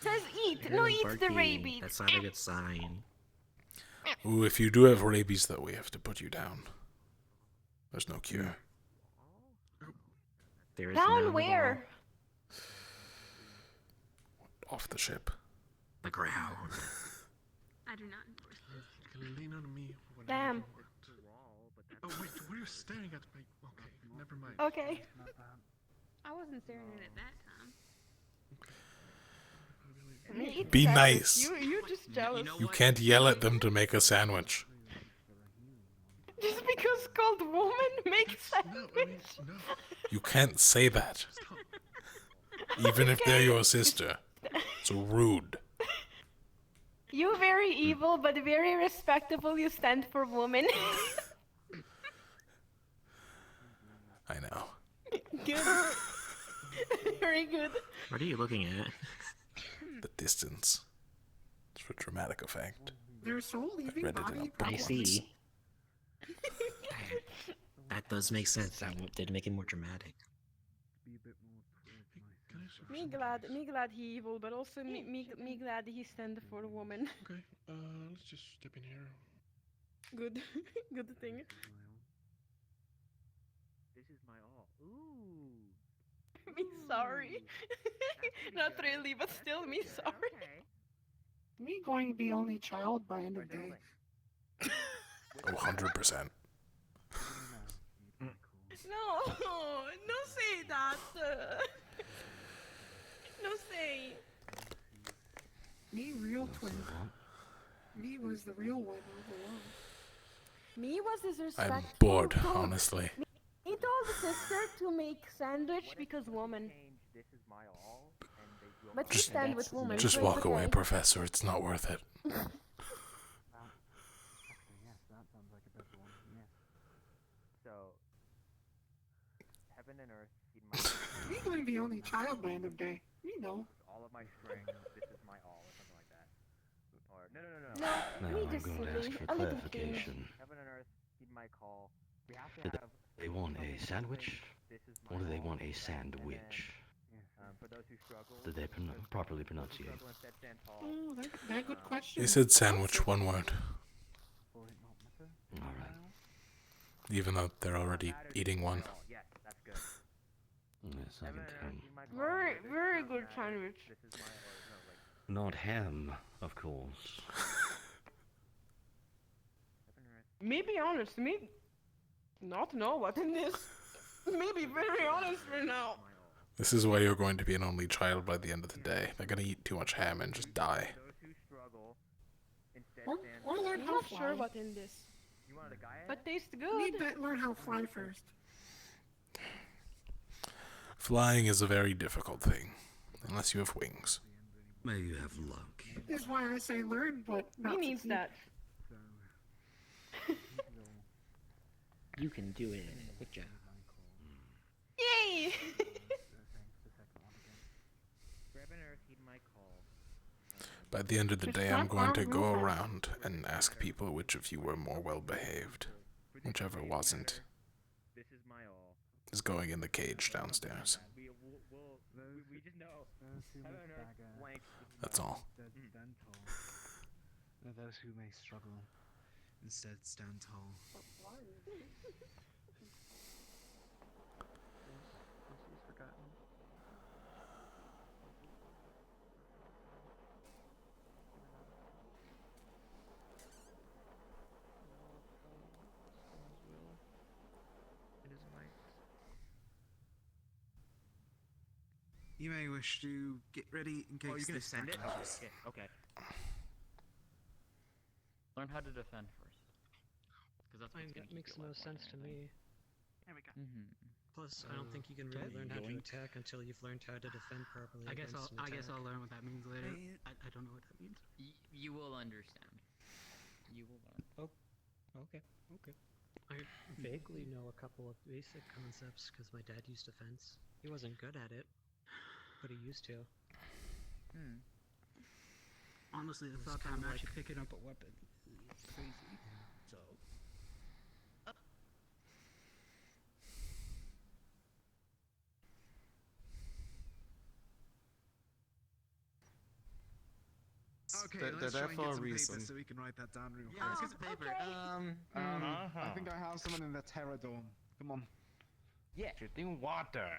Says eat. No, eat the rabied. That's not a good sign. Ooh, if you do have rabies, though, we have to put you down. There's no cure. There is Down where? Off the ship. The ground. I do not endorse this. Lean on me. Damn. Oh wait, what are you staring at me? Okay, never mind. Okay. I wasn't staring at it that time. Me eat Be sandwich. nice. You're just jealous. You can't yell at them to make a sandwich. Just because it's called woman makes sandwich. You can't say that. Even if they're your sister. It's rude. You very evil, but very respectable. You stand for woman. I know. Good. Very good. What are you looking at? The distance. It's for dramatic effect. There's soul leaving read it in a book I see. once. That does make sense. That did make it more dramatic. Me glad he evil, but also me glad he stand for a woman. Okay, let's just step in here. Good, good thing. This is my all. Ooh. Me sorry. Not really, but still me sorry. Me going the only child by end of day. 100%. No, no say that. No say. Me real twin. Me was the real one all along. Me was disrespectful. I'm bored, Told- honestly. He told the sister to make sandwich because woman. But he stand with woman. Just so it's walk away, okay. Professor. It's not worth it. Yes, that sounds like a better one. Yes. So, heaven and earth feed my. Me going the only child by end of day. Me know. All of my strength. This is my all, or something like that. Or no. No, Now me I'm just going to silly. ask for A little kid. clarification. Heaven and earth heed my call. We have to Do have. they want a sandwich, or do they want a sandwich? For those who struggle. Did they properly pronunciate? Oh, that good question. He said sandwich, one word. Alright. Even though they're already eating one. Yes, that's good. Yes, I can tell. Very, very good sandwich. Not ham, of course. Me be honest, me not know what in this. Me be very honest right now. This is why you're going to be an only child by the end of the day. They're gonna eat too much ham and just die. Or learn I'm how not to fly. sure what in this. But tastes good. Need to learn how to fly first. Flying is a very difficult thing, unless you have wings. May you have luck. Is why I say learn, but not He needs succeed. that. You can do it. Good job. Yay! By the end of the day, I'm going to go around and ask people which of you were more well behaved. Whichever wasn't is going in the cage downstairs. We just know. That's all. Those who may struggle instead stand tall. You may wish to get ready in case Oh, you're gonna this send it? backfires. Okay. Learn how to defend first. Because that's what's That gonna makes keep no your life sense to on, I me. There we go. Plus, I don't think you can really learn how to attack until you've learned how to defend properly. I guess against an I guess attack. I'll learn what that means later. I don't know what that means. You will understand. You will learn. Okay. I vaguely know a couple of basic concepts because my dad used defense. He wasn't good at it, but he used to. Honestly, the It's thought that kinda I'm like- actually picking up a weapon is crazy. So. Okay, They're let's there try and for get a some reason. paper so we can write that down real Yeah, let's quick. get some paper. I think I have someone in the Terror Dome. Come on. Yeah. Shooting water.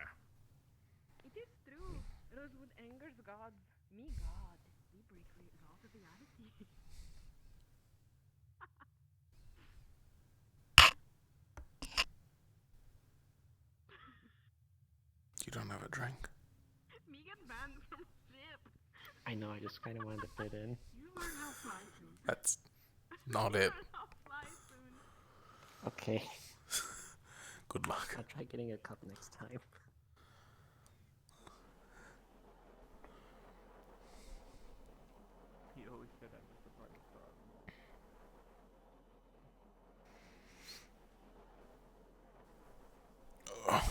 It is true. Rosewood angers gods. Me god. We break laws of reality. You don't have a drink? Me get banned from ship. I know, I just kind of wanted to fit in. You learn how to fly soon. That's not it. How to fly soon. Okay. Good luck. I'll try getting a cup next time. He always said I was the brightest star of them all.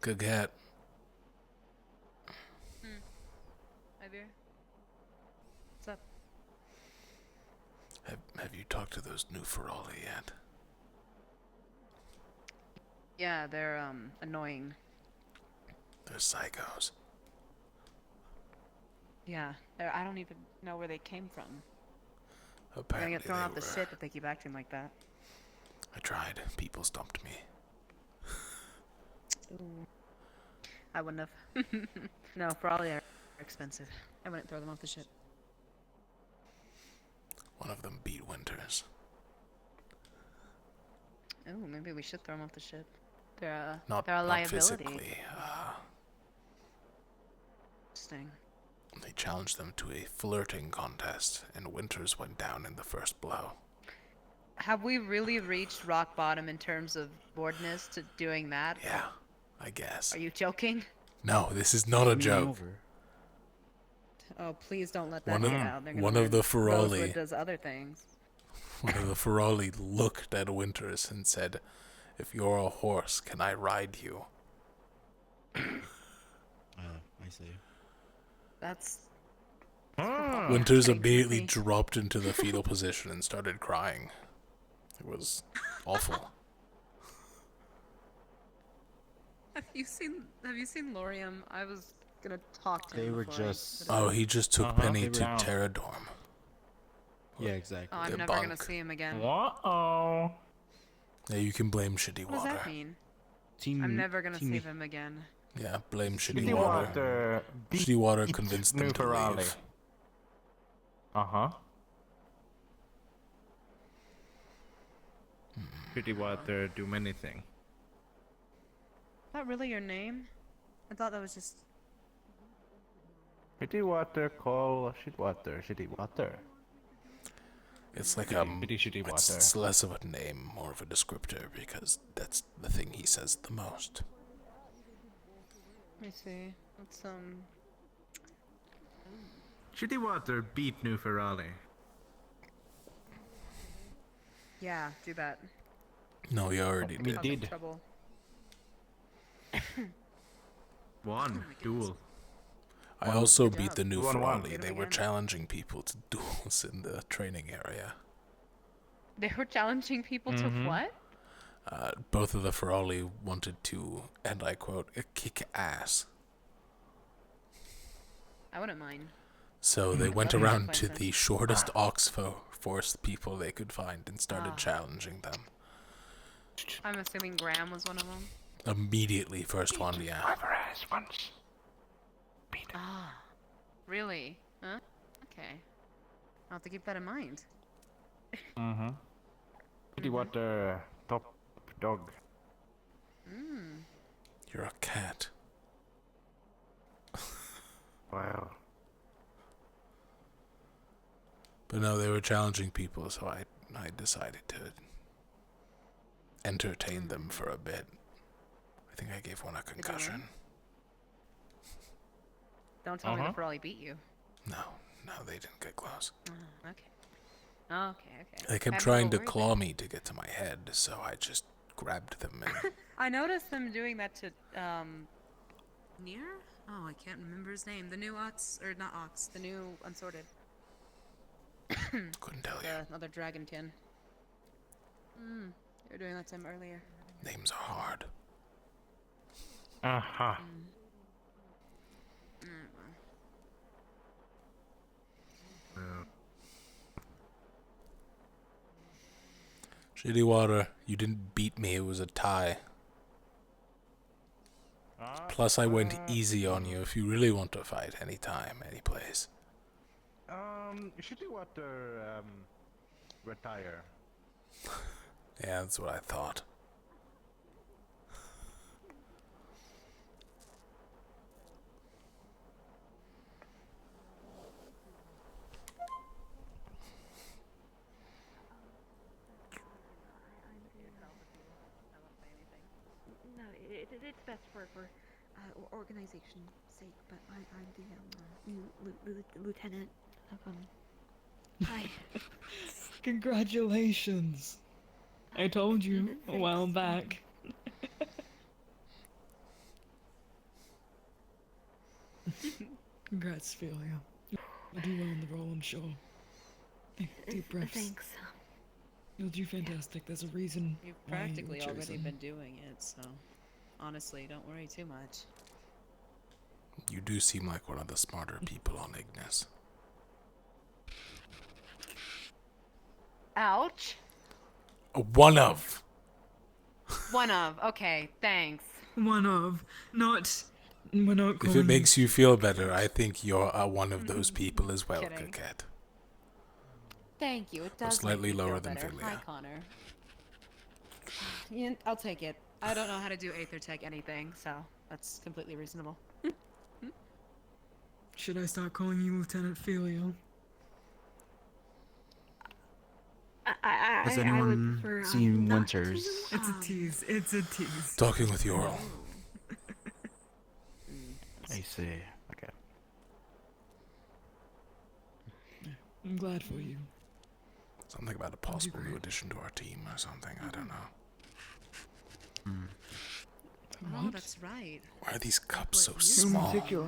Good cat. Hi, Beer. What's up? Have you talked to those new Ferali yet? Yeah, they're annoying. They're psychos. Yeah, I don't even know where they came from. They're gonna Apparently get thrown they off the were- ship if they keep acting like that. I tried. People stopped me. Ooh. I wouldn't have. No, probably are expensive. I wouldn't throw them off the ship. One of them beat Winters. Oh, maybe we should throw them off the ship. They're Not a liability. physically. Interesting. They challenged them to a flirting contest, and Winters went down in the first blow. Have we really reached rock bottom in terms of boredness to doing that? Yeah, I guess. Are you joking? No, this is not a joke. Oh, please don't let that One get of- out. They're gonna one of learn the Ferali- Rosewood does other things. One of the Ferali looked at Winters and said, "If you're a horse, can I ride you?" I see. That's Winters immediately dropped into the fetal position and started crying. It was awful. Have you seen Lorium? I was gonna talk to him. They were before I just- put it Oh, on. he just took Penny to Terradorm. Yeah, exactly. Oh, I'm The never gonna bunk. see him again. Uh-oh. Yeah, you can blame Shitty What does Water. that mean? I'm never gonna see him again. Yeah, blame Shitty Shitty Water. Water Shitty Water beat convinced New them to Ferali. leave. Uh-huh. Pretty water do many things. Is that really your name? I thought that was just. Pretty water call shit water, shitty water. It's like Pretty shitty water. it's less of a name, more of a descriptor, because that's the thing he says the most. Let me see. Let's Shitty water beat New Ferali. Yeah, do that. No, he already We did. did. Trouble. One duel. I also beat the new One, one. Ferali. They were challenging people to duels in the training area. They were challenging people to what? Both of the Ferali wanted to, and I quote, kick ass. I wouldn't mind. So they went That makes around fun to sense. the shortest Force people they could find and started challenging them. I'm assuming Graham was one of them. Immediately, first one, yeah. once. Ah, really? Huh? Okay. I'll have to keep that in mind. Mm-hmm. Pretty water top dog. You're a cat. Wow. But no, they were challenging people, so I decided to entertain them for a bit. I think I gave one a concussion. Don't tell me the Ferali beat you. No, they didn't get close. Okay. Okay. They kept I'm a trying to little worried claw me to get to my head, so I just grabbed them and I noticed them doing that to Near? Oh, I can't remember his name. The new Ox, or not Ox, the new Unsorted. couldn't tell you. The other dragonkin. They were doing that to him earlier. Names are hard. Uh-huh. Shitty Water, you didn't beat me, it was a tie. Plus I went easy on you if you really want to fight anytime, any place. Shitty water, retire. Yeah, that's what I thought. No, it's best for organization's sake, but I'm the new lieutenant. Hi. Congratulations! I told you a while back. Congrats, Philia. You'll do well in the role, I'm sure. Deep breaths. Thanks. You'll do fantastic. There's a reason You've why you practically were already chosen. been doing it, so honestly, don't worry too much. You do seem like one of the smarter people on Ignis. Ouch. One of. One of. Okay, thanks. One of. Not... We're not If calling it makes you feel better, I think you're one of those people as well, Kidding. Coquette. Thank you. It does slightly make me lower feel than better. Philia. Hi, Connor. I'll take it. I don't know how to do Aether Tech anything, so that's completely reasonable. Should I start calling you Lieutenant Philia? Has I would anyone prefer, seen not Winters? to, It's a tease. It's a tease. Talking with Yoral. I see. Okay. I'm glad for you. Something about a possible new addition to our team or something, I don't know. Oh, that's right. Why are these cups so In small? particular.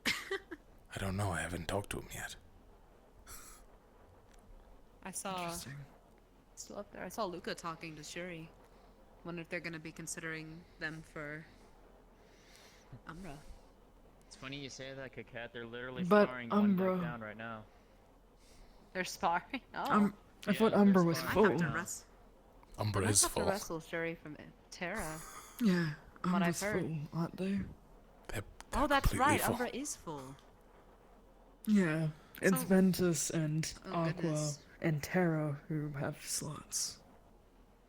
I don't know, I haven't talked to him yet. I saw. Still up there. I saw Luca talking to Shuri. Wonder if they're gonna be considering them for Umbra. It's funny you say that, Coquette. They're literally But sparring one Umbra. deck down right now. They're sparring? Oh. I thought Umbra was I full. have to wrestle. Umbra I is have to full. wrestle Shuri from Terra. Yeah, From what I've Umbra's heard. full, aren't they? Oh, that's completely right. full. Umbra is full. Yeah, it's So- Ventus and Oh, Aqua goodness. and Terra who have slots.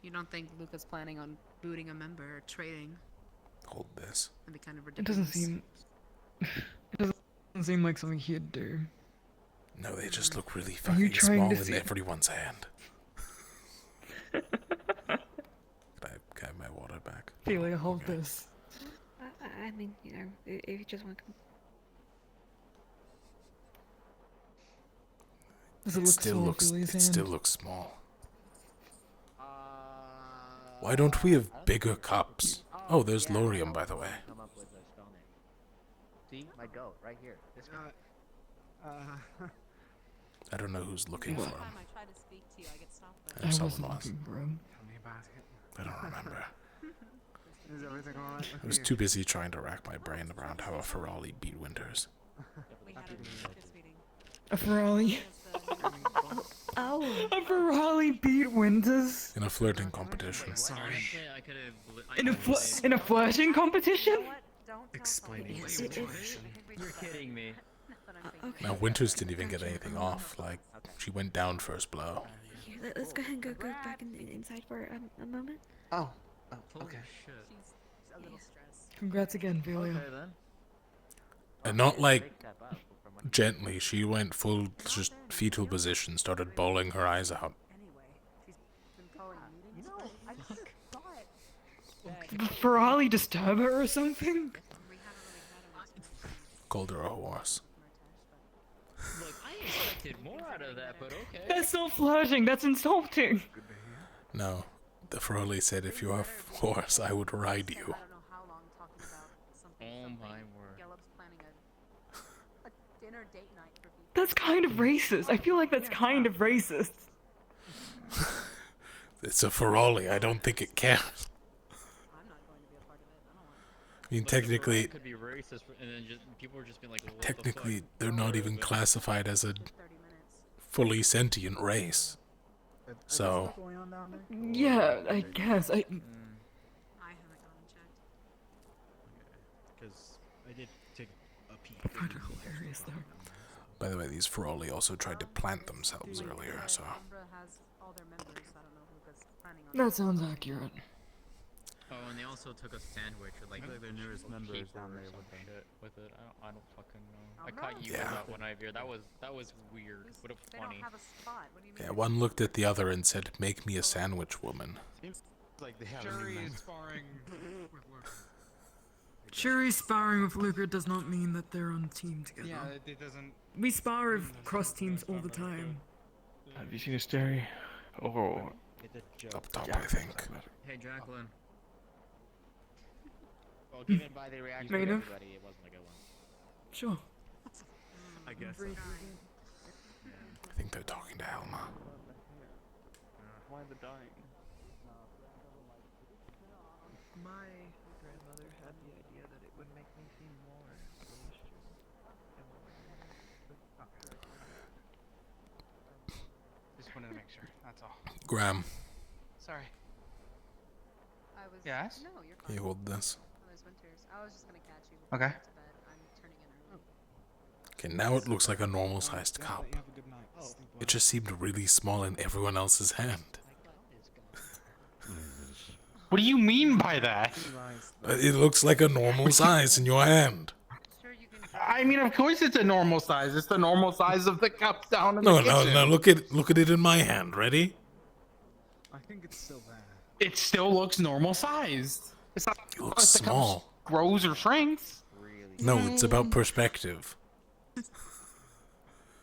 You don't think Luca's planning on booting a member or trading? Hold this. That'd be kind of It ridiculous. doesn't seem... It doesn't seem like something he'd do. No, they just look really Are you fucking trying small to in see- everyone's hand. Can I have my water back? Philia, hold this. I mean, you know, if you just want to... Does it look small, Philia's hand? still looks small. Why don't we have bigger cups? Oh, there's Lorium, by the way. Come up with a spell name. See, my goat right here. This guy. I don't know who's looking for him. Every time I try to speak to you, I get stopped by I Someone wasn't was. looking for him. Tell me about it. I don't remember. Is everything alright? I was too busy trying to rack my brain around how a Ferrari beat Winters. We had a focus meeting. A Ferrari? Oh. A Ferrari beat Winters? In a flirting competition. Sorry. I could have. In a flirting competition? Explaining the Yes, situation. You're kidding me. Okay. Now, Winters didn't even get anything off. Like, she went down first blow. Here, let's go ahead and go back inside for a moment. Oh. Holy Okay. shit. She's a little stressed. Congrats again, Philia. Okay then. And not like gently, she went full just fetal position, started bawling her eyes out. Did Ferrari disturb her or something? Called her a horse. Look, I expected more out of that, but okay. That's not flirting, that's insulting. No, the Ferrari said if you're a horse, I would ride you. I don't know how long talking about something. Oh something. my word. Gallups planning a dinner date night for people. That's kind of racist. I feel like that's kind of racist. It's a Ferrari, I don't think it counts. I'm not going to be a part of it. I don't want I mean, Look, the technically, Ferrari could be racist, and then just people were just being like, what technically, the fuck? they're not even classified as a fully sentient race. So, Yeah, I guess. I haven't gone and checked. Because I did take a peek. I find it hilarious though. by the way, these Ferrari also tried to plant themselves earlier, so. Umbra has all their members. I don't know who Luca's planning on. That sounds accurate. Oh, and they also took a sandwich with like their nearest member is down there with with with it. I don't fucking know. I Umbra? caught you Yeah. with that one, Ivy. That was weird. What a They funny. don't have a spot. What do you mean? Yeah, one looked at the other and said, "Make me a sandwich, woman." Seems like they have Jerry a new is member. sparring with Luca. Shuri sparring with Luca does not mean that they're on a team together. Yeah, it doesn't. We spar with cross teams all the time. Have you seen a Stary? Oh. Up top, I think. Hey, Jacqueline. Well, given by the reaction of Native? everybody, it wasn't a good one. Sure. I guess. I think they're talking to Helma. Why the dying? My grandmother had the idea that it would make me seem more boisterous and more Just wanted to make sure. That's all. Graham, Sorry. I was. Yes? No, you're can fine. you hold this? Oh, there's Winters. I was just gonna catch you before Okay. you went to bed. I'm turning in early. Okay, now it looks like a normal-sized cup. It just seemed really small in everyone else's hand. What do you mean by that? It looks like a normal size in your hand. I mean, of course it's a normal size. It's the normal size of the cup down in No, the kitchen. no, look at it in my hand. Ready? I think it's still there. It still looks normal sized. It's not It looks like the cup small. grows or shrinks. No, it's about perspective.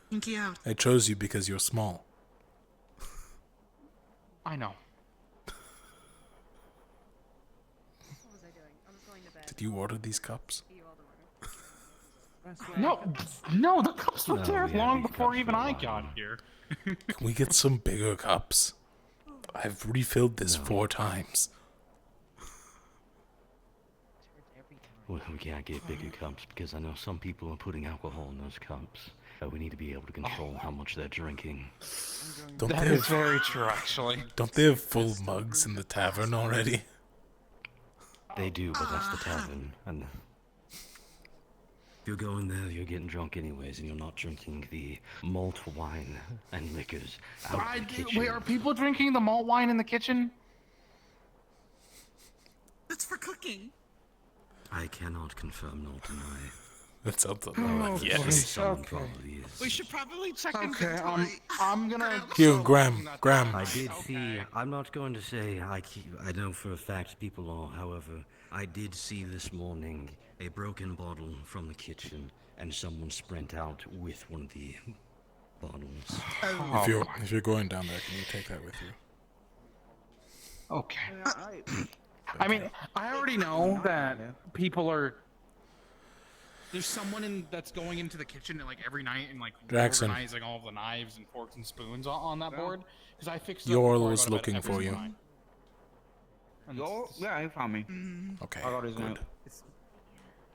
Pinky out. I chose you because you're small. I know. What was I doing? I was going to bed. Did you order these cups? No, the cups were No, there we had long these before cups even for a I while. got here. Can we get some bigger cups? I've refilled this 4 times. Well, we can't get bigger cups because I know some people are putting alcohol in those cups. We need to be able to control how much they're drinking. Don't That they is have, very true, actually. Don't they have full mugs in the tavern already? They do, but that's the tavern. And if you're going there, you're getting drunk anyways, and you're not drinking the malt wine and liquors out of the kitchen. Wait, are people drinking the malt wine in the kitchen? That's for cooking. I cannot confirm nor deny. That sounds a Oh, lot like yes. Someone okay. probably is. We should probably check Okay, I'm gonna. Here, Graham. I did see. I'm not going to say I know for a fact people are. However, I did see this morning a broken bottle from the kitchen and someone sprint out with one of the bottles. If you're going down there, can you take that with you? Okay. I mean, I already know that people are. There's someone that's going into the kitchen like every night and like Jackson. organizing all of the knives and forks and spoons on that board because I fixed. Yorl was looking for you. Yeah, he found me. Okay, I got his good. note.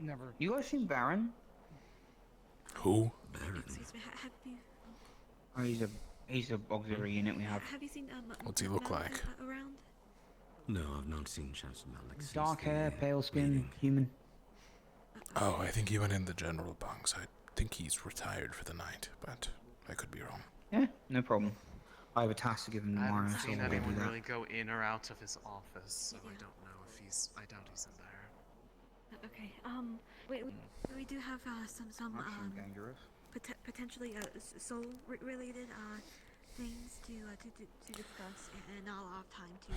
Never. You guys seen Baron? Who? Excuse me, have you Oh, he's a auxiliary unit we have. have you seen What's he look Malik, like? Around? No, I've not seen Chancellor Malik since Dark the hair, pale skin, human. Oh, I think he went in the general bunks. I think he's retired for the night, but I could be wrong. Yeah, no problem. I have a task to give him I tomorrow, haven't so seen we'll do anyone that. really go in or out of his office, so I don't know if he's. I doubt he's in there. Okay. We do have some potentially soul related things to discuss, and not a lot of time to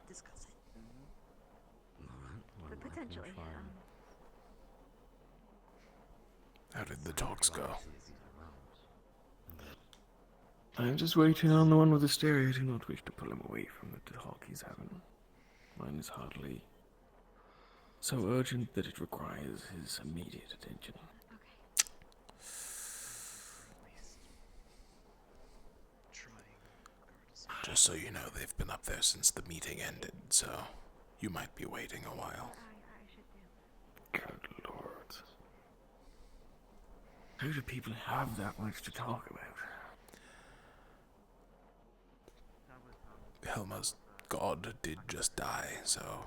discuss it. But potentially. How did the talks go? I'm just waiting on the one with the stereo. I do not wish to pull him away from the talk he's having. Mine is hardly so urgent that it requires his immediate attention. Just so you know, they've been up there since the meeting ended, so you might be waiting a while. Good lord. How do people have that much to talk about? Helma's god did just die, so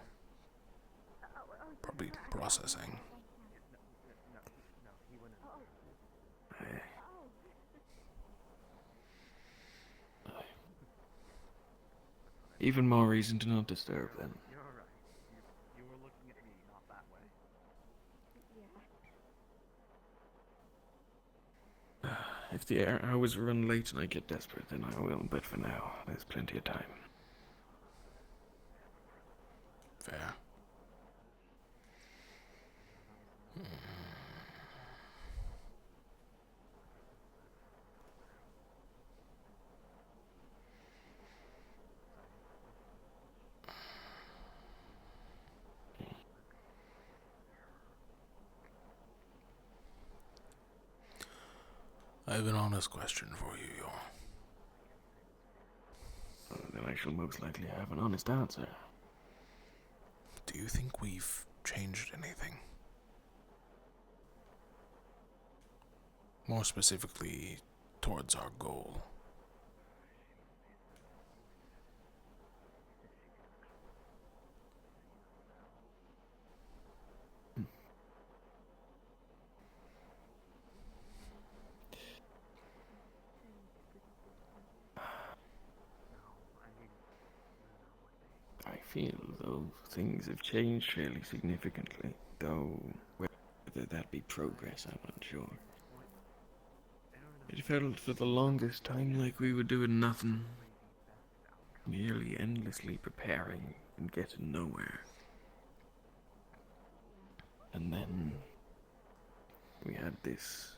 probably processing. Even more reason to not disturb them. You're right. You were looking at me, not that way. If the hours run late and I get desperate, then I will, but for now, there's plenty of time. Fair. I have an honest question for you, Yor. Then I shall most likely have an honest answer. Do you think we've changed anything? More specifically, towards our goal. I feel though things have changed fairly significantly, though whether that be progress, I'm unsure. It felt for the longest time like we were doing nothing, merely endlessly preparing and getting nowhere. And then we had this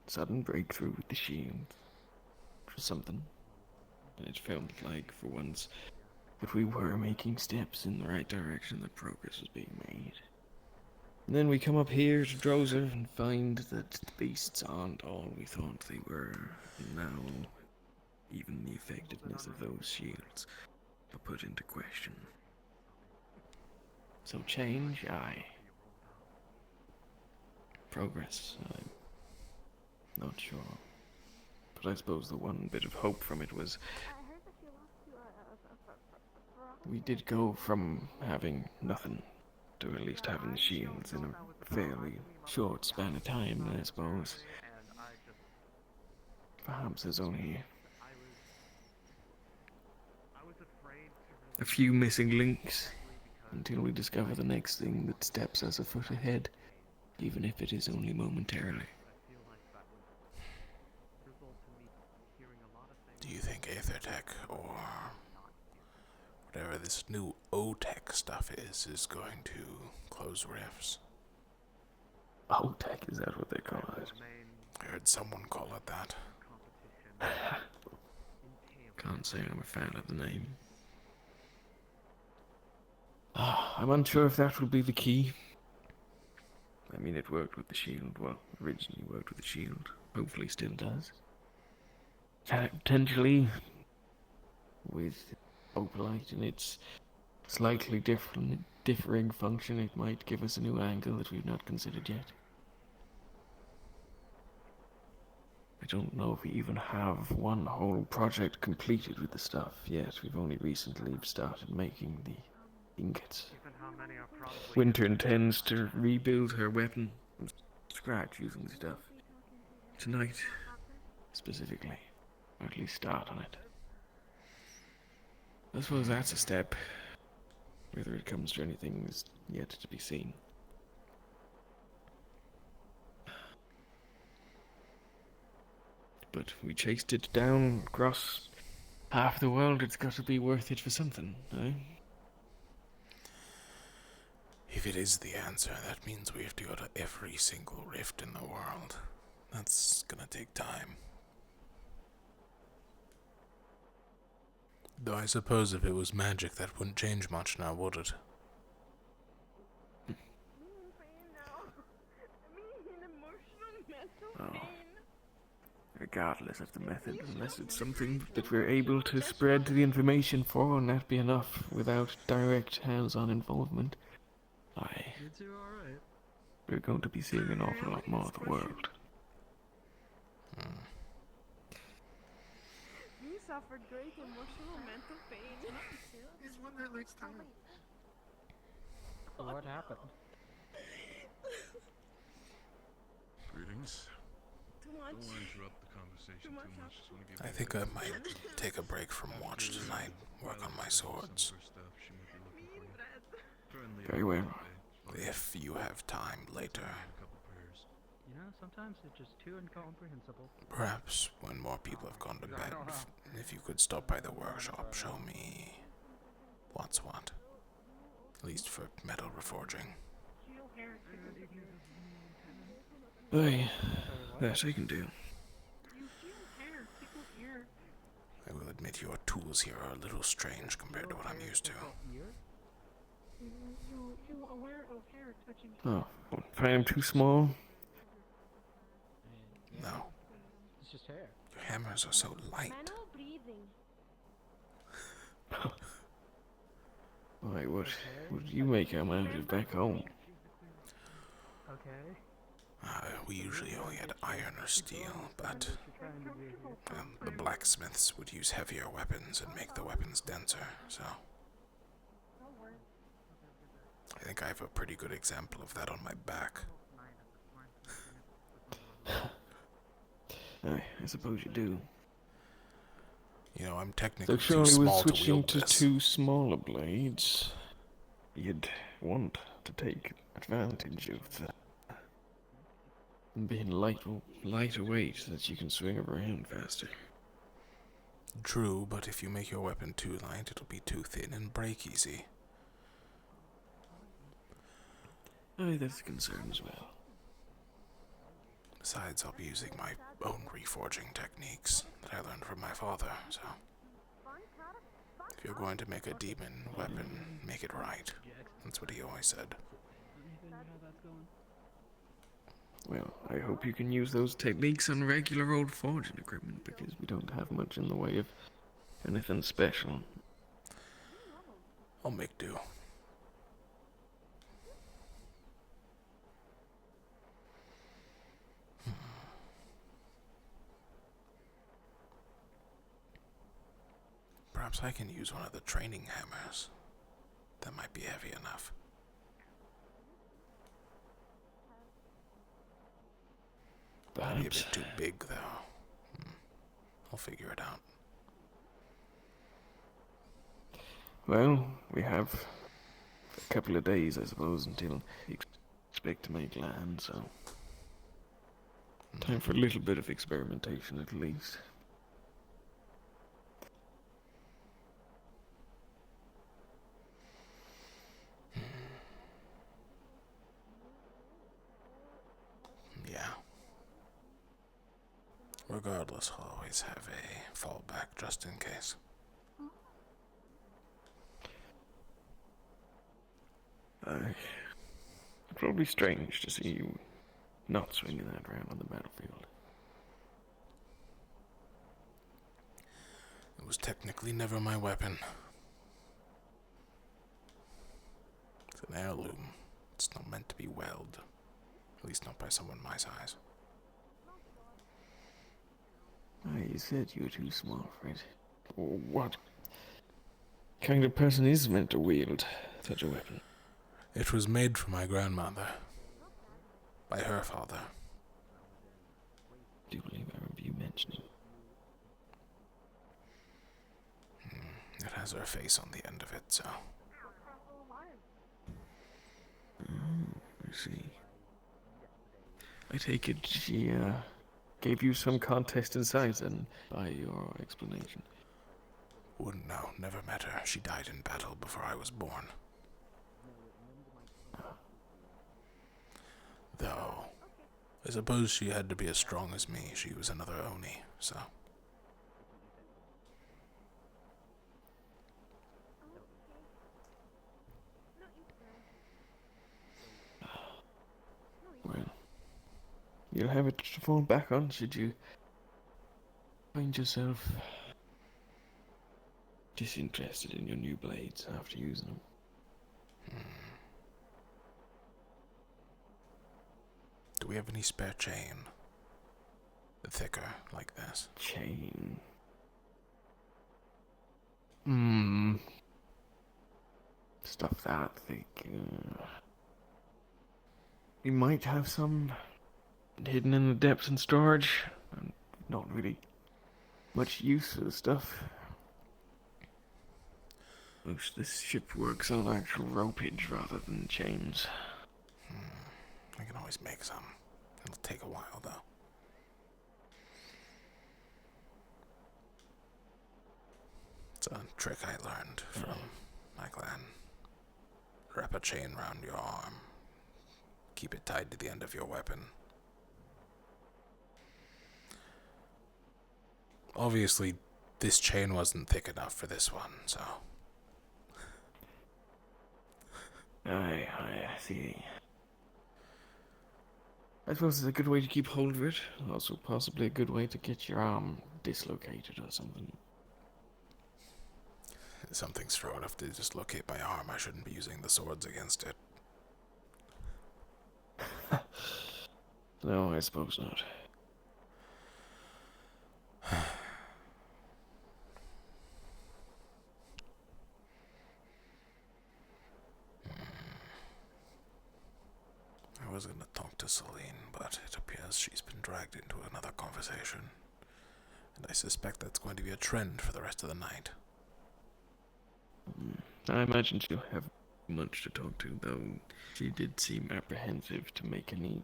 sudden breakthrough with the shield, which was something, and it felt like for once that we were making steps in the right direction, that progress was being made. And then we come up here to Drozer and find that the beasts aren't all we thought they were. And now, even the effectiveness of those shields are put into question. So change, aye. Progress, I'm not sure. But I suppose the one bit of hope from it was we did go from having nothing to at least having the shields in a fairly short span of time, I suppose. Perhaps there's only a few missing links until we discover the next thing that steps us a foot ahead, even if it is only momentarily. Do you think Aethertech or whatever this new O-Tech stuff is going to close rifts? O-Tech, is that what they call it? I heard someone call it that. Can't say I'm a fan of the name. I'm unsure if that will be the key. I mean, it worked with the shield. Well, originally worked with the shield. Hopefully still does. Potentially, with Opalite and its slightly differing function, it might give us a new angle that we've not considered yet. I don't know if we even have one whole project completed with the stuff yet. We've only recently started making the ingots. Winter intends to rebuild her weapon from scratch using the stuff. Tonight, specifically. Or at least start on it. I suppose that's a step. Whether it comes to anything is yet to be seen. But we chased it down across half the world. It's got to be worth it for something, eh? If it is the answer, that means we have to go to every single rift in the world. That's gonna take time. Though I suppose if it was magic, that wouldn't change much now, would it? Oh. Regardless of the method, unless it's something that we're able to spread the information for, and that be enough without direct hands-on involvement, we're going to be seeing an awful lot more of the world. You suffered great emotional mental pain. He's one that likes time. What happened? Greetings. Too much. Don't want to interrupt the conversation too much. Just want to give I think I might take a break from watch tonight, work on my swords. Very well. If you have time later. You know, sometimes it's just too incomprehensible. Perhaps when more people have gone to bed, if you could stop by the workshop, show me what's what. At least for metal reforging. Aye, that I can do. I will admit your tools here are a little strange compared to what I'm used to. Oh, find him too small? No. It's just hair. Your hammers are so light. Manual breathing. Why, what do you make out of back home? Okay. We usually only had iron or steel, but the blacksmiths would use heavier weapons and make the weapons denser, so I think I have a pretty good example of that on my back. I suppose you do. You know, I'm technically So surely too with small to switching wield to this. 2 smaller blades, you'd want to take advantage of that. And being lighter weight so that you can swing around faster. True, but if you make your weapon too light, it'll be too thin and break easy. Aye, that's a concern as well. Besides, I'll be using my own reforging techniques that I learned from my father, so if you're going to make a demon weapon, make it right. That's what he always said. Well, I hope you can use those techniques on regular old forging equipment, because we don't have much in the way of anything special. I'll make do. Perhaps I can use one of the training hammers. That might be heavy enough. Might be a bit too big, though. I'll figure it out. Well, we have a couple of days, I suppose, until we expect to make land, so time for a little bit of experimentation at least. Yeah. Regardless, I'll always have a fallback just in case. It'd probably be strange to see you not swinging that around on the battlefield. It was technically never my weapon. It's an heirloom. It's not meant to be wielded. At least not by someone my size. You said you were too small for it. What kind of person is meant to wield such a weapon? It was made for my grandmother. By her father. Do you believe I remember you mentioning? It has her face on the end of it, so... I see. I take it she, gave you some contest in size then, by your explanation. Wouldn't know. Never met her. She died in battle before I was born. Though, I suppose she had to be as strong as me. She was another Oni, so... Well, you'll have it to fall back on should you find yourself disinterested in your new blades after using them. Do we have any spare chain? Thicker, like this. Chain? Stuff that thick. We might have some hidden in the depths and storage. Not really much use for the stuff. Most of this ship works on actual ropage rather than chains. I can always make some. It'll take a while, though. It's a trick I learned from my clan. Wrap a chain around your arm. Keep it tied to the end of your weapon. Obviously, this chain wasn't thick enough for this one, so... I see. I suppose it's a good way to keep hold of it. Also, possibly a good way to get your arm dislocated or something. If something's strong enough to dislocate my arm, I shouldn't be using the swords against it. No, I suppose not. I was going to talk to Celine, but it appears she's been dragged into another conversation. And I suspect that's going to be a trend for the rest of the night. I imagine she'll have much to talk to, though she did seem apprehensive to make any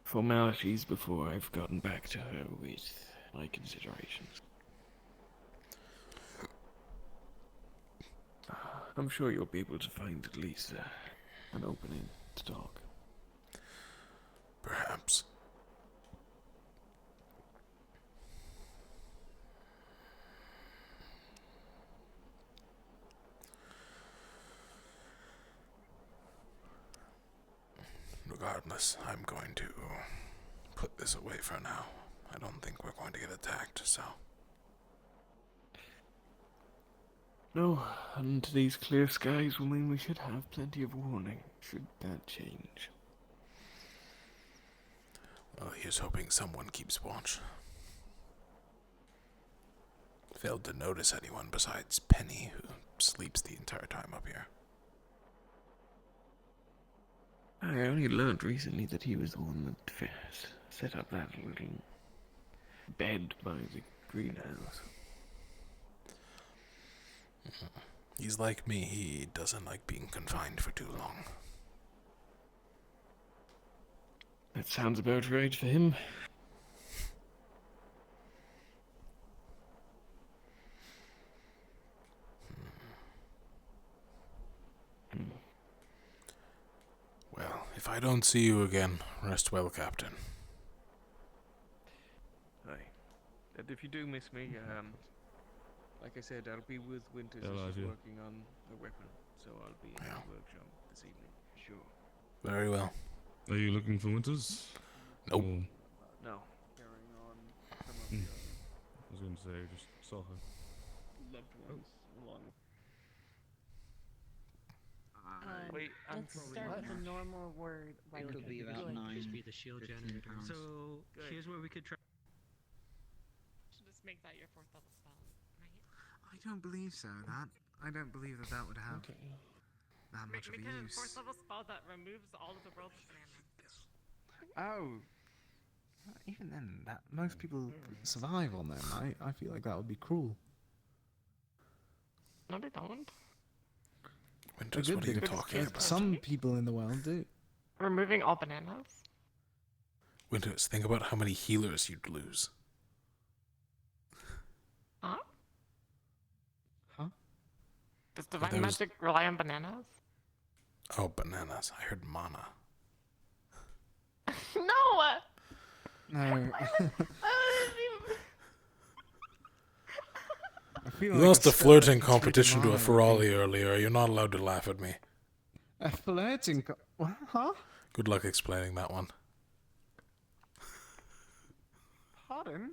formalities before I've gotten back to her with my considerations. I'm sure you'll be able to find at least an opening to talk. Perhaps. Regardless, I'm going to put this away for now. I don't think we're going to get attacked, so... No, and these clear skies will mean we should have plenty of warning, should that change. Well, here's hoping someone keeps watch. Failed to notice anyone besides Penny, who sleeps the entire time up here. I only learned recently that he was the one that set up that little bed by the greenhouse. He's like me, he doesn't like being confined for too long. That sounds about right for him. Well, if I don't see you again, rest well, Captain. Aye. And if you do miss me, like I said, I'll be with Winters Yeah, as she's yeah. working on a weapon, so I'll be in the workshop this evening, sure. Very well. Are you looking for Winters? Nope. Or- No. Carrying on some of Hmm. the I was going to say, just saw her. loved ones along. Wait, let's start with a normal word. Like It'll be about good. 9. Just be the shield 15 generator. pounds. So here's where we could try. Should just make that your 4th level spell, right? I don't believe so. I don't believe that would have that much of a Make a use. 4th level spell that removes all of the world's bananas. Oh. Even then, that most people survive on them. I feel like that would be cruel. No, they don't. Winters, what are you talking about? Some people in the world do. Removing all bananas? Winters, think about how many healers you'd lose. Huh? Huh? Does divine there was- magic rely on bananas? Oh, bananas. I heard mana. No! No. I feel You like lost a a flirting step competition to a into Ferrari earlier. You're not allowed to laugh at me. a flirting. Huh? Good luck explaining that one. Pardon?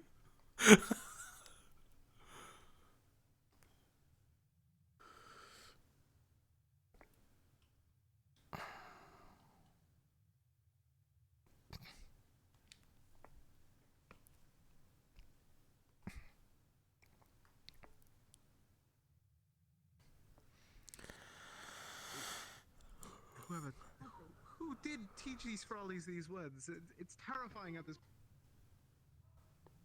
Who did teach these Frollies these words? It's terrifying at this.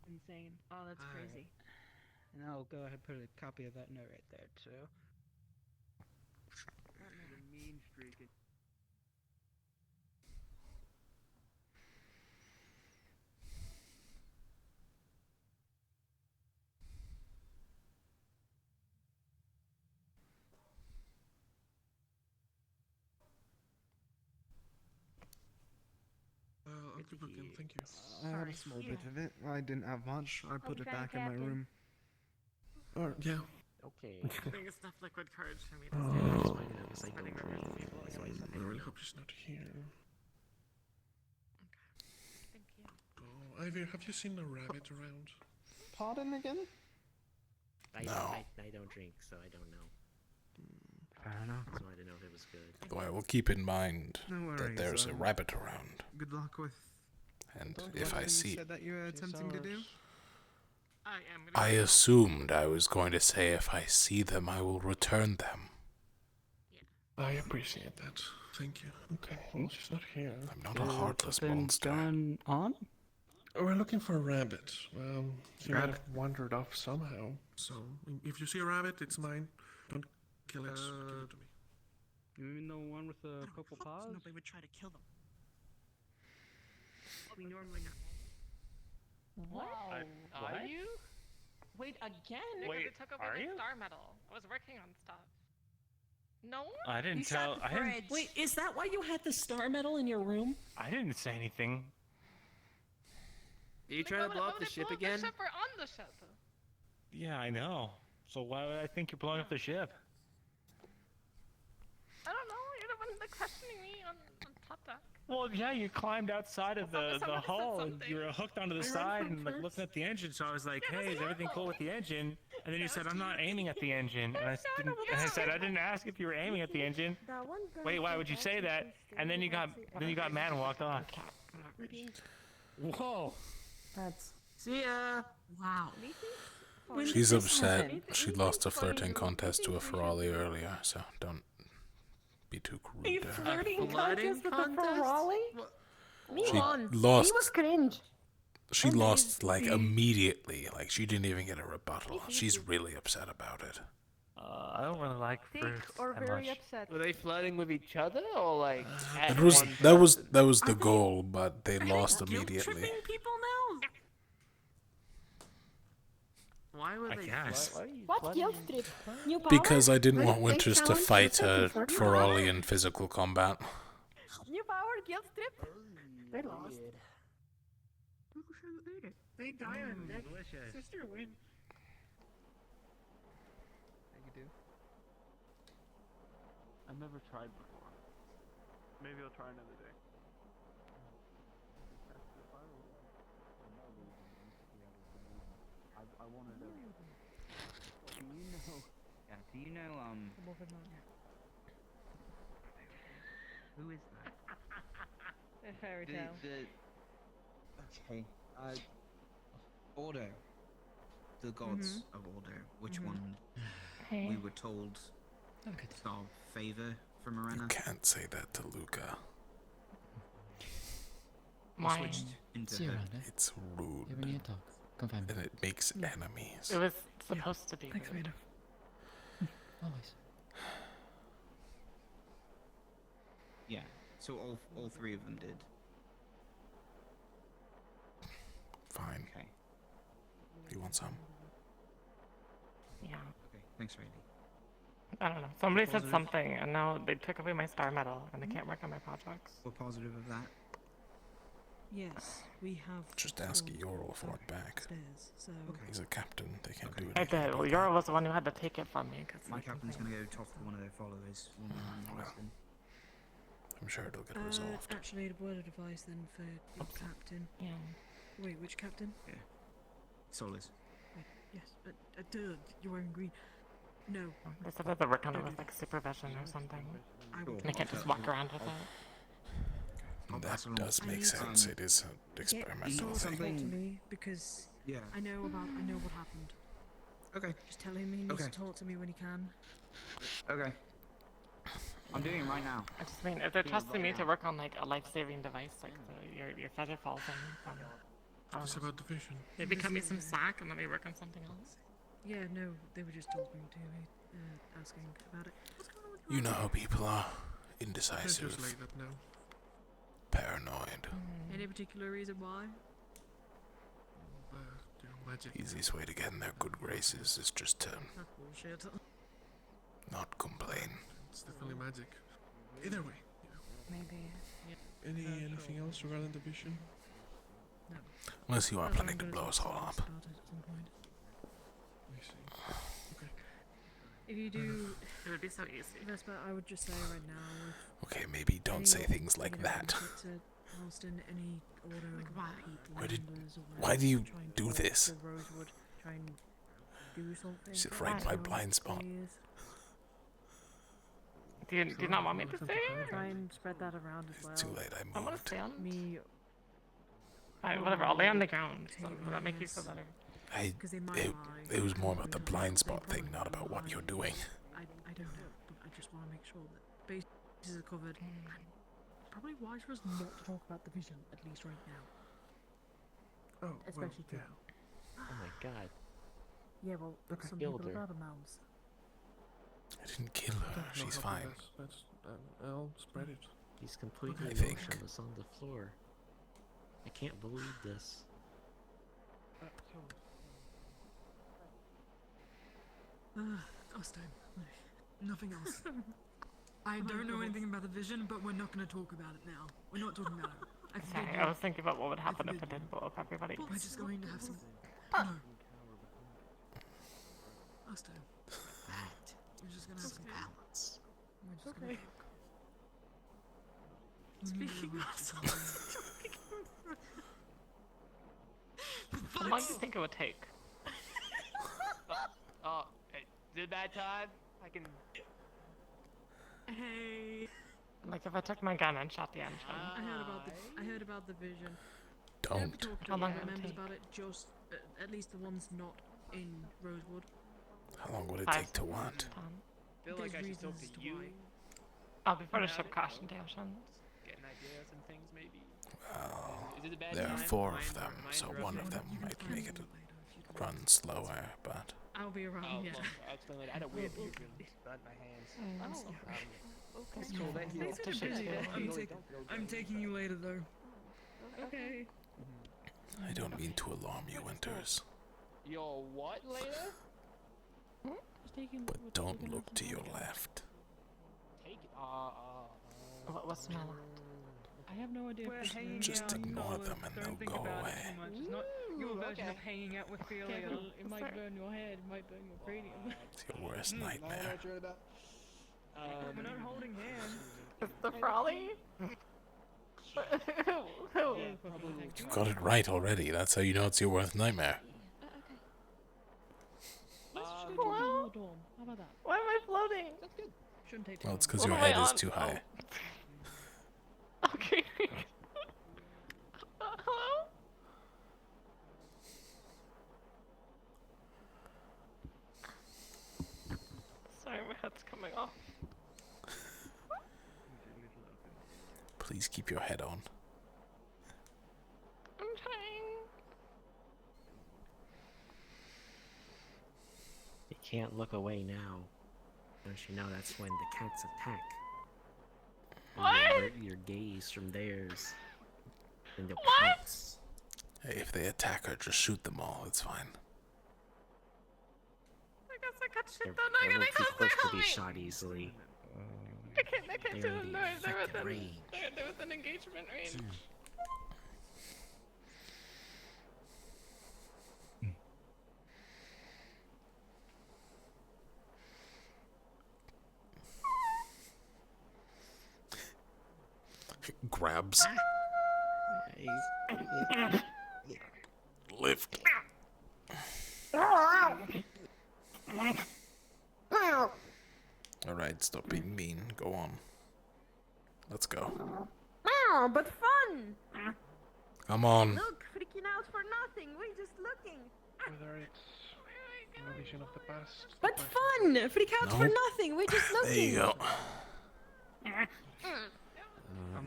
Insane. Oh, that's Alright. crazy. And I'll go ahead and put a copy of that note right there, too. Mean streak. I'll be looking, thank you. I had a small bit of it. I didn't have much. I put it Okay, back in my Captain. room. Alright, yeah. Okay. Bring us enough liquid courage for me Oh. to spreading rumors to people. I really hope she's not here. Xavier, have you seen a rabbit around? Pardon again? No. I don't drink, so I don't know. Fair enough. So I didn't know if it was good. Though I will keep in mind No that worries, there's a rabbit around. Good luck with. And what if I you see... said that you were attempting to do. I assumed I was going to say if I see them, I will return them. I appreciate that. Thank you. Okay, well, she's not here. I'm not a heartless monster. Going on? We're looking for a rabbit. She might have wandered off somehow. So, if you see a rabbit, it's mine. Don't kill it. Give it to me. You mean the one with the purple paws? Nobody would try to kill them. We normally not. Wow. Are you? Wait, again? Because it took over the star medal. I was working on stuff. No? I didn't tell. I didn't. Wait, is that why you had the star medal in your room? I didn't say anything. Are you trying to blow up the ship again? The ship or on the ship? Yeah, I know. So why would I think you're blowing up the ship? I don't know. You're the one that's questioning me on top deck. Well, yeah, you climbed outside of the hull and you were hooked onto the side and like looking at the engine. So I was like, "Hey, is everything cool with the engine?" And then you said, "I'm not aiming at the engine." And I said, "I didn't ask if you were aiming at the engine." Wait, why would you say that? And then you got mad and walked off. Whoa. See ya. Wow. She's upset. She lost a flirting contest to a Ferrari earlier, so don't be too crude. A flirting contest with a Ferrari? Me She won. lost. He was cringe. She lost like immediately. Like she didn't even get a rebuttal. She's really upset about it. I don't really like fruits Or that very much. upset. Were they flirting with each other or like? That was the goal, but they lost immediately. People now? Why were I they? guess. What guilt trip? New power? Because I didn't want They Winters to challenge fight yourself for Ferrari in physical combat. New power guilt trip? They lost. They died on deck. Delicious. Sister win. I've never tried before. Maybe I'll try another day. I wanted to. Do you know, who is that? A fairy tale. Okay, Ordo. The gods of Ordo. Which one we were told saw favor from Arena? You can't say that to Luca. We switched into her. It's rude. And it makes enemies. It was supposed to be. Thanks, rude. Veda. Always. Yeah, so all three of them did. Fine. Okay. You want some? Yeah. Okay, thanks, Randy. I don't know. Somebody said Positive? something, and now they took away my star medal, and they can't work on my projects. We're positive of that. Yes, we have. Just ask Yorl for it back. Upstairs, so. He's a captain. They can't do I anything. did. Well, Yora was the one who had to take it from me. Cause My captain's gonna go talk to one of their followers. I'm sure it'll get resolved. Actually, a word of advice then for your captain. Yeah. Wait, which captain? Yeah. Solis. Wait, yes, duh, you're wearing green. No. They said that they were kind of with like supervision or something. And they can't just walk around with it. That does make sense. It is an experimental Talk to thing. me because I know what happened. Okay. Just tell him he needs to talk to me when he can. Okay. I'm doing it right now. I just mean, if they're trusting me to work on like a life-saving device, like your feather falls in. It's about the vision. Maybe cut me some slack and let me work on something else. Yeah, no, they were just talking to me, asking about it. You know how people are. Let's Indecisive. just like that now. Paranoid. Any particular reason why? Magic. Easiest way to get in their good graces is just to That's bullshit. not complain. It's definitely magic. Either way. Maybe. Anything else regarding the vision? No. Unless you are planning to blow us all up. I see. Okay. If you do, it would be so easy. Vespa, I would just say right now. Okay, maybe don't say things like that. cast in any order of people numbers or Why do you try and do talk this? to Rosewood, try and do something. Is it right in my blind spot? Please. Do you not want me to stay here? Try and spread that around as well. Too late, I I want to moved. stay on. Me. Alright, whatever, I'll lay on the ground. Will that make you feel better? It was more about the blind spot thing, not about what you're doing. I don't know, but I just want to make sure that bases are covered. And probably wise for us not to talk about the vision, at least right now. Oh, Especially well, yeah. Oh my god. Yeah, well, some Killed people her. have other mouths. I didn't kill her. She's fine. I'll spread it. He's completely I think. motionless on the floor. I can't believe this. Austin, nothing else. I don't know anything about the vision, but we're not going to talk about it now. We're not talking about it. Sorry, I was thinking about what would happen if it didn't blow up everybody. We're just going to have some. No. Austin. We're just going to have some balance. We're just going to talk. Speaking How long do you think it would take? Hey, is it bad time? I can. Hey. Like if I took my gun and shot the engine. I heard about the vision. Don't. Talk to How long the would it members take? about it. Just at least the ones not in Rosewood. How long would it 5 take to what? I feel like I should talk to you. Before the ship crashed into the ocean. Get an idea of some things, maybe. Well, Is it a bad there are time? 4 Mind- of them, mind so interruption? one of them might make it run slower, but I'll be around. Oh, Yeah. well, I'll explain later. I had a weird burn my hands. That's cool, thank you. Things are busy. I'm taking you later though. Okay. I don't mean to alarm you, Winters. Yo, what later? But don't look to your left. Take it. What's the matter? I have no idea. We're if hanging Just out. ignore them and Don't they'll think go about away. it too much. It's not your version of okay. hanging out with Ophelia. It might burn your head. It might burn your cranium. It's your worst nightmare. We're not holding hands. It's the Frawley? You got it right already. That's how you know it's your worst nightmare. Hello? How about that? Why am I floating? Shouldn't take Well, it's because What your am I head is on? too high. Okay. Hello? Sorry, my head's coming off. Please keep your head on. I'm trying. You can't look away now. Don't you know that's when the cats attack? And What? you avert your gaze from theirs. And they'll What? pounce. Hey, if they attack her, just shoot them all. It's fine. I guess I got shit They're, done. they're I a little too gotta close help to be me. shot easily. I can't They're do in it. the effective range. There was an engagement range. Grabs. Lift. Alright, stop being mean. Go on. Let's go. Oh, but fun! Come on. Look, freaking out for nothing. We're just looking. Whether it's a vision of the past. But fun! Freak out for Nope. nothing. We're just looking. There you go.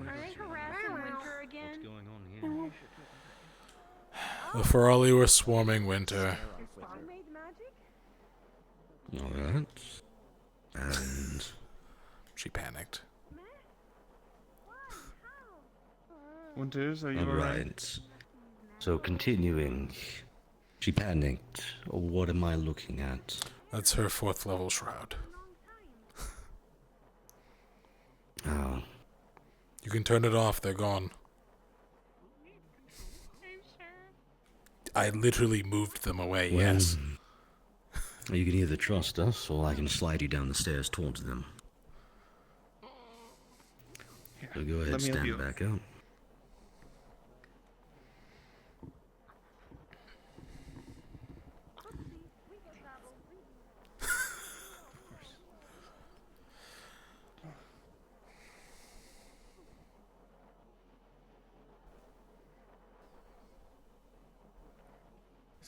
Are they harassing Winter again? What's going on here? The Ferrari were swarming Winter. You made magic? Alright. And She panicked. Winters, are you alright. alright? So continuing. She panicked. What am I looking at? That's her 4th level shroud. Oh. You can turn it off, they're gone. I literally moved them away, Well, yes. You can either trust us, or I can slide you down the stairs towards them. So go ahead, let me help stand you. back up.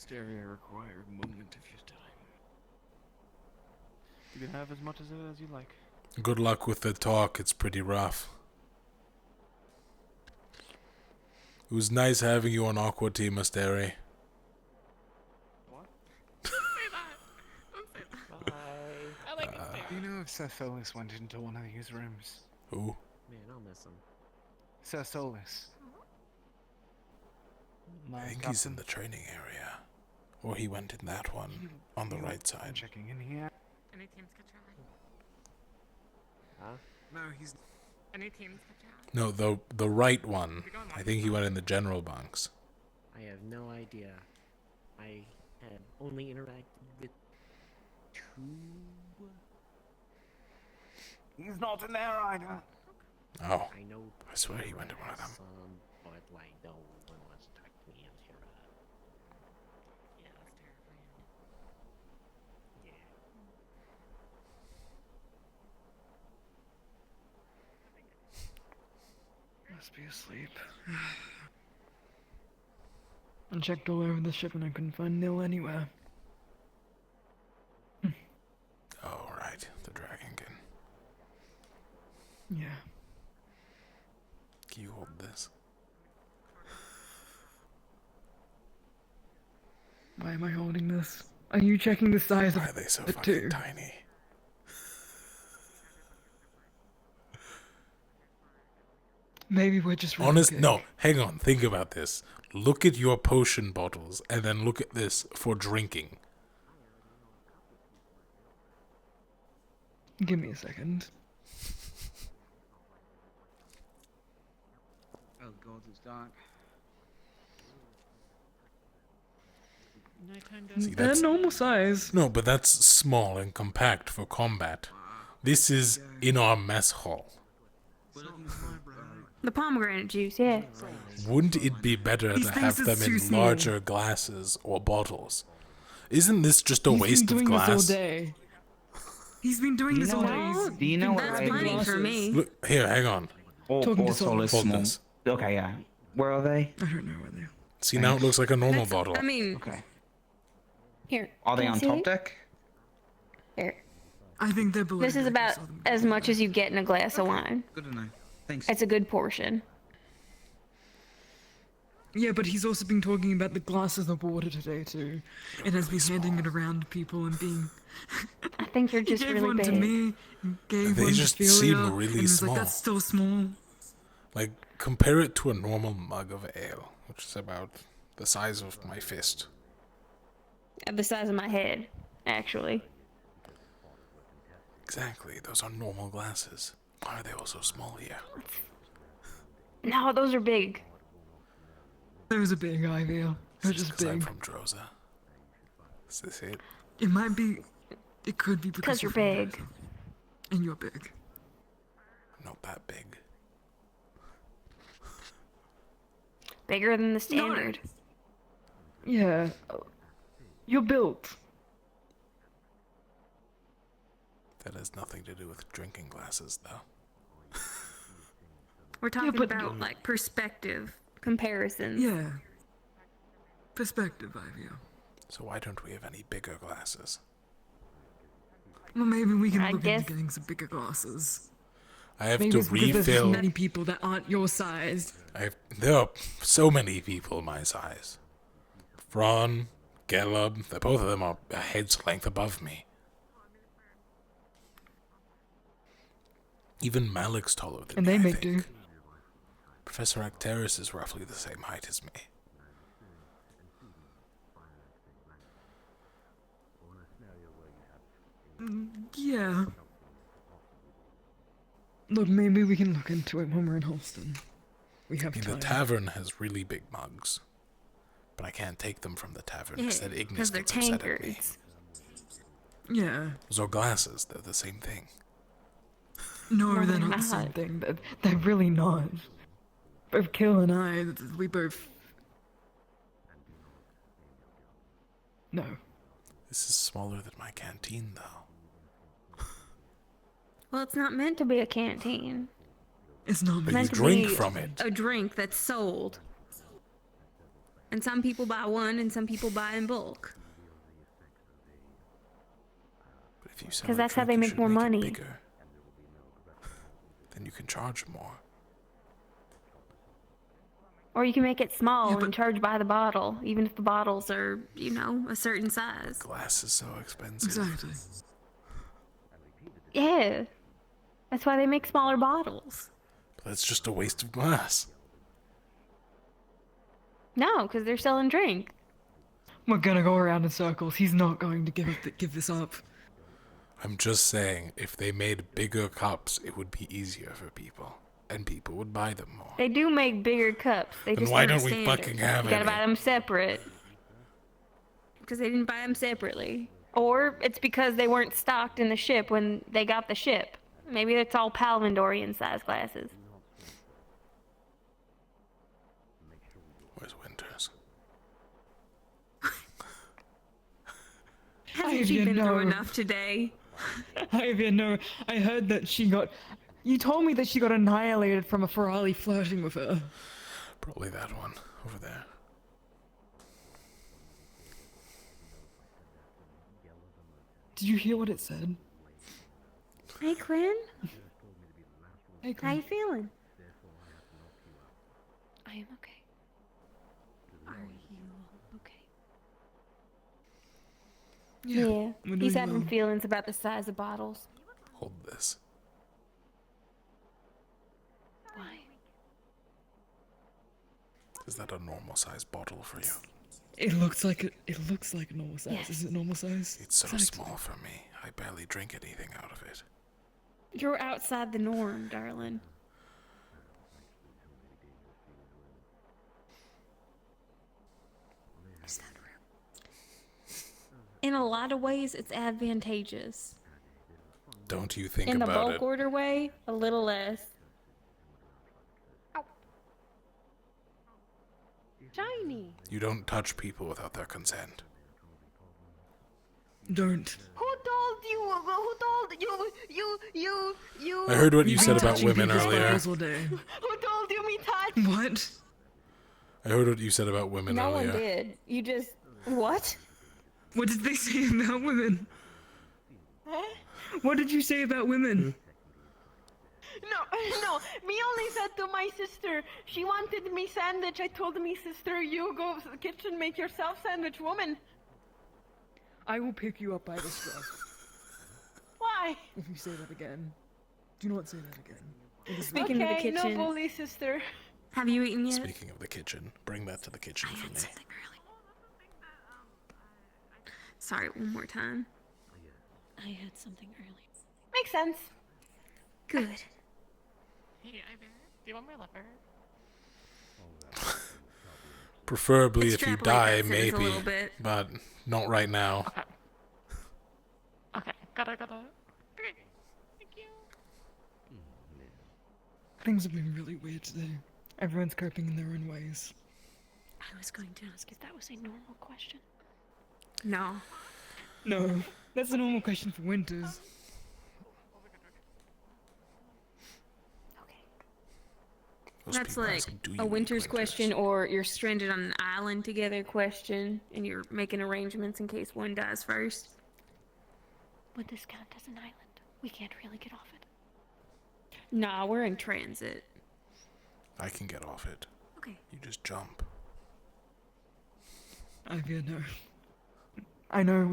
Hysteria require a moment of your time. You can have as much of it as you like. Good luck with the talk, it's pretty rough. It was nice having you on Aqua Team, Asteri. I like it there. Do you know if Sir Solis went into one of these rooms? Who? Man, I'll miss him. Sir Solis. I think he's in the training area. Or he went in that one, on the right side. Checking in here. Any teams could try. Huh? No, he's... Any teams could try. No, the right one. I think he went in the general bunks. I have no idea. I have only interacted with 2. He's not in there either. Oh. I know. I swear he went to one of them. But like no one wants to talk to me on camera. Yeah, that's terrifying. Must be asleep. I checked all over the ship and I couldn't find Nil anywhere. Oh, right. The Dragonkin. Yeah. Can you hold this? Why am I holding this? Are you checking the size of Why are they so the fucking two? tiny? Maybe we're just really Honest, big. no, hang on, think about this. Look at your potion bottles, and then look at this for drinking. Give me a second. Oh god, it's dark. See, They're that's normal size. no, but that's small and compact for combat. This is in our mess hall. The pomegranate juice, yeah. Wouldn't it be better These to have things them are too in small. larger glasses or bottles? Isn't this just a He's waste been of doing glass? this all day. He's been doing this all day. Do you know what That's they plenty for me. Look, here, hang on. Talking to Solis Hold small. this. Okay, yeah. Where are they? I don't know where they are. See, now it looks like a normal bottle. I mean, Okay. here. Are they can you on see top it? deck? Here. I think they're below. This is deck. about as much as you get in a glass of wine. Good to know. Thanks. It's a good portion. Yeah, but he's also been talking about the glasses of water today too, and has been handing it around to people and being. I think you're just he gave really one big. to me, and gave They one just to seem Philia, really and was small. like, "That's still small." Like, compare it to a normal mug of ale, which is about the size of my fist. The size of my head, actually. Exactly, those are normal glasses. Why are they all so small here? No, those are big. Those are big, Ivy. They're just Because I'm big. from Droza. Is this it? It might be. It could be because You're from big. Jersey. And you're big. I'm not that big. Bigger than the standard. Yeah. You're built. That has nothing to do with drinking glasses, though. We're talking but- about like perspective comparisons. Yeah. Perspective, Ivy. So why don't we have any bigger glasses? Well, maybe we can I look guess- into getting some bigger glasses. I have Maybe to it's because there's just refill. many people that aren't your size. There are so many people my size. Fron, Gelub, both of them are a head's length above me. Even Malik's taller than And me, they I make think. do. Professor Acteris is roughly the same height as me. Yeah. Look, maybe we can look into it when we're in Holston. We have I mean, the time. tavern has really big mugs. But I can't take them from the tavern because Yeah, then Ignis because they're gets upset at me. tankards. Yeah. Those are glasses, they're the same thing. No, No, they're they're not the same not. thing. They're really not. Both Kill and I, we both. No. This is smaller than my canteen, though. Well, it's not meant to be a canteen. It's not But meant you to drink be from it. a drink that's sold. And some people buy one, and some people buy in bulk. But if you sell Because a that's how drink, they you make should more it money. bigger. Then you can charge more. Or you can make it small and charge by the bottle, even if the bottles are, You know, a certain size. Glass is so expensive. Exactly. Yeah. That's why they make smaller bottles. That's just a waste of glass. No, because they're selling drink. We're gonna go around in circles. He's not going to give this up. I'm just saying, if they made bigger cups, it would be easier for people. And people would buy them more. They do make bigger cups. They Then just why aren't don't we standard. fucking have You gotta any? buy them separate. Because they didn't buy them separately. Or it's because they weren't stocked in the ship when they got the ship. Maybe it's all Palvandorian size glasses. Where's Winters? Hasn't she been through enough today? I heard that she got. You told me that she got annihilated from a Ferrari flirting with her. Probably that one over there. Did you hear what it said? Hey, Quinn. Hey, How you feeling? I am okay. Are you okay? Yeah. we're He's doing having well. feelings about the size of bottles. Hold this. Why? Is that a normal size bottle for you? It looks like a normal size. Yes. Is it normal size? It's so Exactly. small for me. I barely drink anything out of it. You're outside the norm, darling. Is that real? In a lot of ways, it's advantageous. Don't you think In the about bulk it? order way, a little less. Shiny. You don't touch people without their consent. Don't. Who told you? Who told you? I heard what you You've said been about touching women people's earlier. bottles all day. Who told you me touch? What? I heard what you said about women No earlier. one did. You just what? What did they say about women? Huh? What did you say about women? No. Me only said to my sister. She wanted me sandwich. I told me sister, you go to the kitchen, make yourself sandwich, woman. I will pick you up by the scruff Why? if you say that again. Do not say that again. It is Speaking of the Okay, kitchen, no bully, sister. Have you eaten yet? Speaking of the kitchen, bring that to the kitchen for me. Sorry, one more time. I had something early. Makes sense. Good. Hey, Ivan, do you want my liver? Preferably if you Extrapolate die, that sentence a maybe. little bit. But not right now. Okay, gotta. Okay, thank you. Things have been really weird today. Everyone's coping in their own ways. I was going to ask if that was a normal question. No. No, that's a normal question for Winters. That's like "Do you a make winter's question, or you're stranded on an island together question, and you're making arrangements in case one dies first. Would this count as an island? We can't really get off it. Nah, we're in transit. I can get off it. Okay. You just jump. No. I know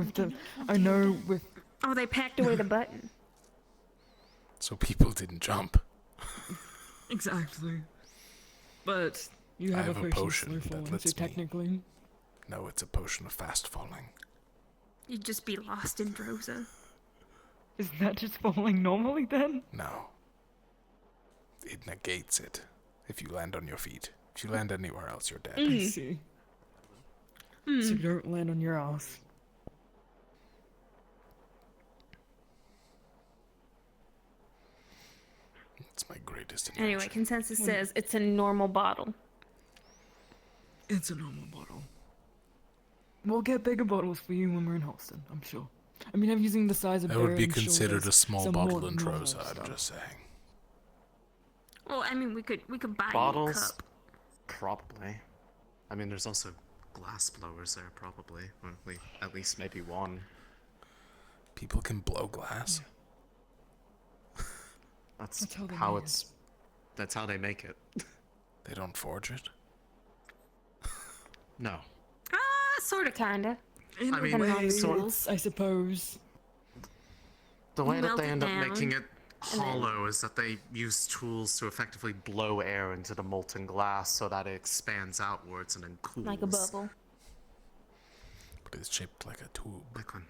with Oh, they packed away the button. So people didn't jump. Exactly. But you I have, have a a potion slow that falling, lets so me- technically. No, it's a potion of fast falling. You'd just be lost in Droza. Isn't that just falling normally then? No. It negates it if you land on your feet. If you land anywhere else, you're dead. I see. So you don't land on your ass. It's my greatest invention. Anyway, consensus Hmm. says It's a normal bottle. It's a normal bottle. We'll get bigger bottles for you when we're in Holston, I'm sure. I mean, I'm using the size of That would be Barry, I'm sure considered there's a small some bottle more in normal Droza, I'm stuff. just saying. Well, I mean, we could buy you a Bottles? cup. Probably. I mean, there's also glass blowers there, probably. Or at least maybe one. People can blow glass? That's how they how make it's... That's how they make it. They don't forge it? No. Sorta, kinda. In I a mean, way, sort- it's, I suppose. The way that Melt they it end up down, making it and then- hollow is that they use tools to effectively blow air into the molten glass so that it expands outwards and then cools. Like a bubble. But it's shaped like a tube. Like a...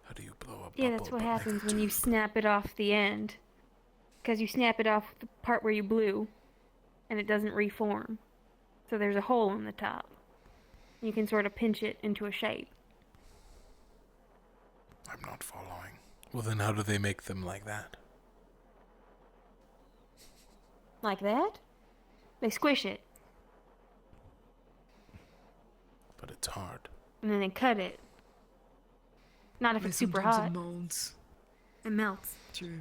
How do you blow a bubble? Yeah, that's what but make a happens when you tube? snap it off the end. Because you snap it off the part where you blew, and it doesn't reform. So there's a hole in the top. You can sort of pinch it into a shape. I'm not following. Well, then how do they make them like that? Like that? They squish it, But it's hard. and then they cut it. Not if They it's super sometimes hot. It molds. It melts. True.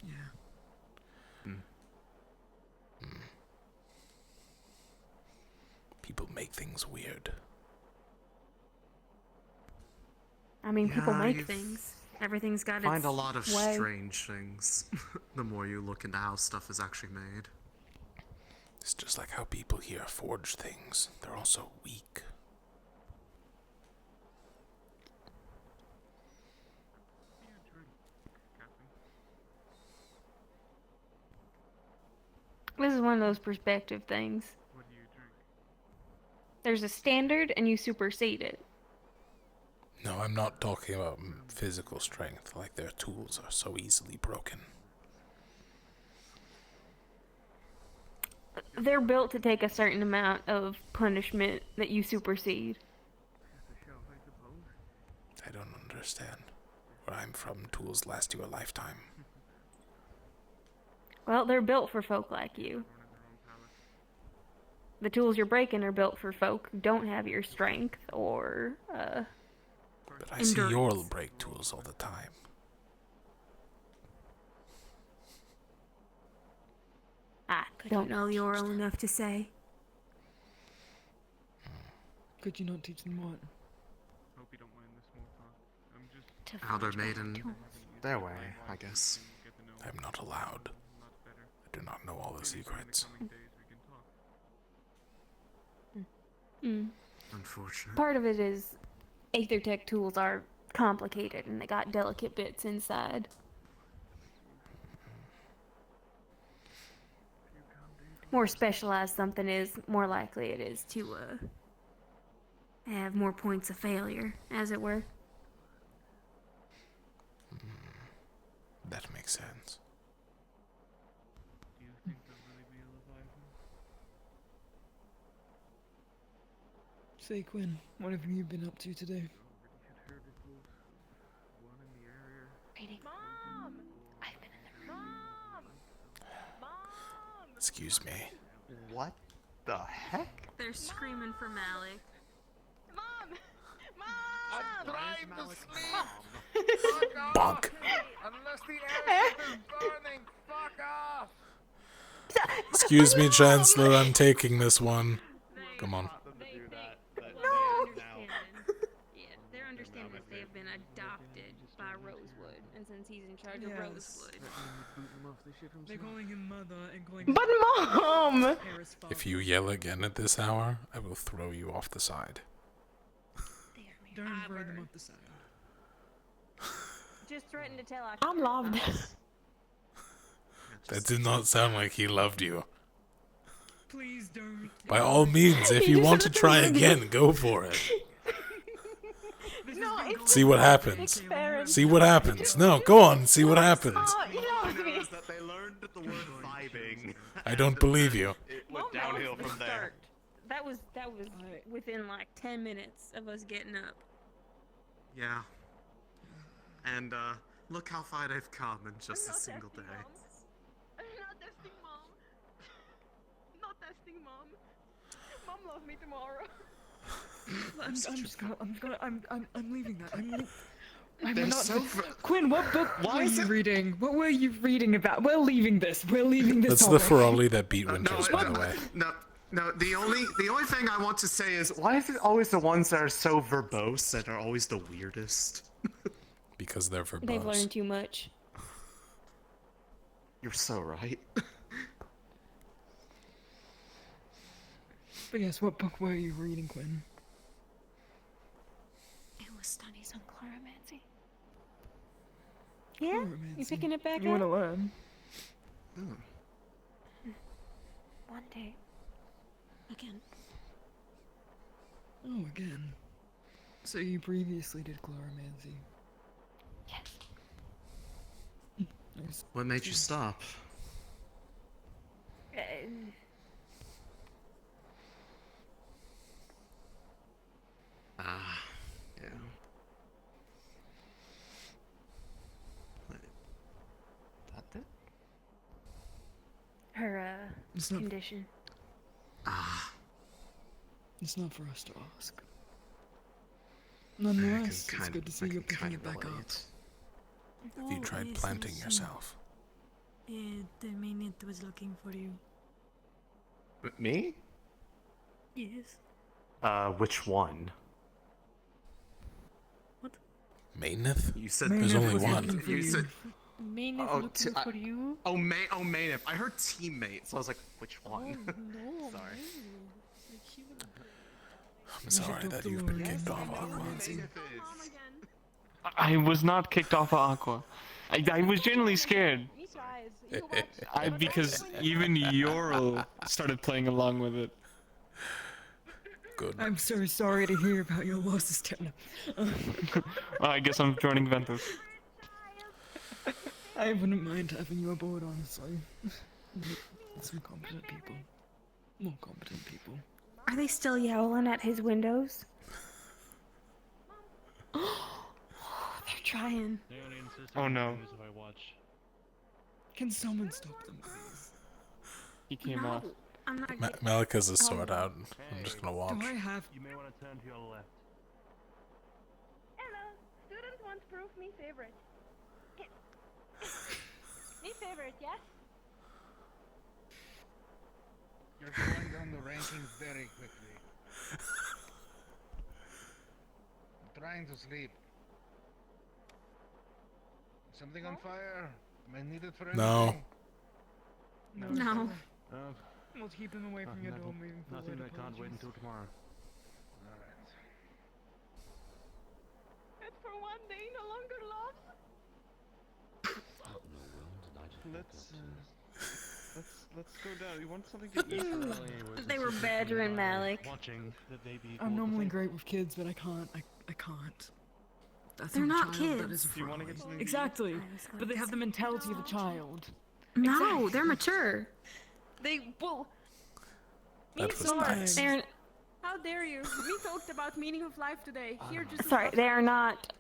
Yeah. People make things weird. I mean, people Yeah, make you things. Everything's got Find its a lot of way. strange things the more you look into how stuff is actually made. It's just like how people here forge things. They're also weak. This is one of those perspective things. What do you drink? There's a standard, and you supersede it. No, I'm not talking about physical strength, like their tools are so easily broken. They're built to take a certain amount of punishment that you supersede. I don't understand. Where I'm from, tools last you a lifetime. Well, they're built for folk like you. The tools you're breaking are built for folk who don't have your strength or, But I see endurance. you'll break tools all the time. I don't know you're old enough to say. Could you not teach them what? Hope you don't mind the small talk. I'm just... How they're made in their way, I guess. I'm not allowed. I do not know all the secrets. Unfortunate. Part of it is Aethertech tools are complicated and they got delicate bits inside. More specialized something is, more likely it is to have more points of failure, as it were. That makes sense. Do you think there'll really be a Leviathan? Say, Quinn, what have you been up to today? Mom! I've been in the room. Excuse me. What the heck? They're screaming for Malik. Mom! I'm trying to sleep! Fuck Bonk. off! Unless the airship is burning, fuck off! Excuse me, Chancellor, I'm taking this one. Come on. They're understanding that they have been adopted by Rosewood, and since he's in charge of Yes. Rosewood. They're calling him mother and calling But Mom! If you yell again at this hour, I will throw you off the side. Don't throw them up the side. Just threatened to tell I'm loved. That did not sound like he loved you. Please don't. By all means, if you want to try again, go for it. No, it's See what happens. experiment. See what happens. No, go on, see what happens. You lost me. that they learned the word vibing. I don't believe you. It went downhill from there. That was within like 10 minutes of us getting up. Yeah. And look how far they've come in just a single day. I'm not testing Mom. Not testing Mom. Mom loves me tomorrow. I'm leaving that. I'm They're not. so Quinn, what book Why were is you it- reading? What were you reading about? We're leaving this. We're leaving this. That's the topic. Ferrari that beat Winters, by the way. No, the only thing I want to say is, why is it always the ones that are so verbose that are always the weirdest? Because they're verbose. They've learned too much. You're so right. But yes, what book were you reading, Quinn? It was studies on chloromancy. Yeah? You picking it back You up? want to learn? One day. Again. Oh, again. So you previously did chloromancy. Yes. Nice. What made you stop? Ah, yeah. Wait, that it? Her, It's not- condition. Ah. It's not for us to ask. Nonetheless, it's good to see you're picking it back up. Have you tried planting yourself? Yeah, the minute was looking for you. Me? Yes. Which one? Maineth? You said There's only one. You said. Main is Oh, looking for you. Oh, Maineth. I heard teammate, so I was like, which one? No, Sorry. I'm sorry that you've been kicked off Aqua. I was not kicked off of Aqua. I was genuinely scared. Because even Yoral started playing along with it. Good. I'm so sorry to hear about your losses, Tana. I guess I'm joining Ventus. I wouldn't mind having you aboard, honestly. Some competent people. More competent people. Are they still yowling at his windows? They're trying. Oh no. Can someone stop them, please? He came off. I'm not Malika's a sword out. I'm just gonna watch. Do I have... You may want to turn to your left. Hello, student wants proof me favorite. Me favorite, yes? You're going down the rankings very quickly. I'm trying to sleep. Something on fire? Am I needed for No. anything? No. We'll keep him away from your door moving forward. Nothing that can't wait until tomorrow. Alright. It's for one day, no longer loves. Let's go down. You want something to eat early? They were badgering Malik. Watching the baby. I'm normally great with kids, but I can't. I can't. That's They're not not a child, That kids. is Do you wanna get something to eat? exactly, but they have the mentality of a child. No, Exactly. they're mature. They will. That was nice. They're How dare you? We talked about meaning of life today. Here, just sorry. They are not.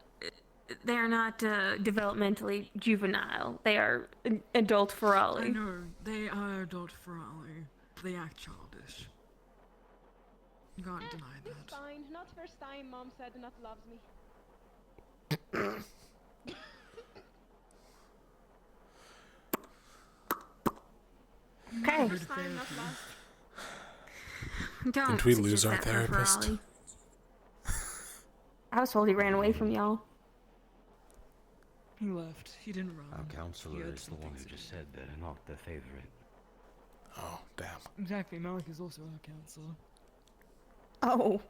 They are not developmentally juvenile. They are adult I Ferrari. know they are adult Ferrari. They act childish. You can't deny It's that. fine. Not first time Mom said not loves me. Okay. First time, not last. Don't Didn't we suggest lose our that for therapist? Ferrari. I was told he ran away from y'all. He left. He didn't run. Our counselor He had is the some one things who to just do. said they're not their favorite. Oh, damn. Exactly. Malik is also our counselor. Oh.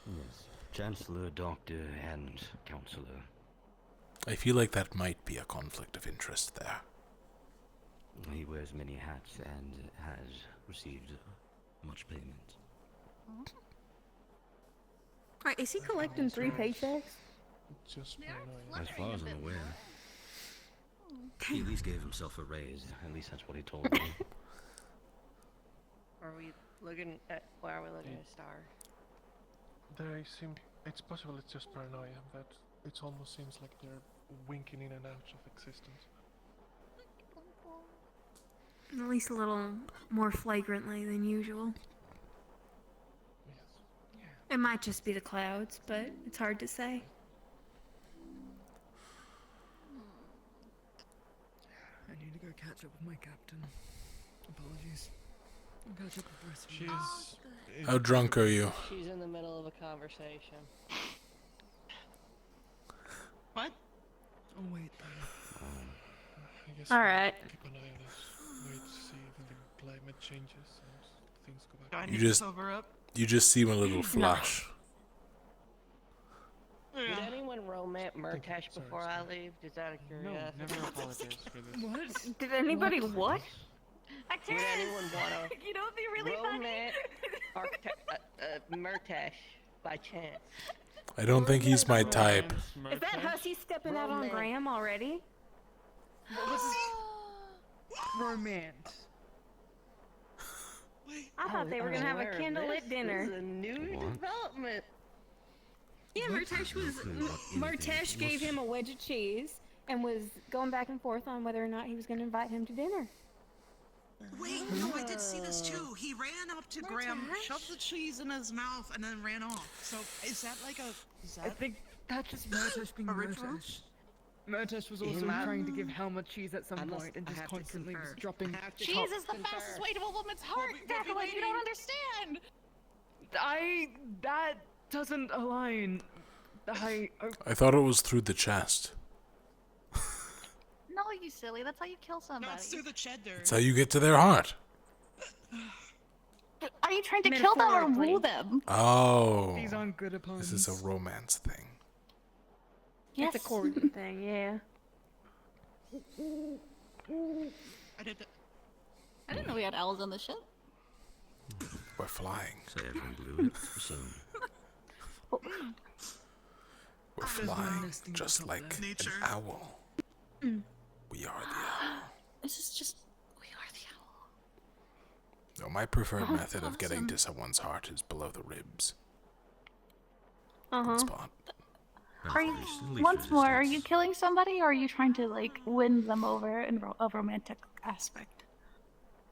Yes. Chancellor, doctor, and counselor. I feel like that might be a conflict of interest there. He wears many hats and has received much payment. Alright, is he collecting 3 paychecks? Just As far as I'm aware. He at least gave himself a raise. At least that's what he told me. Are we looking at? Why are we looking at a star? They seem. It's possible it's just paranoia, but it almost seems like they're winking in and out of existence. At least a little more flagrantly than usual. It might just be the clouds, but it's hard to say. catch up with my captain. Apologies. I'll catch up with the rest of you. How drunk are you? She's in the middle of a conversation. What? Oh wait. I guess All right. keep an eye on this. Wait to see if the climate changes and things go back. Do I You need just to cover up? you just see a little flash. Did anyone romance Murtash before I leave? Just out of curiosity. never apologize for this. What? Did anybody what? Would anyone wanna You know what'd be really funny? romance Murtash by chance? I don't think he's my type. Is that Hussy stepping out on Graham already? Romance. I thought they were gonna have a candlelit dinner. This is a new development. Yeah, Murtash gave him a wedge of cheese and was going back and forth on whether or not he was going to invite him to dinner. Wait, no, I did see this too. He ran up to Graham, shoved the cheese in his mouth, and then ran off. So is that like a? Is I that think that's just Murtash being original? Murtash. Murtash was He also might- trying to give Helma cheese at some I must- point and I just have to constantly was confer. dropping. Cheese is the fastest way to a woman's heart, Jacqueline. You don't understand. That doesn't align. I thought it was through the chest. No, you silly. That's how you kill somebody. No, it's through the cheddar. That's how you get to their heart. Are you trying to kill them or woo them? Oh. These aren't good opponents. This is a romance thing. It's a coordinate thing, yeah. I didn't know we had owls on the ship. We're flying. Say everyone blew it. So We're flying just like Nature. an owl. We are the owl. This is just we are the owl. No, my preferred Oh, method of getting awesome. to someone's heart is below the ribs. Uh-huh. Spot. Are you once more? Are you killing somebody, or are you trying to like win them over in a romantic aspect?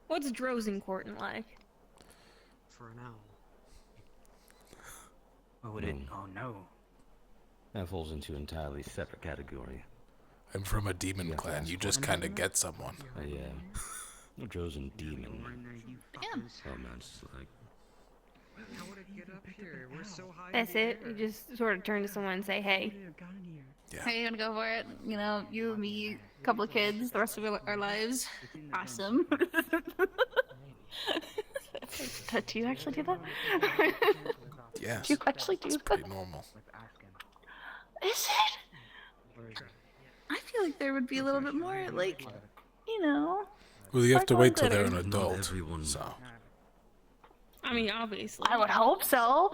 What's Drozen Courtin like? For an owl. Or would it? Oh no. that falls into an entirely separate category. I'm from a demon clan. You just kind of get someone. A Drozen demon. Damn. Romance, like. How would it get up here? We're so high. That's it. You just sort of turn to someone and say, hey. Hey, you wanna go for it? You know, you, me, couple of kids, the rest of our lives. Awesome. Do you actually do that? Yes. Do you actually do It's that? pretty normal. Is it? I feel like there would be a little bit more, like, you know. Well, you have to wait till they're an Not adult. everyone. So. I mean, obviously. I would hope so.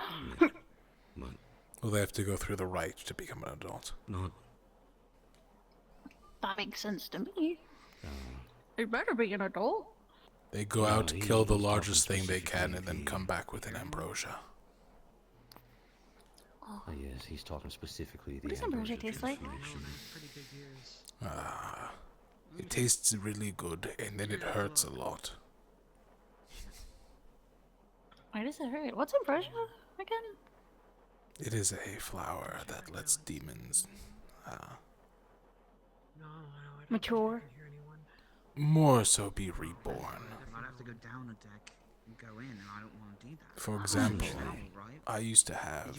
Well, they have to go through the rite to become an adult. Not. That makes sense to me. It better be an adult. They go out, kill the largest thing they can, and then come back with an ambrosia. Oh, yes, he's talking specifically the What does ambrosia taste like? It tastes really good, and then it hurts a lot. Why does it hurt? What's ambrosia again? It is a flower that lets demons Mature. more so be reborn. I'd have to go down a deck and go in, and I don't want to do that. For example, I used to have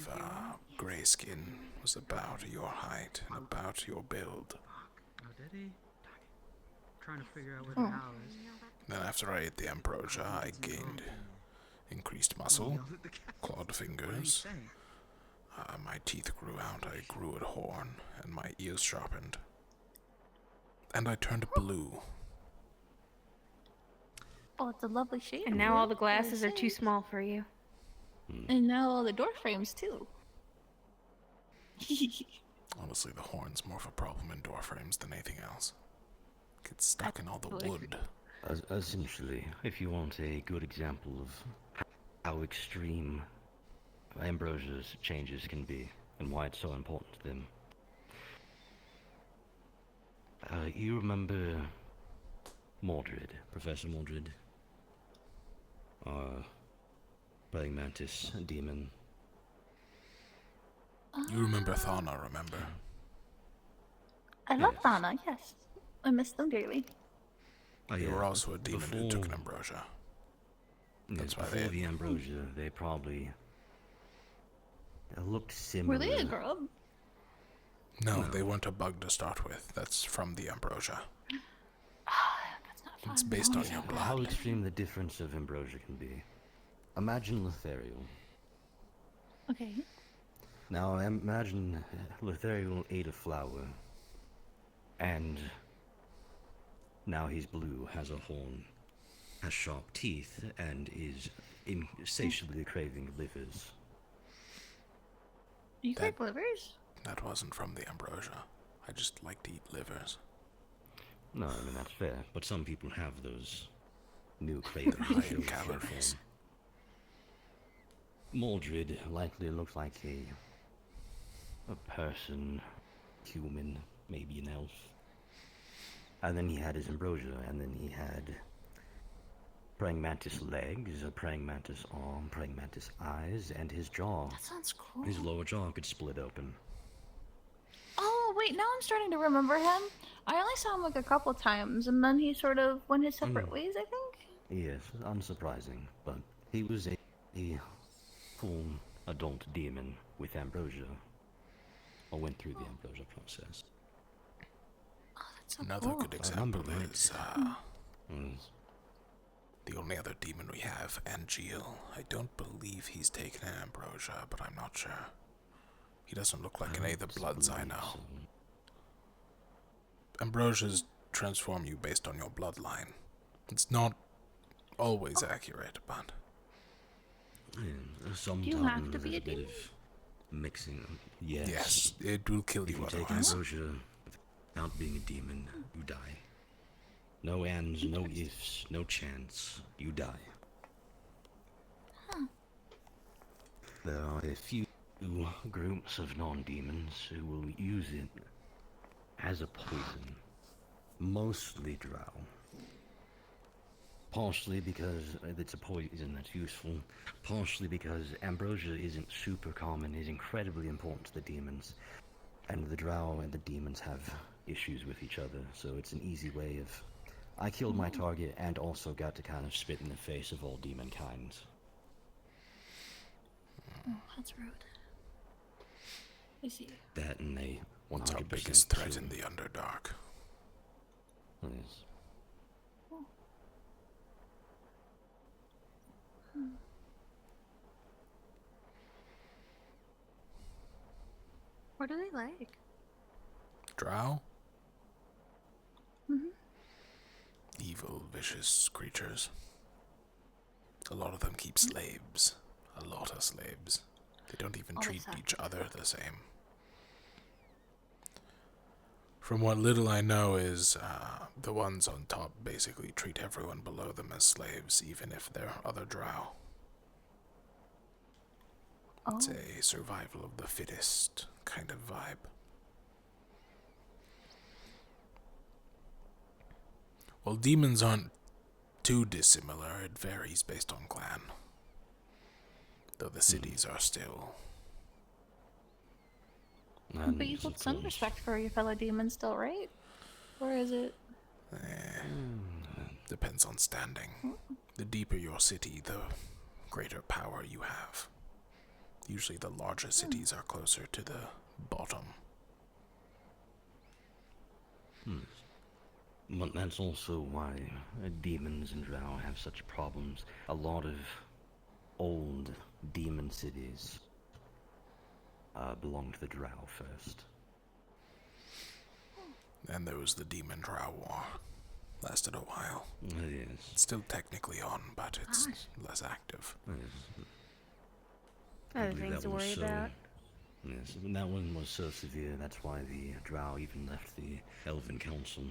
gray skin, was about your height and about your build. Oh, did he? Trying to figure out where the owl is. Then after I ate the ambrosia, I gained increased muscle, clawed fingers, my teeth grew out, I grew a horn, and my ears sharpened. And I turned blue. Oh, it's a lovely shade. And now all the glasses are too small for you. And now all the door frames too. Honestly, the horn's more of a problem in door frames than anything else. Gets stuck in all the wood. Essentially, if you want a good example of how extreme Ambrosia's changes can be and why it's so important to them. You remember Mordred, Professor Mordred? Praying mantis, demon. You remember Thana, remember? I love Thana, yes. I miss them dearly. Oh, You yeah, were also a demon who took an before- ambrosia. Yes, That's why before they. the ambrosia, they probably looked Were similar. they a grub? No, they weren't a bug to start with. That's from the ambrosia. That's not fun. It's based on your blood. How extreme the difference of ambrosia can be. Imagine Lothario. Okay. Now imagine Lothario ate a flower, and now he's blue, has a horn, has sharp teeth, and is insatiably craving livers. You crave livers? That wasn't from the ambrosia. I just like to eat livers. No, I mean that's fair, but some people have those new cravings. High in calories. Mordred likely looks like a person, human, maybe an elf. And then he had his ambrosia, and then he had praying mantis legs, a praying mantis arm, praying mantis eyes, and his jaw. That sounds cool. His lower jaw could split open. Oh, wait, now I'm starting to remember him. I only saw him like a couple times, and then he sort of went his separate ways, I think? Yes, unsurprising, but he was a full adult demon with ambrosia, or went through the ambrosia process. Oh, that's so Another cool. good example is Mm. the only other demon we have, Angeal. I don't believe he's taken an ambrosia, but I'm not sure. He doesn't look like any of the bloods I know. Ambrosias transform you based on your bloodline. It's not always accurate, but Sometimes you have to be there's a a bit demon? of mixing. Yes. Yes, it will kill If you you take otherwise. ambrosia without being a demon, you die. No ands, no ifs, no chance. You die. Huh. There are a few groups of non-demons who will use it as a poison. Mostly drow. Partially because it's a poison that's useful. Partially because ambrosia isn't super common, is incredibly important to the demons. And the drow and the demons have issues with each other, so it's an easy way of... I killed my target and also got to kind of spit in the face of all demon kinds. Oh, that's rude. I see. That and they 100% What's our biggest threat kill. in the Underdark? Yes. What are they like? Drow? Mm-hmm. Evil, vicious creatures. A lot of them keep slaves. A lot of slaves. They don't even Oh, that treat sucks. each other the same. From what little I know is, the ones on top basically treat everyone below them as slaves, even if they're other drow. It's a survival of the fittest kind of vibe. Well, demons aren't too dissimilar. It varies based on clan. Though the cities are still... But you hold some respect for your fellow demons still, right? Or is it... Depends on standing. The deeper your city, the greater power you have. Usually the larger cities are closer to the bottom. But that's also why demons and drow have such problems. A lot of old demon cities belong to the drow first. And there was the Demon Drow War. Lasted a while. Yes. It's still technically on, but it's less active. Other things to worry about. Yes, and that one was so severe, that's why the drow even left the Elven Council.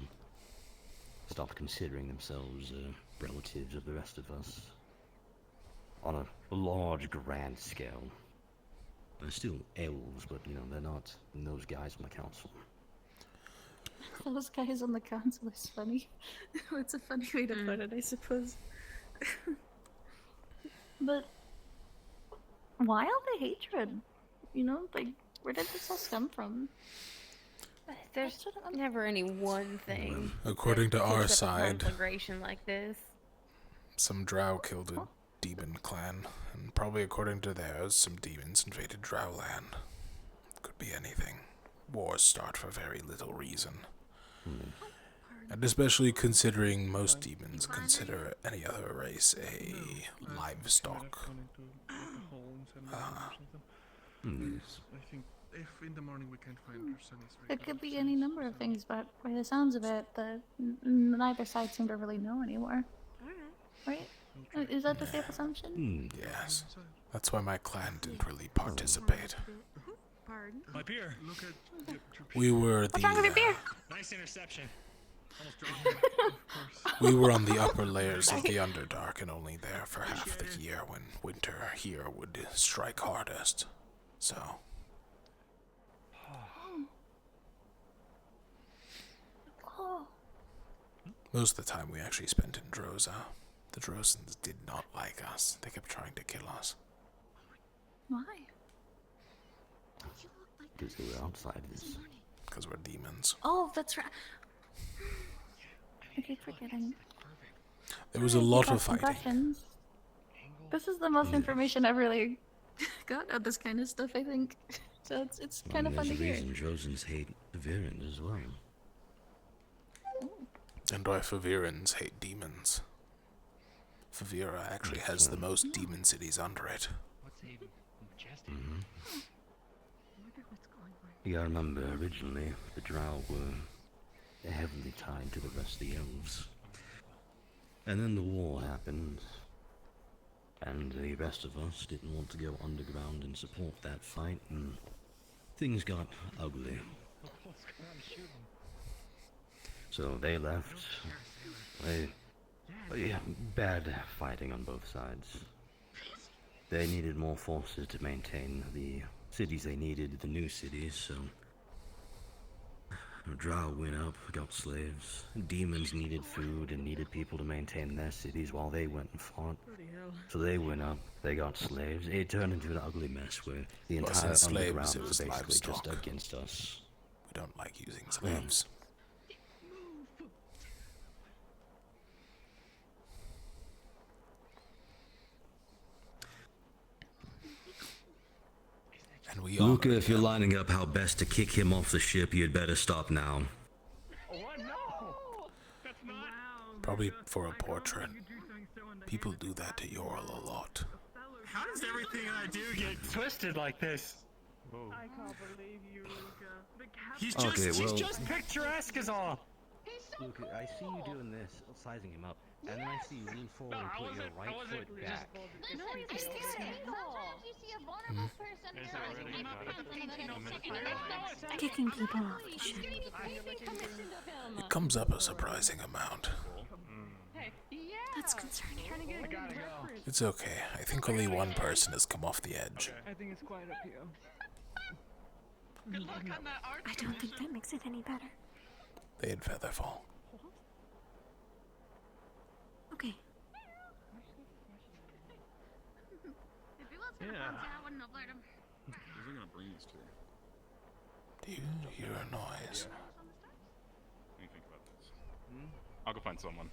Stopped considering themselves relatives of the rest of us. On a large, grand scale. They're still elves, but, you know, they're not those guys on the council. Those guys on the council is funny. It's a funny way to put it, I suppose. But why all the hatred? You know, like, where did this all stem from? There's never any one thing. According that to our kicks up a side, conflagration like this. some drow killed a demon clan, and probably according to theirs, some demons invaded Drowland. Could be anything. Wars start for very little reason. And especially considering most demons consider any other race a livestock. I think if in the morning we can't find her, Sunny's It could be any number of things, but by the sounds of it, neither side seem to really know anymore. Right? Is that the safe assumption? Yes. That's why my clan didn't really participate. My beer. We were What's wrong with your beer? Nice interception. We were on the upper layers of the Underdark and only there for half the year when winter here would strike hardest. So. Oh. Most of the time we actually spent in Droza. The Drozans did not like us. They kept trying to kill us. Why? Because they were outsiders. Because we're demons. Oh, that's right. I keep forgetting. There was a lot Got of some fighting. questions. This is the most information I've really got on this kind of stuff, I think. So it's kind of fun to There's a hear. reason Trojans hate Virans as well. And why Favirans hate demons. Favira actually has the most demon cities under it. You gotta remember, originally, the Drow were heavily tied to the rest of the elves. And then the war happened, and the rest of us didn't want to go underground and support that fight, and things got ugly. So they left. Bad fighting on both sides. They needed more forces to maintain the cities they needed, the new cities, so Drow went up, got slaves. Demons needed food and needed people to maintain their cities while they went and fought. So they went up, they got slaves. It turned into an ugly mess where the entire underground was basically just against us. We don't like using slaves. And we Luca, if you're lining up how best to kick him off the ship, you'd better stop now. Probably for a portrait. People do that to Yorl a lot. How does everything I do get twisted like this? I can't believe you, Luca. He's Okay, just picturesque as all. Luca, I see you doing this, sizing him up, and then I see you lean forward and put your right foot back. No, I see sometimes you see a vulnerable person Kicking people off the ship. It comes up a surprising amount. That's concerning. It's okay. I think only one person has come off the edge. I think it's quiet up here. Good luck on that art. I don't think that makes it any better. They had Featherfall. Okay. If he was gonna punch you, I wouldn't have let him. We're gonna bring this to her. Do you hear a noise? What do you think about this? I'll go find someone.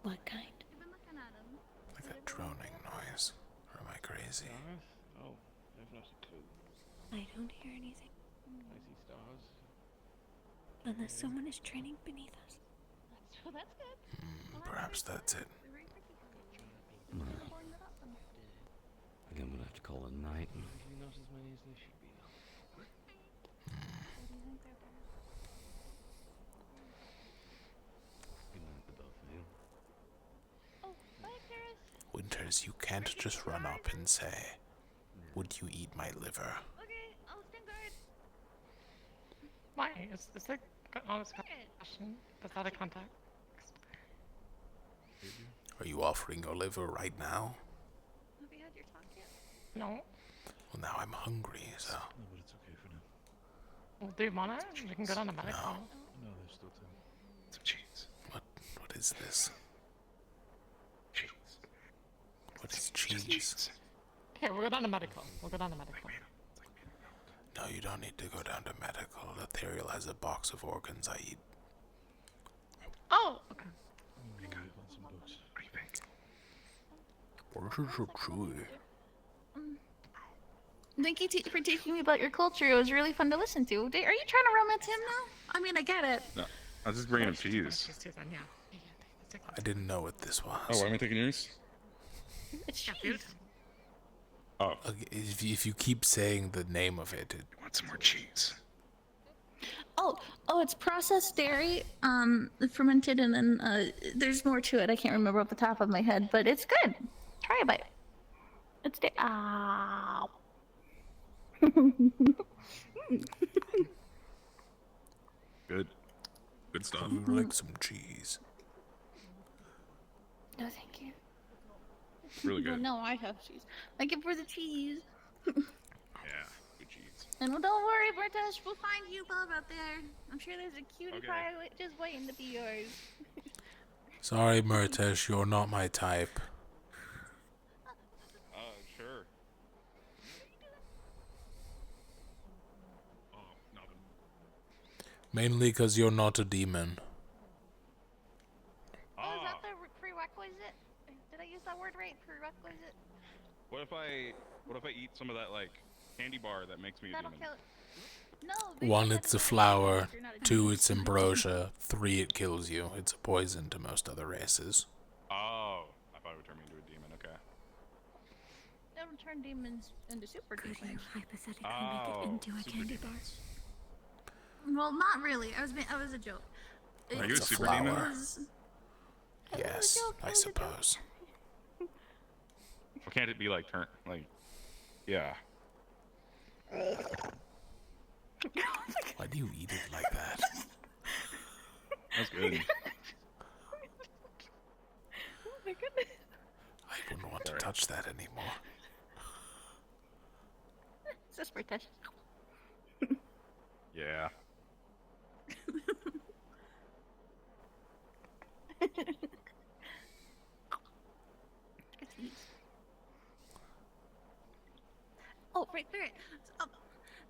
What kind? You've been looking at him. Like a droning noise. Or am I crazy? Oh, there's nothing too. I don't hear anything. I see stars. Unless someone is training beneath us. That's good. Perhaps that's it. I think I'm gonna have to call it a night. Usually not as many as there should be. Good night to both of you. Oh, bye, Paris. Winters, you can't just run up and say, "Would you eat my liver?" Okay, I'll stand guard. Why? Is there honest question? Is that a contact? Are you offering your liver right now? Have you had your talk yet? No. Well, now I'm hungry, so. No, but it's okay for now. Well, do you want it? We can go down to medical. No, there's still time. Some cheese. What is this? Cheese. What is cheese? Here, we'll go down to medical. We'll go down to medical. No, you don't need to go down to medical. Ethereal has a box of organs I eat. Oh, okay. What is so chewy? Thank you for teaching me about your culture. It was really fun to listen to. Are you trying to romance him now? I mean, I get it. No, I was just bringing him cheese. I didn't know what this was. Oh, why am I taking yours? It's cheese. Oh. If you keep saying the name of it, Want some more cheese? Oh, it's processed dairy, fermented, and then there's more to it. I can't remember off the top of my head, but it's good. Try a bite. It's ow. Good. Good stuff. I would like some cheese. No, thank you. Really good. No, I have cheese. Thank you for the cheese. Yeah, good cheese. And don't worry, Bertash, we'll find you love out there. I'm sure there's a cutie Okay. pie just waiting to be yours. Sorry, Murtash, you're not my type. Sure. Oh, nothing. Mainly because you're not a demon. Oh, is that the prerequisite? Did I use that word right? Prerequisite? What if I eat some of that like candy bar that makes me a That'll demon? kill. No. 1, it's a flower. 2, it's ambrosia. 3, it kills you. It's a poison to most other races. Oh, I thought it would turn me into a demon. Okay. Don't turn demons into super demons. Hypothetically, Oh, make it into a super candy demons. Well, not really. I was a joke. Are you a It's a super flower. demon? Yes, I suppose. Or can't it be like turn like? Yeah. Why do you eat it like that? That's good. Oh my goodness. I wouldn't want to touch that anymore. It's just British. Yeah. Oh, right there. So,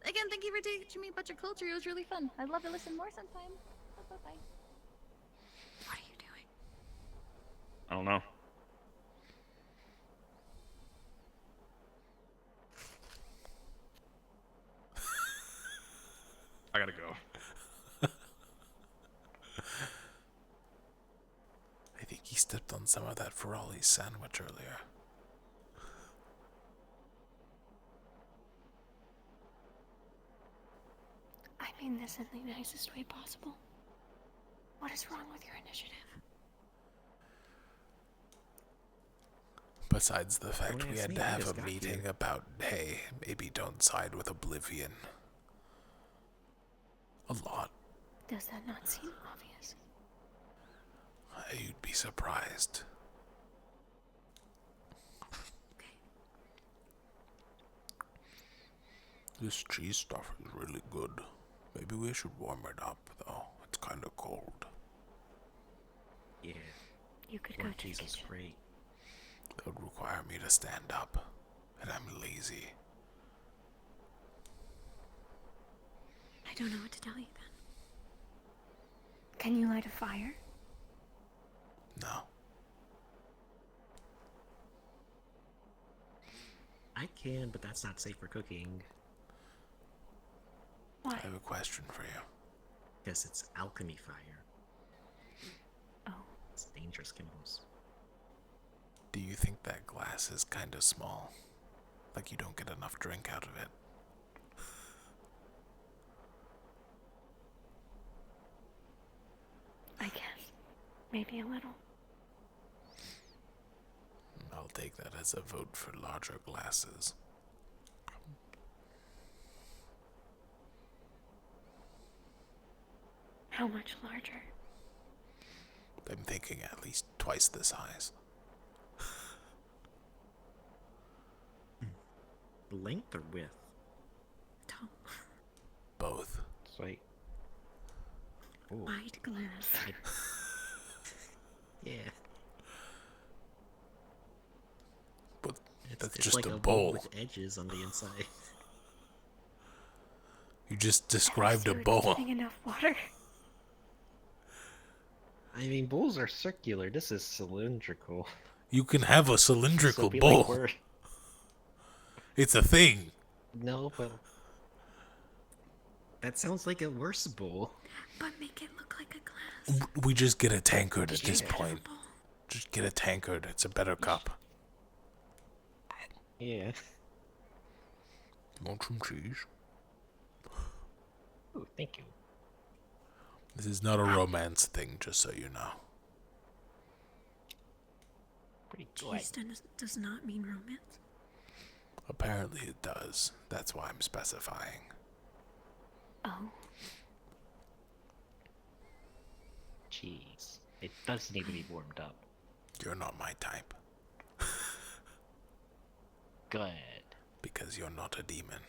again, thank you for teaching me about your culture. It was really fun. I'd love to listen more sometime. Bye-bye. What are you doing? I don't know. I gotta go. I think he stepped on some of that Ferrari sandwich earlier. I mean this in the nicest way possible. What is wrong with your initiative? Besides the fact Don't we ask had me, to I have just a got meeting here. about, hey, maybe don't side with Oblivion. A lot. Does that not seem obvious? You'd be surprised. This cheese stuff is really good. Maybe we should warm it up, though. It's kind of cold. Yeah. You could Warm go to the cheese is kitchen. great. That would require me to stand up, and I'm lazy. I don't know what to tell you then. Can you light a fire? No. I can, but that's not safe for cooking. Why? I have a question for you. Because it's alchemy fire. Oh. It's dangerous chemicals. Do you think that glass is kind of small? Like you don't get enough drink out of it? I guess. Maybe a little. I'll take that as a vote for larger glasses. How much larger? I'm thinking at least twice the size. Length or width? Tall. Both. Sweet. Ooh. Wide glass. Yeah. But that's It's just like a bowl bowl. with edges on the inside. You just described a Seriously, bowl. getting enough water. I mean, bowls are circular. This is cylindrical. You can have a cylindrical be bowl. like we're... It's a thing. No, but that sounds like a worse bowl. But make it look like a glass. We just get a tankard at this point. Just get a tankard. It's a better cup. Yeah. Want some cheese? Ooh, thank you. This is not a romance thing, just so you know. Pretty good. Cheese does not mean romance. Apparently it does. That's why I'm specifying. Oh. Cheese. It does need to be warmed up. You're not my type. Good. Because you're not a demon.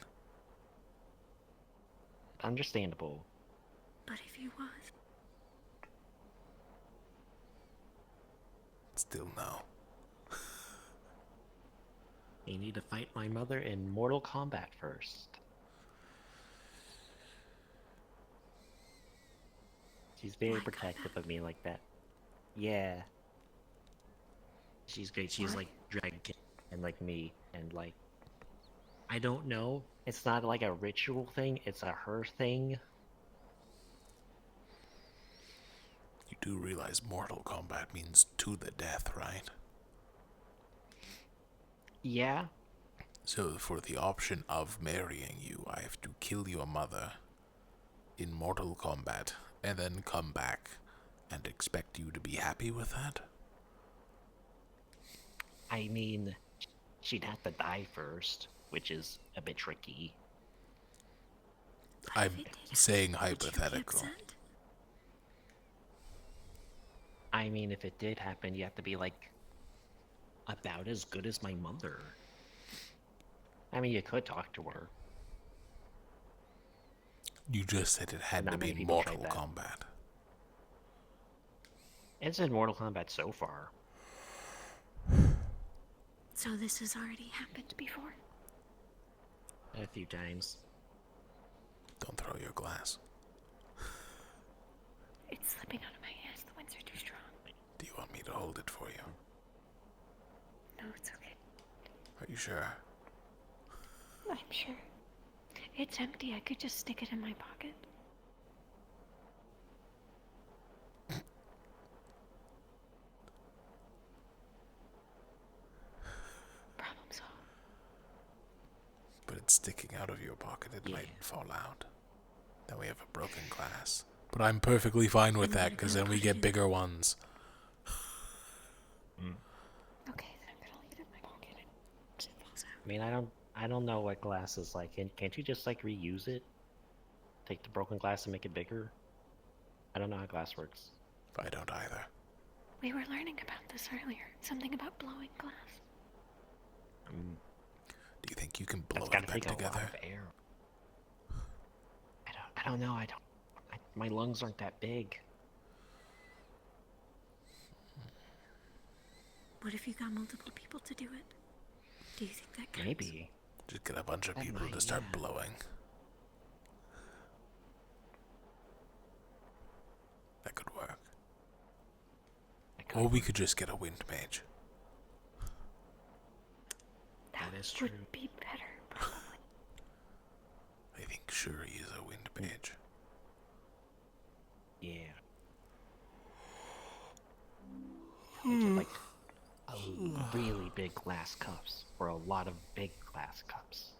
Understandable. But if he was... Still no. You need to fight my mother in Mortal Kombat first. She's very protective of me like that. Yeah. She's great. She's like Dragon King and like me and like... I don't know. It's not like a ritual thing. It's a her thing. You do realize Mortal Kombat means to the death, right? Yeah. So for the option of marrying you, I have to kill your mother in Mortal Kombat and then come back and expect you to be happy with that? I mean, she'd have to die first, which is a bit tricky. I'm saying hypothetical. I mean, if it did happen, you have to be like about as good as my mother. I mean, you could talk to her. You just said it had to be Mortal Kombat. It's in Mortal Kombat so far. So this has already happened before? A few times. Don't throw your glass. It's slipping out of my hands. The winds are too strong. Do you want me to hold it for you? No, it's okay. Are you sure? I'm sure. It's empty. I could just stick it in my pocket. Problem solved. But it's sticking out of your pocket. It might fall out. Then we have a broken glass. But I'm perfectly fine with that, because then we get bigger ones. Okay, then I'm gonna leave it in my pocket and it falls out. I mean, I don't know what glass is like. Can't you just like reuse it? Take the broken glass and make it bigger? I don't know how glass works. I don't either. We were learning about this earlier. Something about blowing glass. Do you think you can blow That's it gotta back take together? a lot of air. I don't know. My lungs aren't that big. What if you got multiple people to do it? Do you think that counts? Maybe. Just get a bunch of people to start blowing. That could work. Or we could just get a wind mage. That is true. Would be better, probably. I think Shuri is a wind mage. Yeah. Like a really big glass cups, or a lot of big glass cups,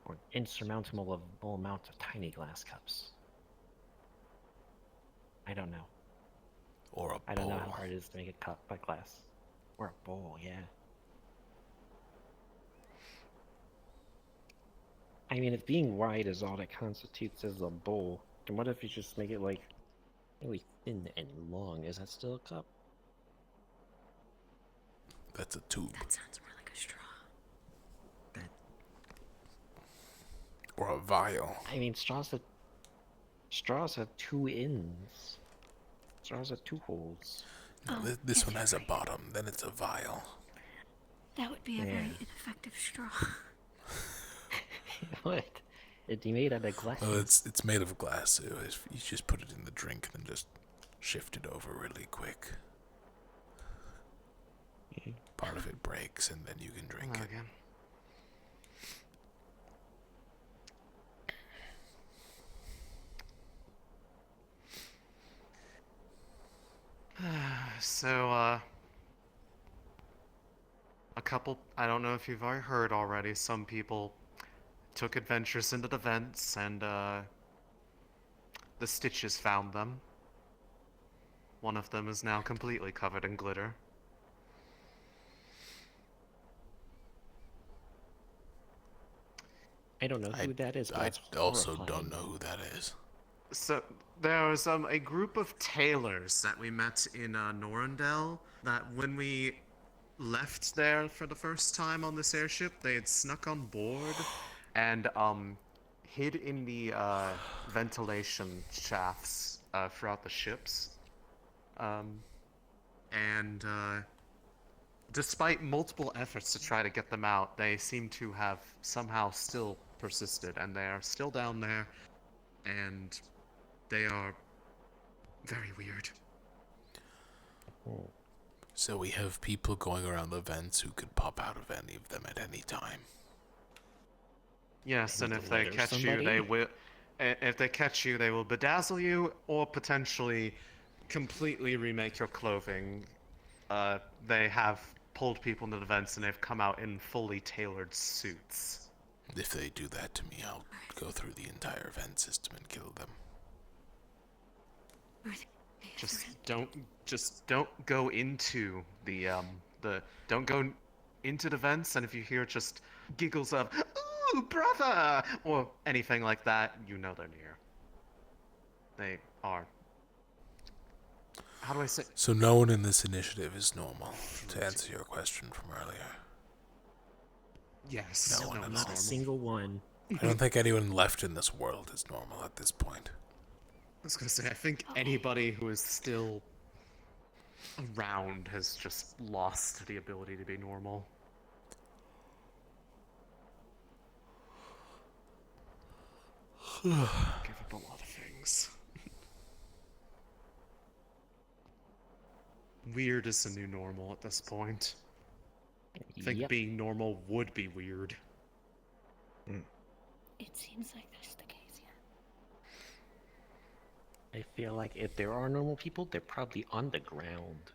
or insurmountable amounts of tiny glass cups. I don't know. Or a bowl. I don't know how hard it is to make a cup by glass. Or a bowl, yeah. I mean, if being wide is all that constitutes as a bowl, then what if you just make it like really thin and long? Is that still a cup? That's a tube. That sounds more like a straw. Or a vial. I mean, straws have two ends. Straws have two holes. No, this one has a bottom, then it's a vial. That would be a very ineffective straw. What? It's made out of glass. Well, it's made of glass, so you just put it in the drink and then just shift it over really quick. Part of it breaks and then you can drink it. Again. So, a couple, I don't know if you've already heard already, some people took adventures into the vents and, the Stitches found them. One of them is now completely covered in glitter. I don't know who that is, but I that's also horrifying. don't know who that is. So there was a group of tailors that we met in Norandel that when we left there for the first time on this airship, they had snuck on board and hid in the ventilation shafts throughout the ships. And despite multiple efforts to try to get them out, they seem to have somehow still persisted, and they are still down there, and they are very weird. So we have people going around the vents who could pop out of any of them at any time. Yes, and if they Glitter catch you, somebody? they will. If they catch you, they will bedazzle you, or potentially completely remake your clothing. They have pulled people into the vents, and they've come out in fully tailored suits. If they do that to me, I'll go through the entire vent system and kill them. Just don't go into the don't go into the vents, and if you hear just giggles of "Ooh, brother!" or anything like that, you know they're near. They are. How do I say? So no one in this initiative is normal, to answer your question from earlier. Yes. No one at Not all. a single one. I don't think anyone left in this world is normal at this point. I was gonna say, I think anybody who is still around has just lost the ability to be normal. Give up a lot of things. Weird is the new normal at this point. I think Yep. being normal would be weird. It seems like that's the case, yeah. I feel like if there are normal people, they're probably on the ground.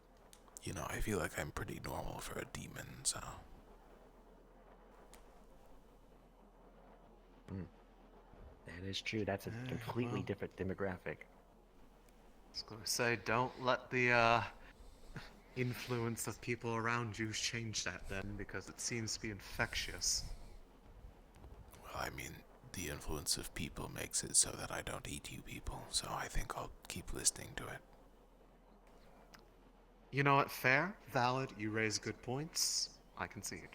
You know, I feel like I'm pretty normal for a demon, so... That is true. That's a completely different demographic. I was gonna say, don't let the influence of people around you change that then, because it seems to be infectious. Well, I mean, the influence of people makes it so that I don't eat you people, so I think I'll keep listening to it. You know what? Fair, valid, you raise good points. I concede.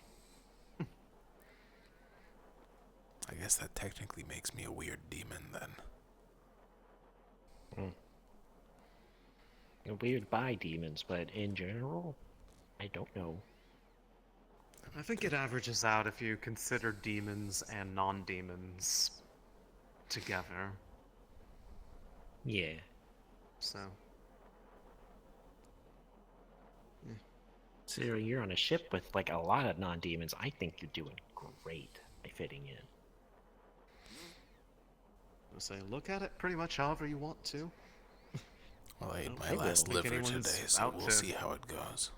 I guess that technically makes me a weird demon, then. You're weird by demons, but in general, I don't know. I think it averages out if you consider demons and non-demons together. Yeah. So. Considering you're on a ship with like a lot of non-demons, I think you're doing great by fitting in. I'll say, look at it pretty much however you want to. Well, I ate I my will. last Think liver anyone's today, so out we'll to- see how it goes.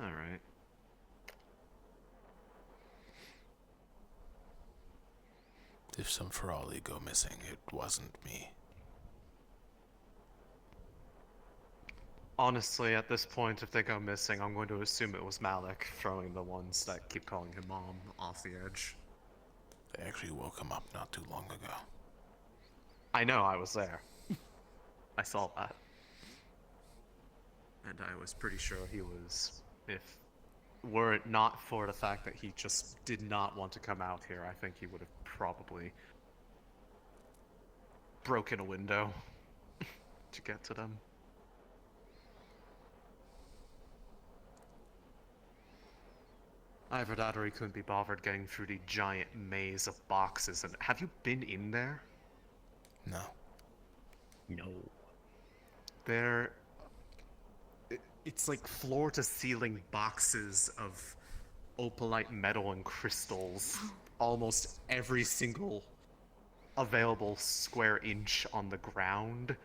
Alright. If some Ferali go missing, it wasn't me. Honestly, at this point, if they go missing, I'm going to assume it was Malik throwing the ones that keep calling him mom off the edge. They actually woke him up not too long ago. I know, I was there. I saw that. And I was pretty sure he was, if were it not for the fact that he just did not want to come out here, I think he would have probably broken a window to get to them. Either that or he couldn't be bothered getting through the giant maze of boxes. And have you been in there? No. No. It's like floor to ceiling boxes of opalite metal and crystals. Almost every single available square inch on the ground.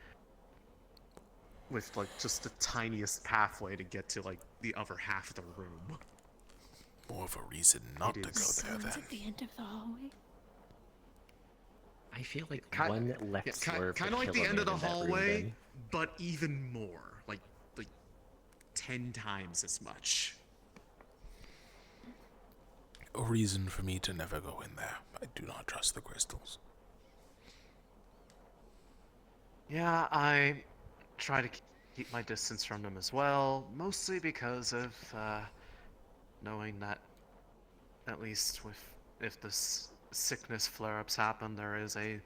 With like just the tiniest pathway to get to like the other half of the room. More of a reason not to go there then. At the end of the hallway. I feel like one left slurve Kind of would like kill the a end of man the in that room hallway, then. but even more. Like 10 times as much. A reason for me to never go in there. I do not trust the crystals. Yeah, I try to keep my distance from them as well, mostly because of knowing that at least if the sickness flare-ups happen, there is a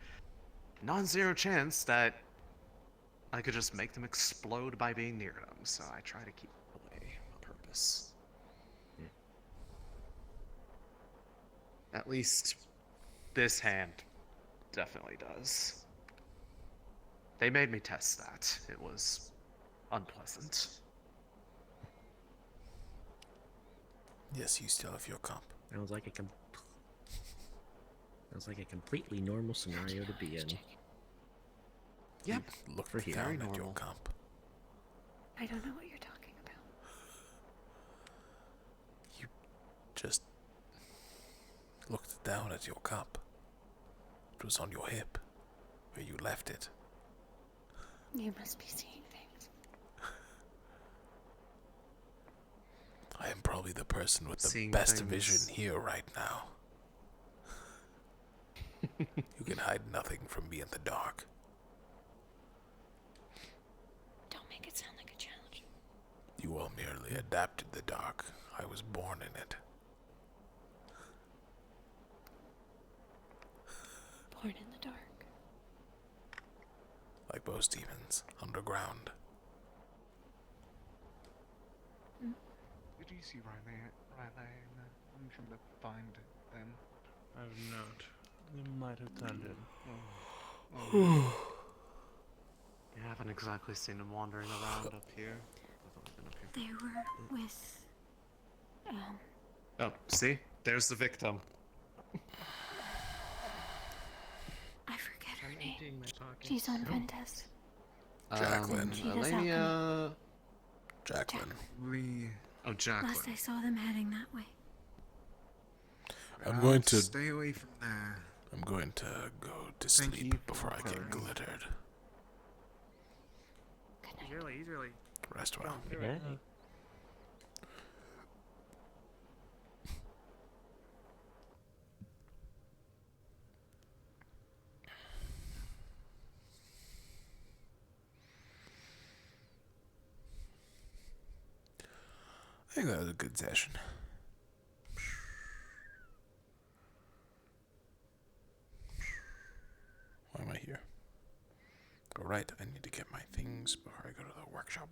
non-zero chance that I could just make them explode by being near them, so I try to keep away on purpose. At least this hand definitely does. They made me test that. It was unpleasant. Yes, you still have your comp. Sounds like a completely normal scenario to be in. Yep. Look For down very at your normal. comp. I don't know what you're talking about. Just looked down at your cup. It was on your hip, where you left it. You must be seeing things. I am probably the person with the Seeing best things. vision here right now. You can hide nothing from me in the dark. Don't make it sound like a challenge. You all merely adapted the dark. I was born in it. Born in the dark. Like Bo Stevens, underground. Did you see Riley in the function to find them? I have not. They might have turned in. You haven't exactly seen him wandering around up here. They were with. Oh, see? There's the victim. I forget her name. She's on Ventus. Jacqueline. She does Elenia... Jacqueline. Oh, Jacqueline. Last I saw them heading that way. I'm going to stay away from there. I'm going to go to Thank you sleep for before I get referring. glittered. He's really. Rest well. Good night. I think that was a good session. Why am I here? All right, I need to get my things before I go to the workshop.